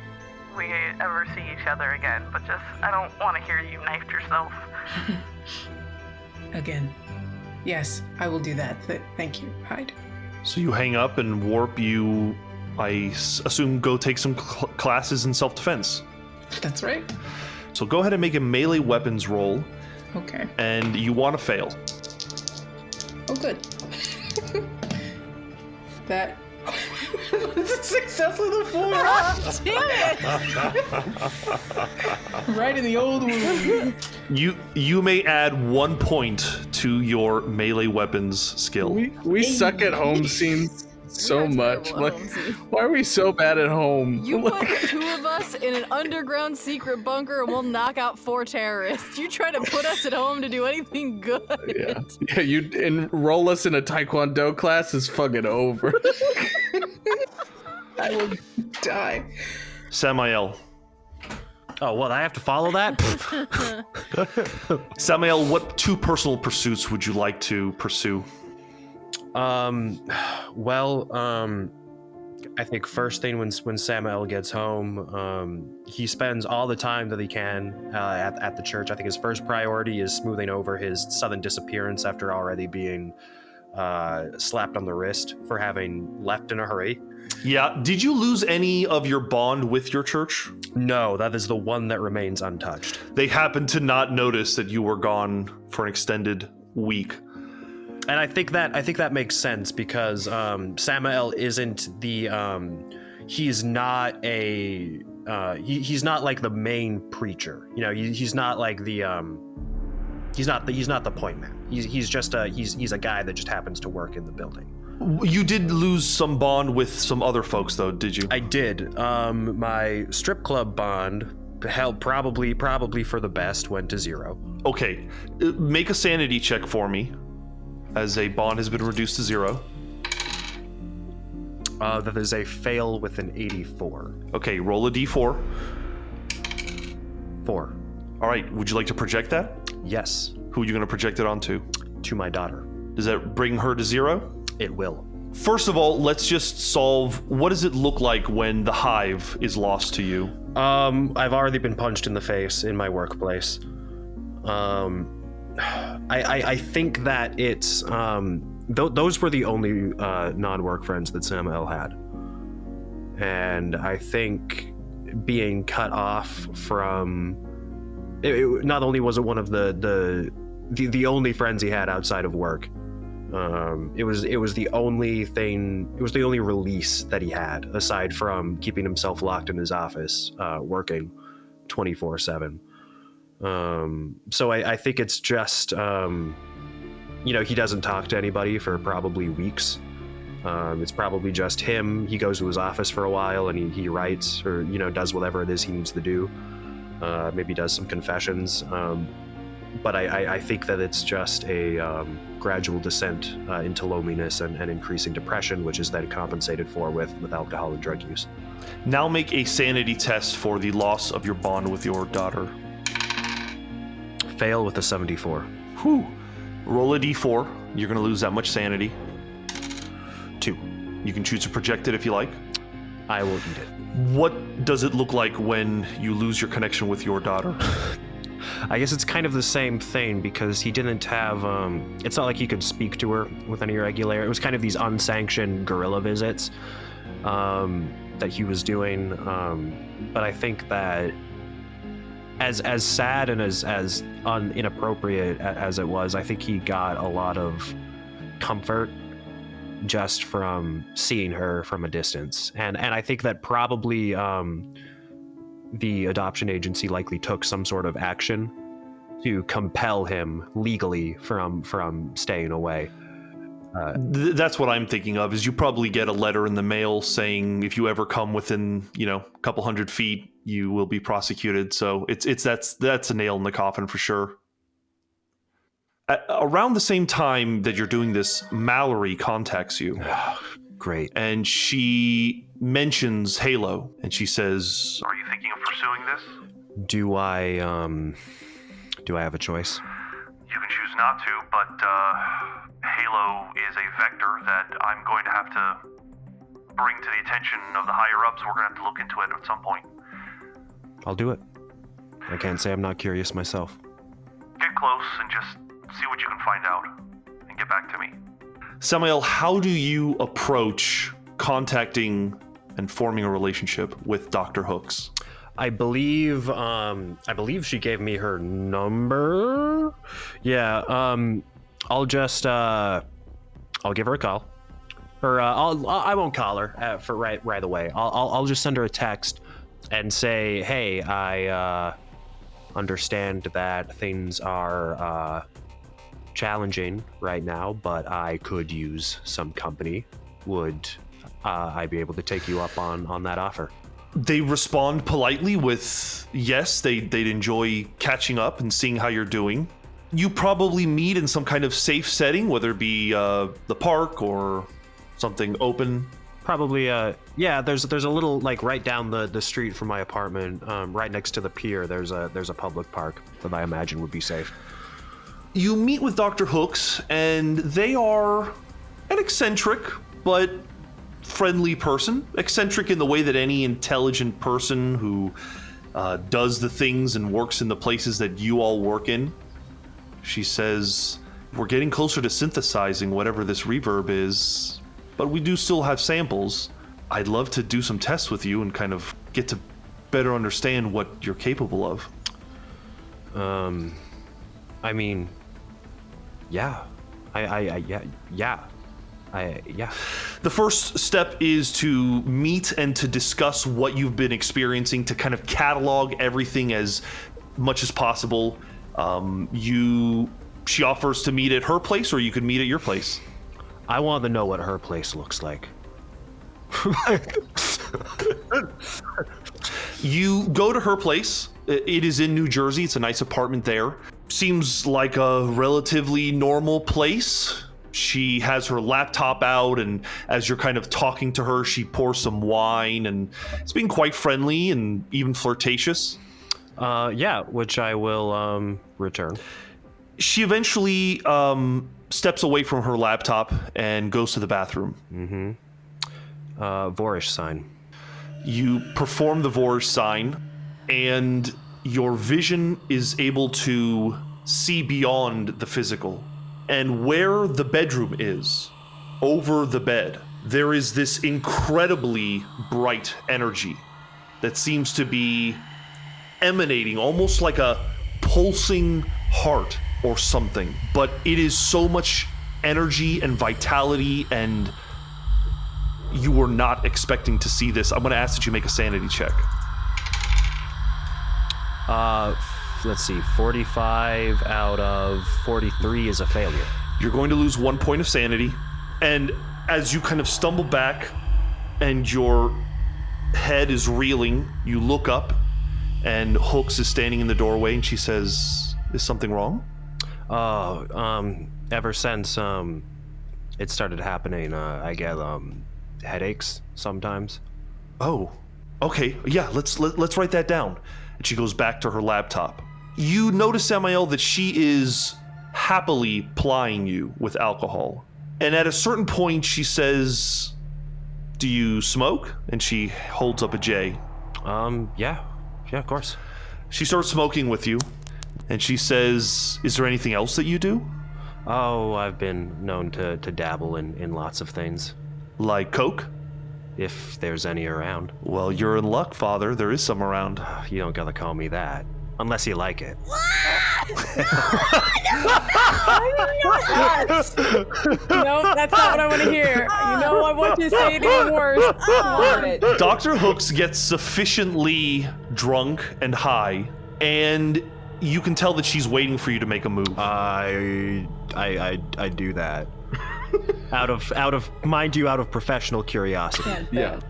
we ever see each other again, but I don't want to hear you knifed yourself. Again. Yes, I will do that. Thank you, Hyde. So you hang up and Warp, I assume, go take some classes in self-defense. That's right. So go ahead and make a melee weapons roll. Okay. And you want to fail. Oh, good. That was a success with a 4. Damn it! Right in the old wound. You may add 1 point to your melee weapons skill. We suck at home scenes so much. Like, why are we so bad at home? You put 2 of us in an underground secret bunker and we'll knock out 4 terrorists. You try to put us at home to do anything good. Yeah, you enroll us in a Taekwondo class is fucking over. I will die. Samael. Oh, what? I have to follow that? Samael, what 2 personal pursuits would you like to pursue? I think first thing when Samael gets home, he spends all the time that he can at the church. I think his first priority is smoothing over his sudden disappearance after already being slapped on the wrist for having left in a hurry. Yeah. Did you lose any of your bond with your church? No, that is the one that remains untouched. They happened to not notice that you were gone for an extended week. And I think that makes sense because Samael isn't he's not like the main preacher. You know, he's not like he's not the point man. He's just he's a guy that just happens to work in the building. You did lose some bond with some other folks though, did you? I did. My strip club bond held probably for the best went to 0. Okay, make a sanity check for me. As a bond has been reduced to 0. That is a fail with an 84. Okay, roll a d4. 4. All right, would you like to project that? Yes. Who are you going to project it onto? To my daughter. Does that bring her to 0? It will. First of all, let's just solve, what does it look like when the hive is lost to you? I've already been punched in the face in my workplace. I think that it's those were the only non-work friends that Samael had, and I think being cut off from it not only was it one of the only friends he had outside of work. It was the only thing. It was the only release that he had aside from keeping himself locked in his office, working 24/7. So I think it's just, he doesn't talk to anybody for probably weeks. It's probably just him. He goes to his office for a while and he writes or, does whatever it is he needs to do. Maybe does some confessions. But I think that it's just a gradual descent into loneliness and increasing depression, which is then compensated for with alcohol and drug use. Now make a sanity test for the loss of your bond with your daughter. Fail with a 74. Whew. Roll a d4. You're going to lose that much sanity. 2. You can choose to project it if you like. I will eat it. What does it look like when you lose your connection with your daughter? I guess it's kind of the same thing because he didn't have, it's not like he could speak to her with any regularity. It was kind of these unsanctioned guerrilla visits that he was doing. But I think that as sad and as inappropriate as it was, I think he got a lot of comfort just from seeing her from a distance. And I think that probably the adoption agency likely took some sort of action to compel him legally from staying away. That's what I'm thinking of, is you probably get a letter in the mail saying if you ever come within, a couple hundred feet, you will be prosecuted. So that's a nail in the coffin for sure. Around the same time that you're doing this, Mallory contacts you. Great. And she mentions Halo, and she says, "Are you thinking of pursuing this? Do I have a choice?" You can choose not to, but Halo is a vector that I'm going to have to bring to the attention of the higher-ups. We're going to have to look into it at some point. I'll do it. I can't say I'm not curious myself. Get close and just see what you can find out, and get back to me. Samael, how do you approach contacting and forming a relationship with Dr. Hooks? I believe she gave me her number. Yeah, I'll just I'll give her a call. Or I won't call her for right away. I'll just send her a text and say, "Hey, I understand that things are challenging right now, but I could use some company. Would I be able to take you up on that offer?" They respond politely with yes, they'd enjoy catching up and seeing how you're doing. You probably meet in some kind of safe setting, whether it be the park or something open. Probably, yeah. There's a little, like, right down the street from my apartment, right next to the pier. There's a public park that I imagine would be safe. You meet with Dr. Hooks, and they are an eccentric but friendly person. Eccentric in the way that any intelligent person who does the things and works in the places that you all work in. She says, "We're getting closer to synthesizing whatever this reverb is, but we do still have samples. I'd love to do some tests with you and kind of get to better understand what you're capable of." I mean, yeah. Yeah. The first step is to meet and to discuss what you've been experiencing, to kind of catalog everything as much as possible. She offers to meet at her place, or you could meet at your place. I want to know what her place looks like. You go to her place. It is in New Jersey. It's a nice apartment there. Seems like a relatively normal place. She has her laptop out, and as you're kind of talking to her, she pours some wine, and it's being quite friendly and even flirtatious. Yeah, which I will return. She eventually steps away from her laptop and goes to the bathroom. Vorish sign. You perform the Vorish sign, and your vision is able to see beyond the physical. And where the bedroom is, over the bed, there is this incredibly bright energy that seems to be emanating almost like a pulsing heart or something. But it is so much energy and vitality, and you were not expecting to see this. I'm going to ask that you make a sanity check. Let's see, 45 out of 43 is a failure. You're going to lose 1 point of sanity, and as you kind of stumble back and your head is reeling, you look up, and Hooks is standing in the doorway, and she says, "Is something wrong?" Ever since it started happening, I get headaches sometimes. Oh, okay. Yeah, let's write that down. And she goes back to her laptop. You notice, Samael, that she is happily plying you with alcohol. And at a certain point, she says, "Do you smoke?" And she holds up a J. Yeah, of course. She starts smoking with you, and she says, "Is there anything else that you do?" Oh, I've been known to dabble in lots of things. Like coke? If there's any around. Well, you're in luck, Father. There is some around. You don't gotta call me that. Unless you like it. No, that's not what I want to hear. You know, I want you to say it even worse. Dr. Hooks gets sufficiently drunk and high, and you can tell that she's waiting for you to make a move. I do that. out of mind you, out of professional curiosity. Yeah.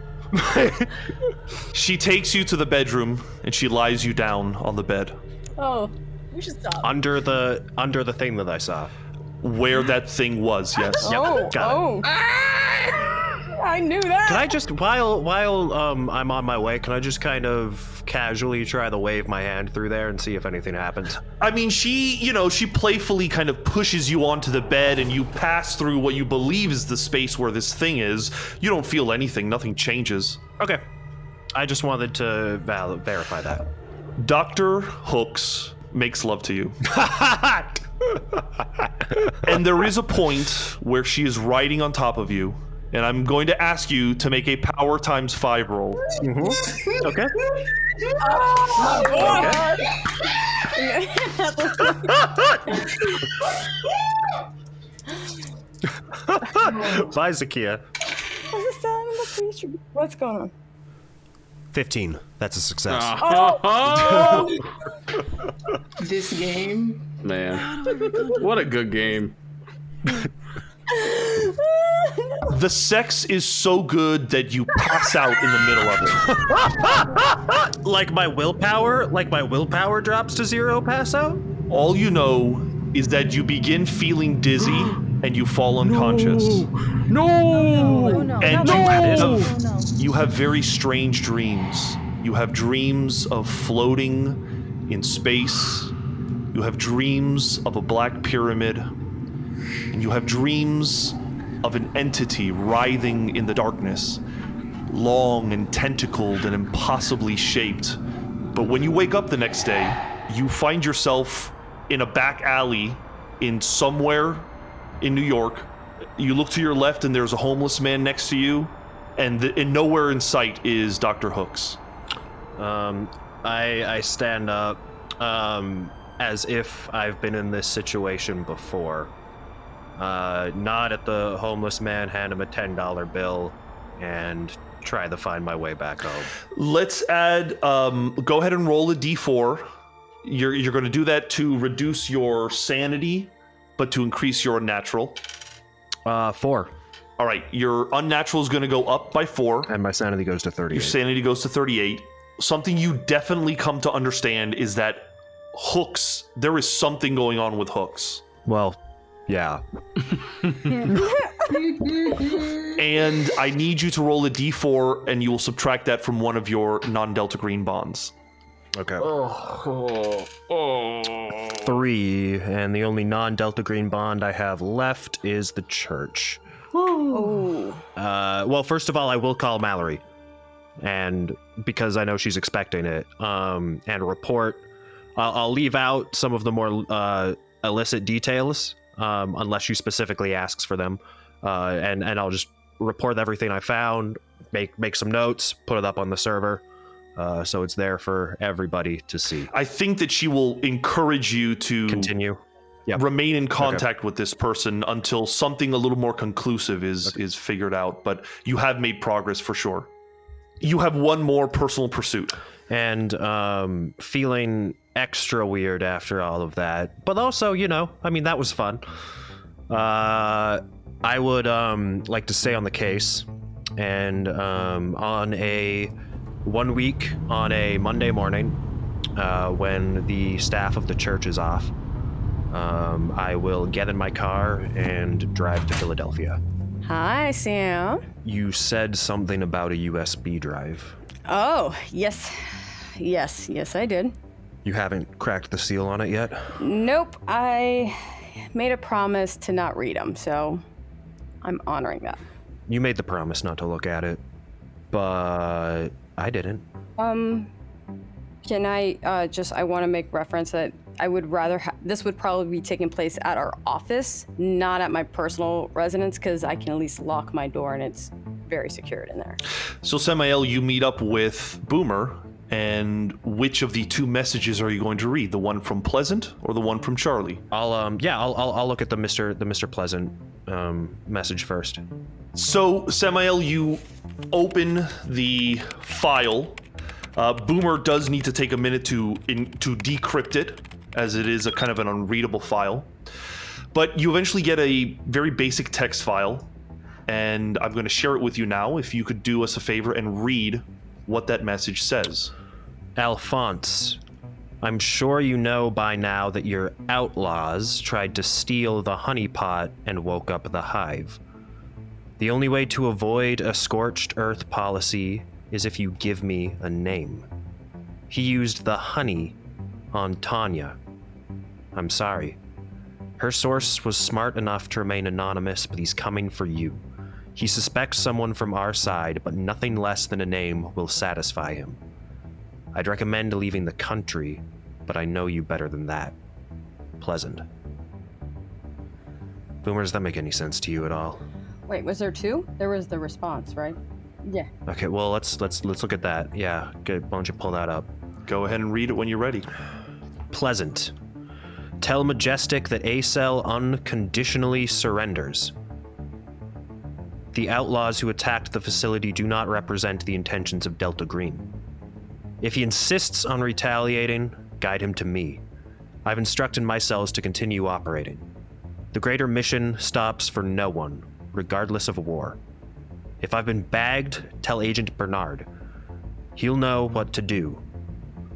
She takes you to the bedroom and she lies you down on the bed. Oh, we should stop. Under the thing that I saw. Where that thing was, yes. Yep, got it. I knew that. Can I just, while I'm on my way, can I just kind of casually try to wave my hand through there and see if anything happens? I mean, she playfully kind of pushes you onto the bed, and you pass through what you believe is the space where this thing is. You don't feel anything. Nothing changes. Okay. I just wanted to verify that. Dr. Hooks makes love to you. And there is a point where she is riding on top of you, and I'm going to ask you to make a power times 5 roll. Mm-hmm. Okay. Bye, Zakia. What's going on? 15. That's a success. Oh! This game. Man. What a good game. The sex is so good that you pass out in the middle of it. Like my willpower drops to 0, pass out? All you know is that you begin feeling dizzy and you fall unconscious. And you have very strange dreams. You have dreams of floating in space. You have dreams of a black pyramid. And you have dreams of an entity writhing in the darkness, long and tentacled and impossibly shaped. But when you wake up the next day, you find yourself in a back alley in somewhere in New York. You look to your left and there's a homeless man next to you, and nowhere in sight is Dr. Hooks. I stand up as if I've been in this situation before. Nod at the homeless man, hand him a $10 bill, and try to find my way back home. Let's add, go ahead and roll a d4. You're going to do that to reduce your sanity, but to increase your unnatural. 4. All right, your unnatural is going to go up by 4. And my sanity goes to 38. Your sanity goes to 38. Something you definitely come to understand is that Hooks, there is something going on with Hooks. Well, yeah. And I need you to roll a d4, and you will subtract that from one of your non-Delta Green bonds. Okay. 3, and the only non-Delta Green bond I have left is the church. Oh. Well, first of all, I will call Mallory, and because I know she's expecting it, and report. I'll leave out some of the more illicit details, unless she specifically asks for them, and I'll just report everything I found, make some notes, put it up on the server, so it's there for everybody to see. I think that she will encourage you to continue. Remain in contact with this person until something a little more conclusive is figured out, but you have made progress for sure. You have one more personal pursuit. And feeling extra weird after all of that, but also, I mean, that was fun. I would like to stay on the case, and on a 1 week on a Monday morning, when the staff of the church is off, I will get in my car and drive to Philadelphia. Hi, Sam. You said something about a USB drive. Oh, yes. Yes, I did. You haven't cracked the seal on it yet? Nope. I made a promise to not read them, so I'm honoring that. You made the promise not to look at it, but I didn't. Can I I want to make reference that I would rather this would probably be taking place at our office, not at my personal residence, because I can at least lock my door and it's very secured in there. So Samael, you meet up with Boomer, and which of the two messages are you going to read? The one from Pleasant or the one from Charlie? I'll look at the Mr. Pleasant message first. So Samael, you open the file. Boomer does need to take a minute to decrypt it, as it is a kind of an unreadable file. But you eventually get a very basic text file, and I'm going to share it with you now. If you could do us a favor and read what that message says. Alphonse, I'm sure you know by now that your outlaws tried to steal the honeypot and woke up the hive. The only way to avoid a scorched earth policy is if you give me a name. He used the honey on Tanya. I'm sorry. Her source was smart enough to remain anonymous, but he's coming for you. He suspects someone from our side, but nothing less than a name will satisfy him. I'd recommend leaving the country, but I know you better than that. Pleasant. Boomer, does that make any sense to you at all? Wait, was there two? There was the response, right? Yeah. Okay, well, let's look at that. Yeah, good. Why don't you pull that up? Go ahead and read it when you're ready. Pleasant. Tell Majestic that A-Cell unconditionally surrenders. The outlaws who attacked the facility do not represent the intentions of Delta Green. If he insists on retaliating, guide him to me. I've instructed my cells to continue operating. The greater mission stops for no one, regardless of war. If I've been bagged, tell Agent Bernard. He'll know what to do.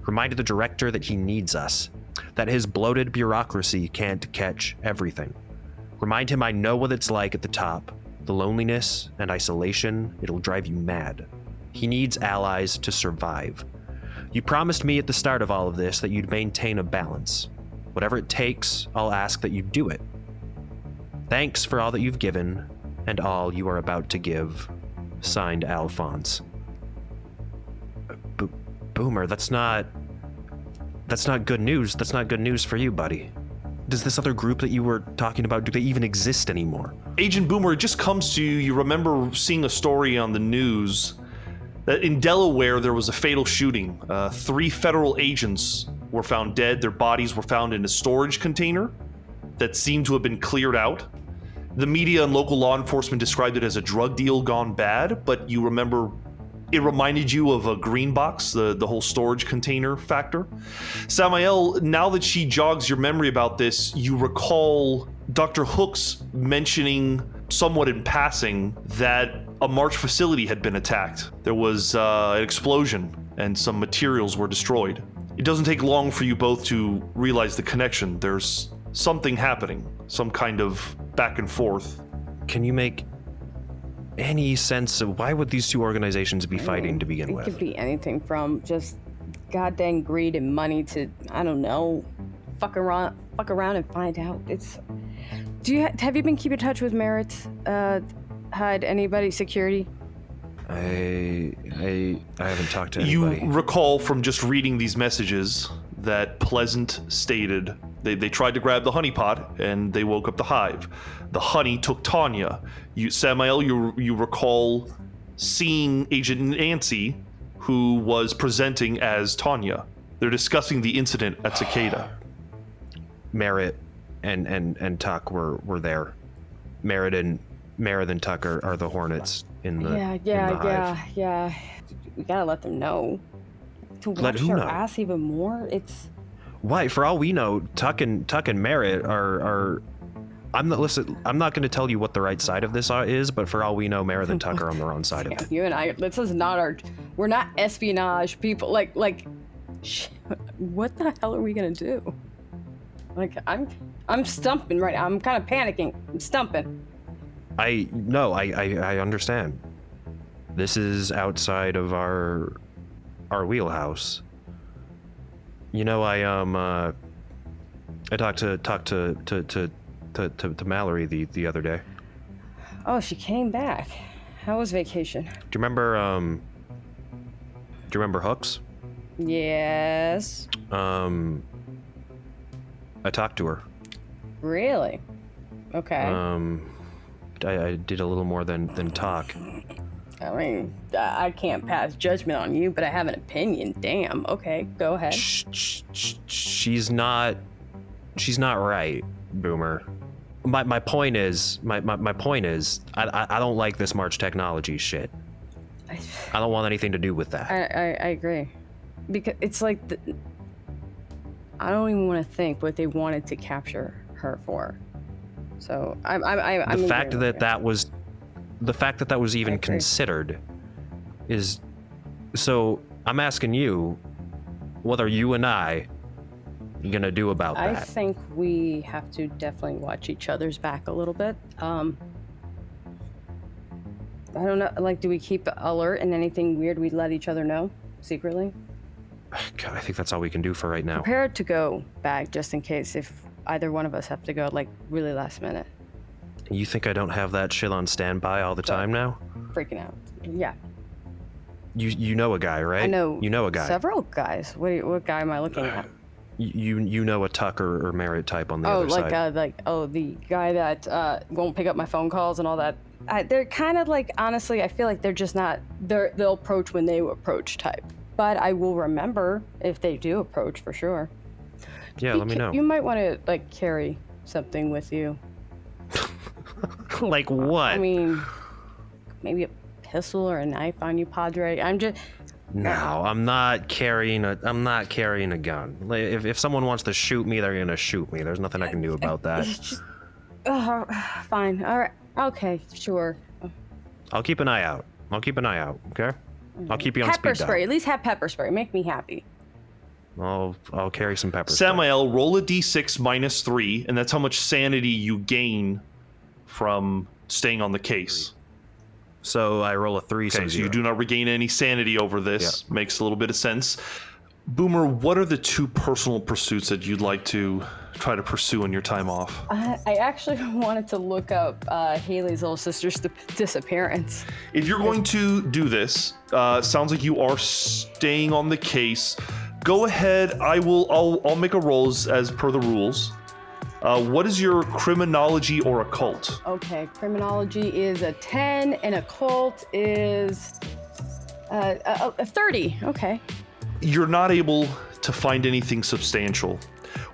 Remind the director that he needs us, that his bloated bureaucracy can't catch everything. Remind him I know what it's like at the top. The loneliness and isolation, it'll drive you mad. He needs allies to survive. You promised me at the start of all of this that you'd maintain a balance. Whatever it takes, I'll ask that you do it. Thanks for all that you've given, and all you are about to give. Signed, Alphonse. Boomer, that's not good news. That's not good news for you, buddy. Does this other group that you were talking about, do they even exist anymore? Agent Boomer, it just comes to you. You remember seeing a story on the news that in Delaware there was a fatal shooting. 3 federal agents were found dead. Their bodies were found in a storage container that seemed to have been cleared out. The media and local law enforcement described it as a drug deal gone bad, but you remember it reminded you of a green box, the whole storage container factor. Samael, now that she jogs your memory about this, you recall Dr. Hooks mentioning somewhat in passing that a March facility had been attacked. There was an explosion and some materials were destroyed. It doesn't take long for you both to realize the connection. There's something happening, some kind of back and forth. Can you make any sense of why would these two organizations be fighting to begin with? It could be anything from just goddamn greed and money to, I don't know, fuck around and find out. Have you been keeping in touch with Merritt? Had anybody security? I haven't talked to anybody. You recall from just reading these messages that Pleasant stated they tried to grab the honeypot and they woke up the hive. The honey took Tanya. Samael, you recall seeing Agent Nancy, who was presenting as Tanya. They're discussing the incident at Cicada. Merritt and Tuck were there. Merritt and Tuck are the Hornets in the hive. Yeah. We gotta let them know. To watch their ass even more. It's why. For all we know, Tuck and Merritt are. I'm not going to tell you what the right side of this is, but for all we know, Merritt and Tuck are on the wrong side of it. You and I. This is not we're not espionage people. Like, what the hell are we gonna do? Like, I'm stumping right now. I'm kind of panicking. I'm stumping. I understand. This is outside of our wheelhouse. You know, I talked to Mallory the other day. Oh, she came back. How was vacation? Do you remember Hooks? Yes. I talked to her. Really? Okay. I did a little more than talk. I mean, I can't pass judgment on you, but I have an opinion. Damn. Okay, go ahead. She's not right, Boomer. My point is, I don't like this March technology shit. I don't want anything to do with that. I agree, because it's like I don't even want to think what they wanted to capture her for. So the fact that was even considered is. So I'm asking you, what are you and I gonna do about that? I think we have to definitely watch each other's back a little bit. I don't know, like, do we keep alert and anything weird we let each other know secretly? God, I think that's all we can do for right now. Prepare to go back just in case if either one of us have to go, like, really last minute. You think I don't have that shit on standby all the time now? Freaking out. Yeah. You know a guy, right? I know. You know a guy. Several guys. What guy am I looking at? You know a Tuck or Merritt type on the other side. The guy that won't pick up my phone calls and all that. They're kind of like, honestly, I feel like they're just not. They'll approach when they approach type. But I will remember if they do approach for sure. Yeah, let me know. You might want to like carry something with you. Like what? I mean, maybe a pistol or a knife on you, Padre. No, I'm not carrying a gun. If someone wants to shoot me, they're gonna shoot me. There's nothing I can do about that. Fine. All right. Okay. Sure. I'll keep an eye out. Okay. I'll keep you on speed dial. Pepper spray. At least have pepper spray. Make me happy. I'll carry some pepper spray. Samael, roll a d6 -3, and that's how much sanity you gain from staying on the case. So I roll a 3. Okay, so you do not regain any sanity over this. Yeah. Makes a little bit of sense. Boomer, what are the 2 personal pursuits that you'd like to try to pursue in your time off? I actually wanted to look up Haley's little sister's disappearance. If you're going to do this, sounds like you are staying on the case. Go ahead. I'll make a roll as per the rules. What is your criminology or occult? Okay, criminology is a 10 and occult is a 30. Okay. You're not able to find anything substantial.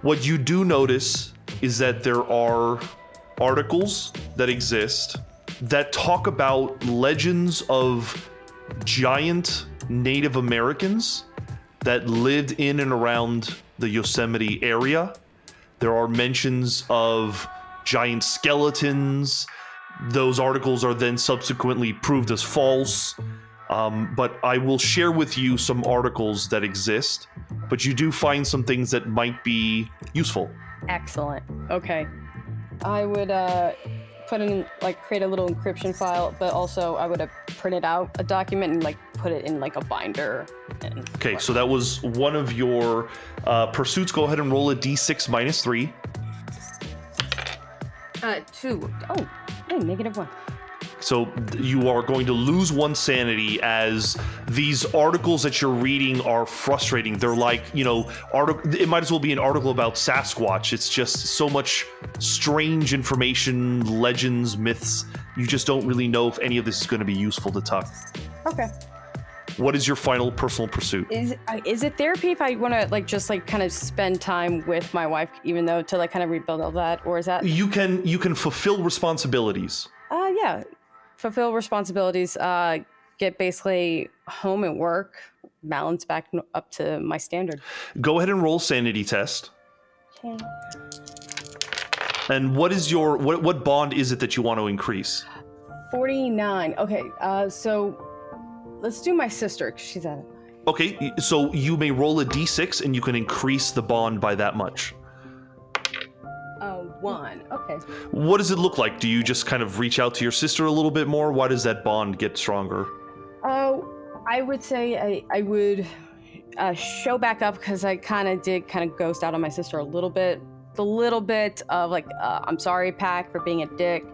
What you do notice is that there are articles that exist that talk about legends of giant Native Americans that lived in and around the Yosemite area. There are mentions of giant skeletons. Those articles are then subsequently proved as false. But I will share with you some articles that exist, but you do find some things that might be useful. Excellent. Okay. I would create a little encryption file, but also I would have printed out a document and put it in like a binder. And Okay, so that was one of your pursuits. Go ahead and roll a d6 minus 3. 2. Oh, hey, -1. So you are going to lose 1 sanity as these articles that you're reading are frustrating. They're like, it might as well be an article about Sasquatch. It's just so much strange information, legends, myths. You just don't really know if any of this is going to be useful to Tuck. Okay. What is your final personal pursuit? Is it therapy if I want to just kind of spend time with my wife, even though to kind of rebuild all that, or is that? You can fulfill responsibilities. Yeah. Fulfill responsibilities, get basically home and work, balance back up to my standard. Go ahead and roll sanity test. Okay. And what is your what bond is it that you want to increase? 49. Okay, so let's do my sister, 'cause she's at it. Okay, so you may roll a d6 and you can increase the bond by that much. 1. Okay. What does it look like? Do you just kind of reach out to your sister a little bit more? Why does that bond get stronger? Oh, I would say I would show back up because I kind of ghost out on my sister a little bit. The little bit of I'm sorry, Pac, for being a dick.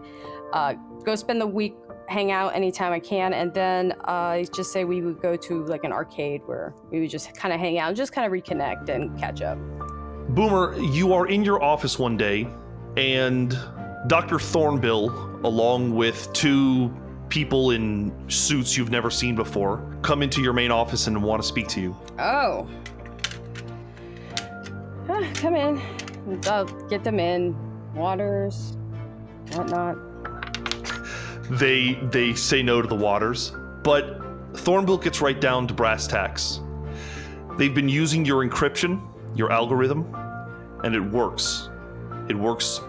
Go spend the week, hang out anytime I can, and then just say we would go to an arcade where we would just kind of hang out, just kind of reconnect and catch up. Boomer, you are in your office one day, and Dr. Thornbill, along with 2 people in suits you've never seen before, come into your main office and want to speak to you. Oh. Come in. I'll get them in. Waters, whatnot. They say no to the waters, but Thornbill gets right down to brass tacks. They've been using your encryption, your algorithm, and it works. It works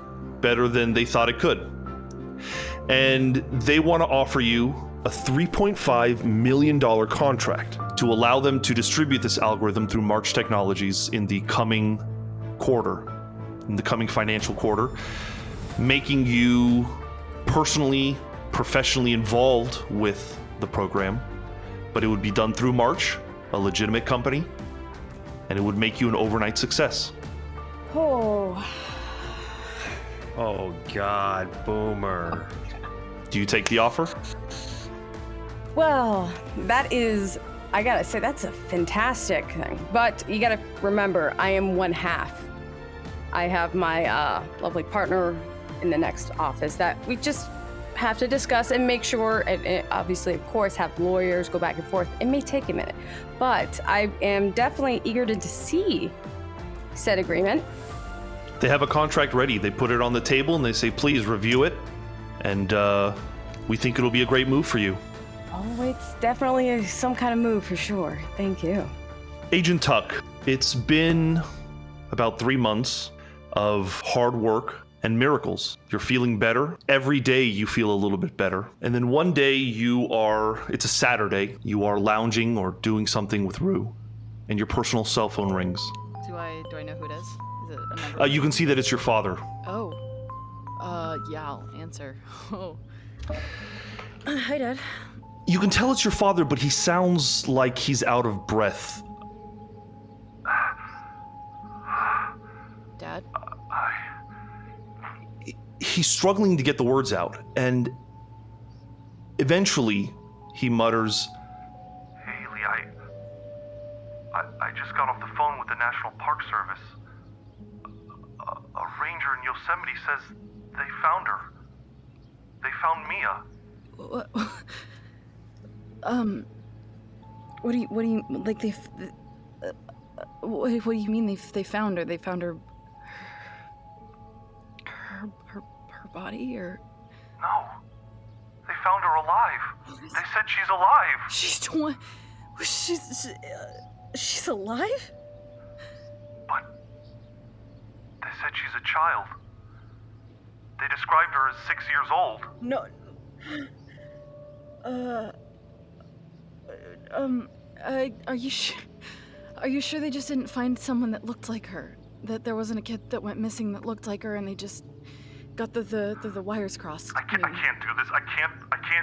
better than they thought it could. And they want to offer you a $3.5 million contract to allow them to distribute this algorithm through March Technologies in the coming quarter, in the coming financial quarter, making you personally, professionally involved with the program. But it would be done through March, a legitimate company, and it would make you an overnight success. Oh God, Boomer. Do you take the offer? Well, that is, I gotta say, that's a fantastic thing. But you gotta remember, I am 1/2. I have my lovely partner in the next office that we just have to discuss and make sure, and obviously, of course, have lawyers go back and forth. It may take a minute, but I am definitely eager to see said agreement. They have a contract ready. They put it on the table and they say, please review it. And we think it'll be a great move for you. Oh, it's definitely some kind of move for sure. Thank you. Agent Tuck, it's been about 3 months of hard work and miracles. You're feeling better. Every day you feel a little bit better. And then one day it's a Saturday, you are lounging or doing something with Rue, and your personal cell phone rings. Do I know who it is? Is it a member? You can see that it's your father. Oh. Yeah, I'll answer. Oh. Hi, Dad. You can tell it's your father, but he sounds like he's out of breath. Dad? He's struggling to get the words out, and eventually he mutters, Haley, I just got off the phone with the National Park Service. A ranger in Yosemite says they found her. They found Mia. What do you like? What do you mean they found her? They found her body, or? No, they found her alive. They said she's alive. She's alive? But they said she's a child. They described her as 6 years old. No. Are you sure they just didn't find someone that looked like her? That there wasn't a kid that went missing that looked like her and they just got the wires crossed. I can't do this. I can't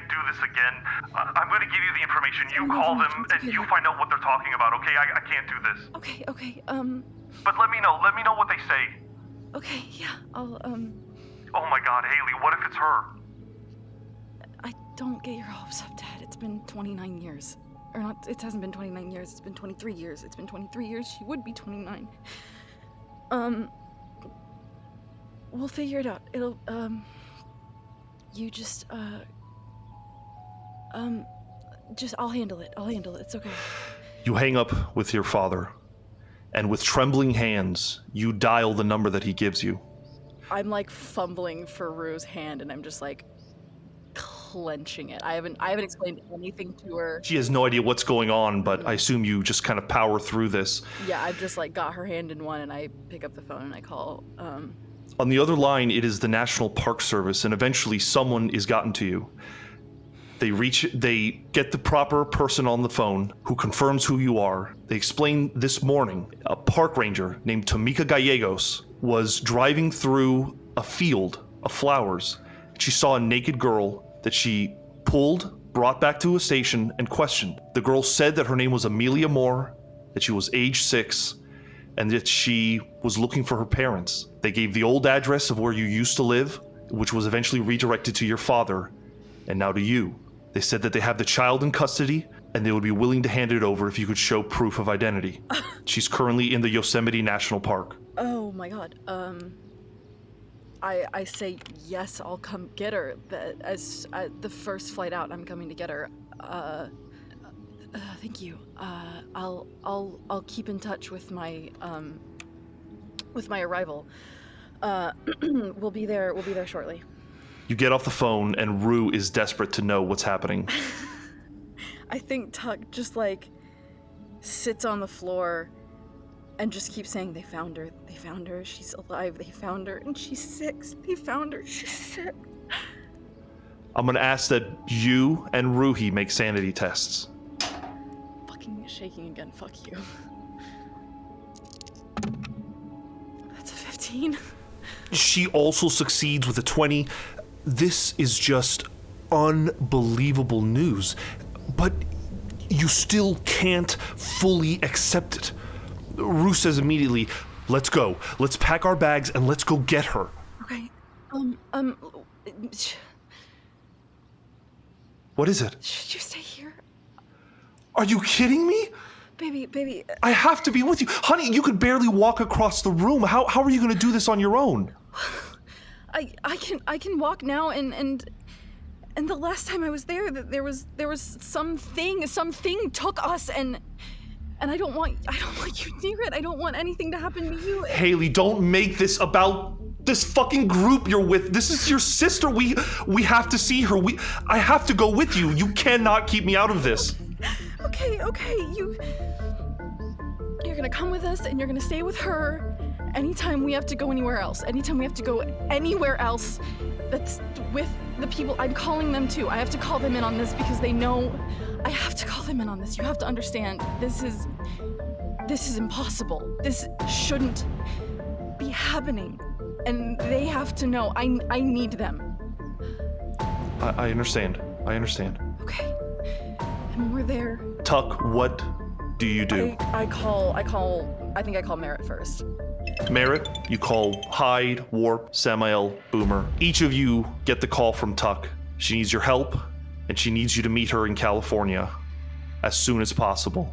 do this again. I'm gonna give you the information. You call them and you find out what they're talking about, okay? I can't do this. Okay, But let me know what they say. Okay, yeah, I'll, Oh my god, Haley, what if it's her? Don't get your hopes up, Dad. It's been 29 years. Or not, it hasn't been 29 years, it's been 23 years. It's been 23 years, she would be 29. We'll figure it out. It'll, you just, I'll handle it. It's okay. You hang up with your father, and with trembling hands, you dial the number that he gives you. I'm like fumbling for Rue's hand, and I'm just like clenching it. I haven't explained anything to her. She has no idea what's going on, but I assume you just kind of power through this. Yeah, I've just like got her hand in one, and I pick up the phone and I call. On the other line, it is the National Park Service, and eventually someone is gotten to you. They get the proper person on the phone who confirms who you are. They explain this morning a park ranger named Tamika Gallegos was driving through a field of flowers. She saw a naked girl that she pulled, brought back to a station, and questioned. The girl said that her name was Amelia Moore, that she was age 6, and that she was looking for her parents. They gave the old address of where you used to live, which was eventually redirected to your father, and now to you. They said that they have the child in custody, and they would be willing to hand it over if you could show proof of identity. She's currently in the Yosemite National Park. Oh my god. I say yes, I'll come get her. As the first flight out, I'm coming to get her. Thank you. I'll keep in touch with my arrival. We'll be there shortly. You get off the phone, and Rue is desperate to know what's happening. I think Tuck just like sits on the floor and just keeps saying, they found her, she's alive, they found her, and she's 6, they found her, she's 6. I'm gonna ask that you and Ruhi make sanity tests. Fucking shaking again, fuck you. That's a 15. She also succeeds with a 20. This is just unbelievable news, but you still can't fully accept it. Rue says immediately, let's go. Let's pack our bags and let's go get her. Okay. What is it? Should you stay here? Are you kidding me? Baby. I have to be with you. Honey, you could barely walk across the room. How are you going to do this on your own? I can walk now, and the last time I was there, there was something took us, and I don't want you near it. I don't want anything to happen to you. Haley, don't make this about this fucking group you're with. This is your sister. We have to see her. I have to go with you. You cannot keep me out of this. Okay. You're gonna come with us, and you're gonna stay with her. Anytime we have to go anywhere else, that's with the people I'm calling them to. I have to call them in on this because they know I have to call them in on this. You have to understand, this is impossible. This shouldn't be happening. And they have to know I need them. I understand. Okay. And when we're there, Tuck, what do you do? I think I call Merritt first. Merritt, you call Hyde, Warp, Samael, Boomer. Each of you get the call from Tuck. She needs your help, and she needs you to meet her in California as soon as possible.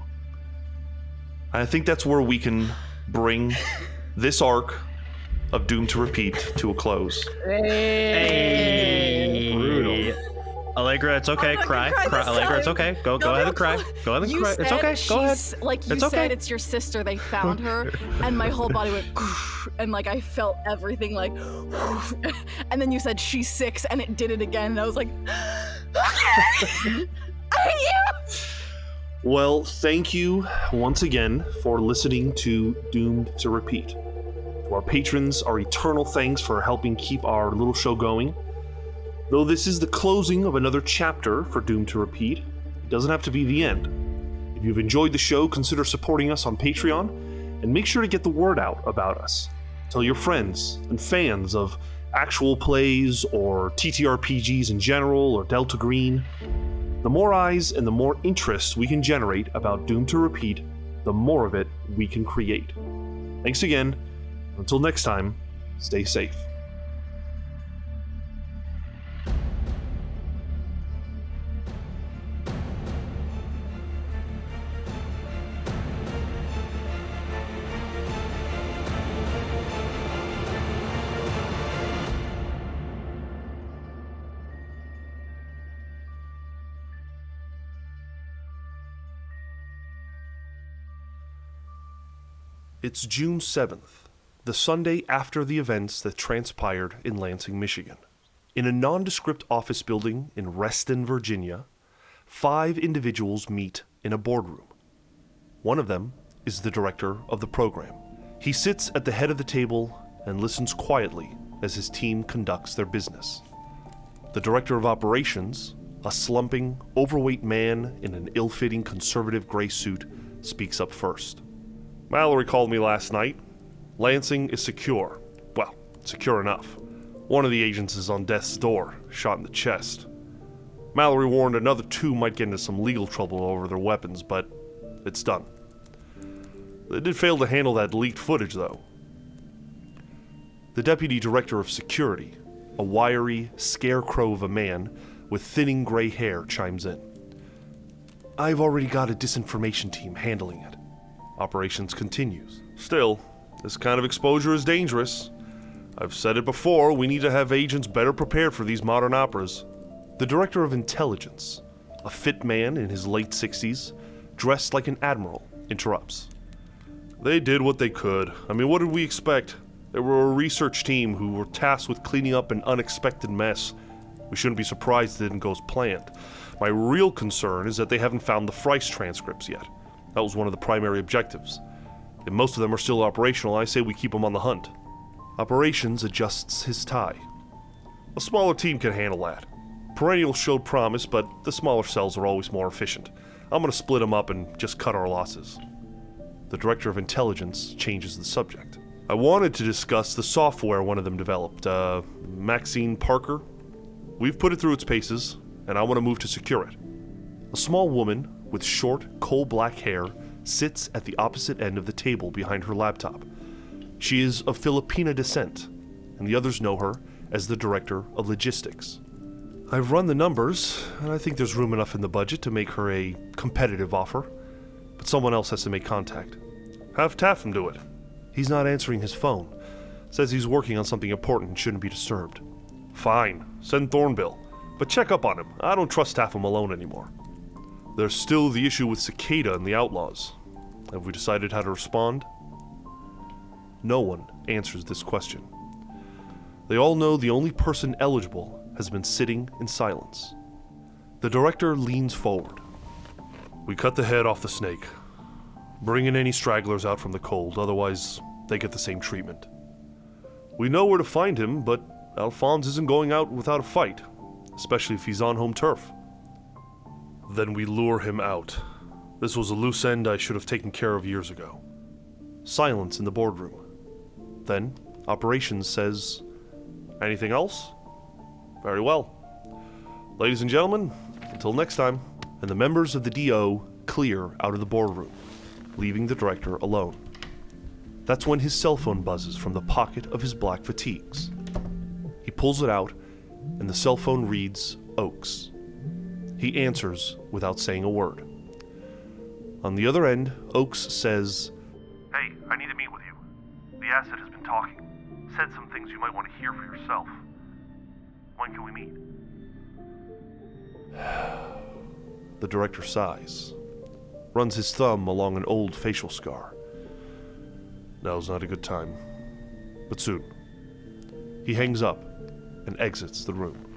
And I think that's where we can bring this arc of Doomed to Repeat to a close. Hey. Brutal. Allegra, it's okay. Cry. Allegra, it's okay. Go ahead and cry. Go ahead and cry. It's okay. Go ahead. Like you said, it's your sister. They found her, and my whole body went, and like I felt everything like, and then you said she's 6, and it did it again, and I was like, okay. Well, thank you once again for listening to Doomed to Repeat. To our patrons, our eternal thanks for helping keep our little show going. Though this is the closing of another chapter for Doomed to Repeat, it doesn't have to be the end. If you've enjoyed the show, consider supporting us on Patreon, and make sure to get the word out about us. Tell your friends and fans of actual plays or TTRPGs in general or Delta Green, the more eyes and the more interest we can generate about Doomed to Repeat, the more of it we can create. Thanks again. Until next time, stay safe. It's June 7th, the Sunday after the events that transpired in Lansing, Michigan. In a nondescript office building in Reston, Virginia, 5 individuals meet in a boardroom. One of them is the director of the program. He sits at the head of the table and listens quietly as his team conducts their business. The director of operations, a slumping, overweight man in an ill-fitting conservative gray suit, speaks up first. Mallory called me last night. Lansing is secure. Well, secure enough. One of the agents is on death's door, shot in the chest. Mallory warned another 2 might get into some legal trouble over their weapons, but it's done. They did fail to handle that leaked footage, though. The deputy director of security, a wiry scarecrow of a man with thinning gray hair, chimes in. I've already got a disinformation team handling it. Operations continues. Still, this kind of exposure is dangerous. I've said it before, we need to have agents better prepared for these modern operas. The director of intelligence, a fit man in his late 60s, dressed like an admiral, interrupts. They did what they could. I mean, what did we expect? They were a research team who were tasked with cleaning up an unexpected mess. We shouldn't be surprised it didn't go as planned. My real concern is that they haven't found the Frice transcripts yet. That was one of the primary objectives. If most of them are still operational, I say we keep them on the hunt. Operations adjusts his tie. A smaller team can handle that. Perennial showed promise, but the smaller cells are always more efficient. I'm going to split them up and just cut our losses. The director of intelligence changes the subject. I wanted to discuss the software one of them developed, Maxine Parker. We've put it through its paces, and I want to move to secure it. A small woman with short, coal-black hair sits at the opposite end of the table behind her laptop. She is of Filipina descent, and the others know her as the director of logistics. I've run the numbers, and I think there's room enough in the budget to make her a competitive offer, but someone else has to make contact. Have Taffam do it. He's not answering his phone. Says he's working on something important and shouldn't be disturbed. Fine, send Thornbill, but check up on him. I don't trust Taffam alone anymore. There's still the issue with Cicada and the Outlaws. Have we decided how to respond? No one answers this question. They all know the only person eligible has been sitting in silence. The director leans forward. We cut the head off the snake. Bring in any stragglers out from the cold, otherwise they get the same treatment. We know where to find him, but Alphonse isn't going out without a fight, especially if he's on home turf. Then we lure him out. This was a loose end I should have taken care of years ago. Silence in the boardroom. Then, operations says, anything else? Very well. Ladies and gentlemen, until next time. And the members of the DO clear out of the boardroom, leaving the director alone. That's when his cell phone buzzes from the pocket of his black fatigues. He pulls it out, and the cell phone reads Oaks. He answers without saying a word. On the other end, Oaks says, Hey, I need to meet with you. The asset has been talking. Said some things you might want to hear for yourself. When can we meet? The director sighs, runs his thumb along an old facial scar. Now's not a good time, but soon. He hangs up and exits the room.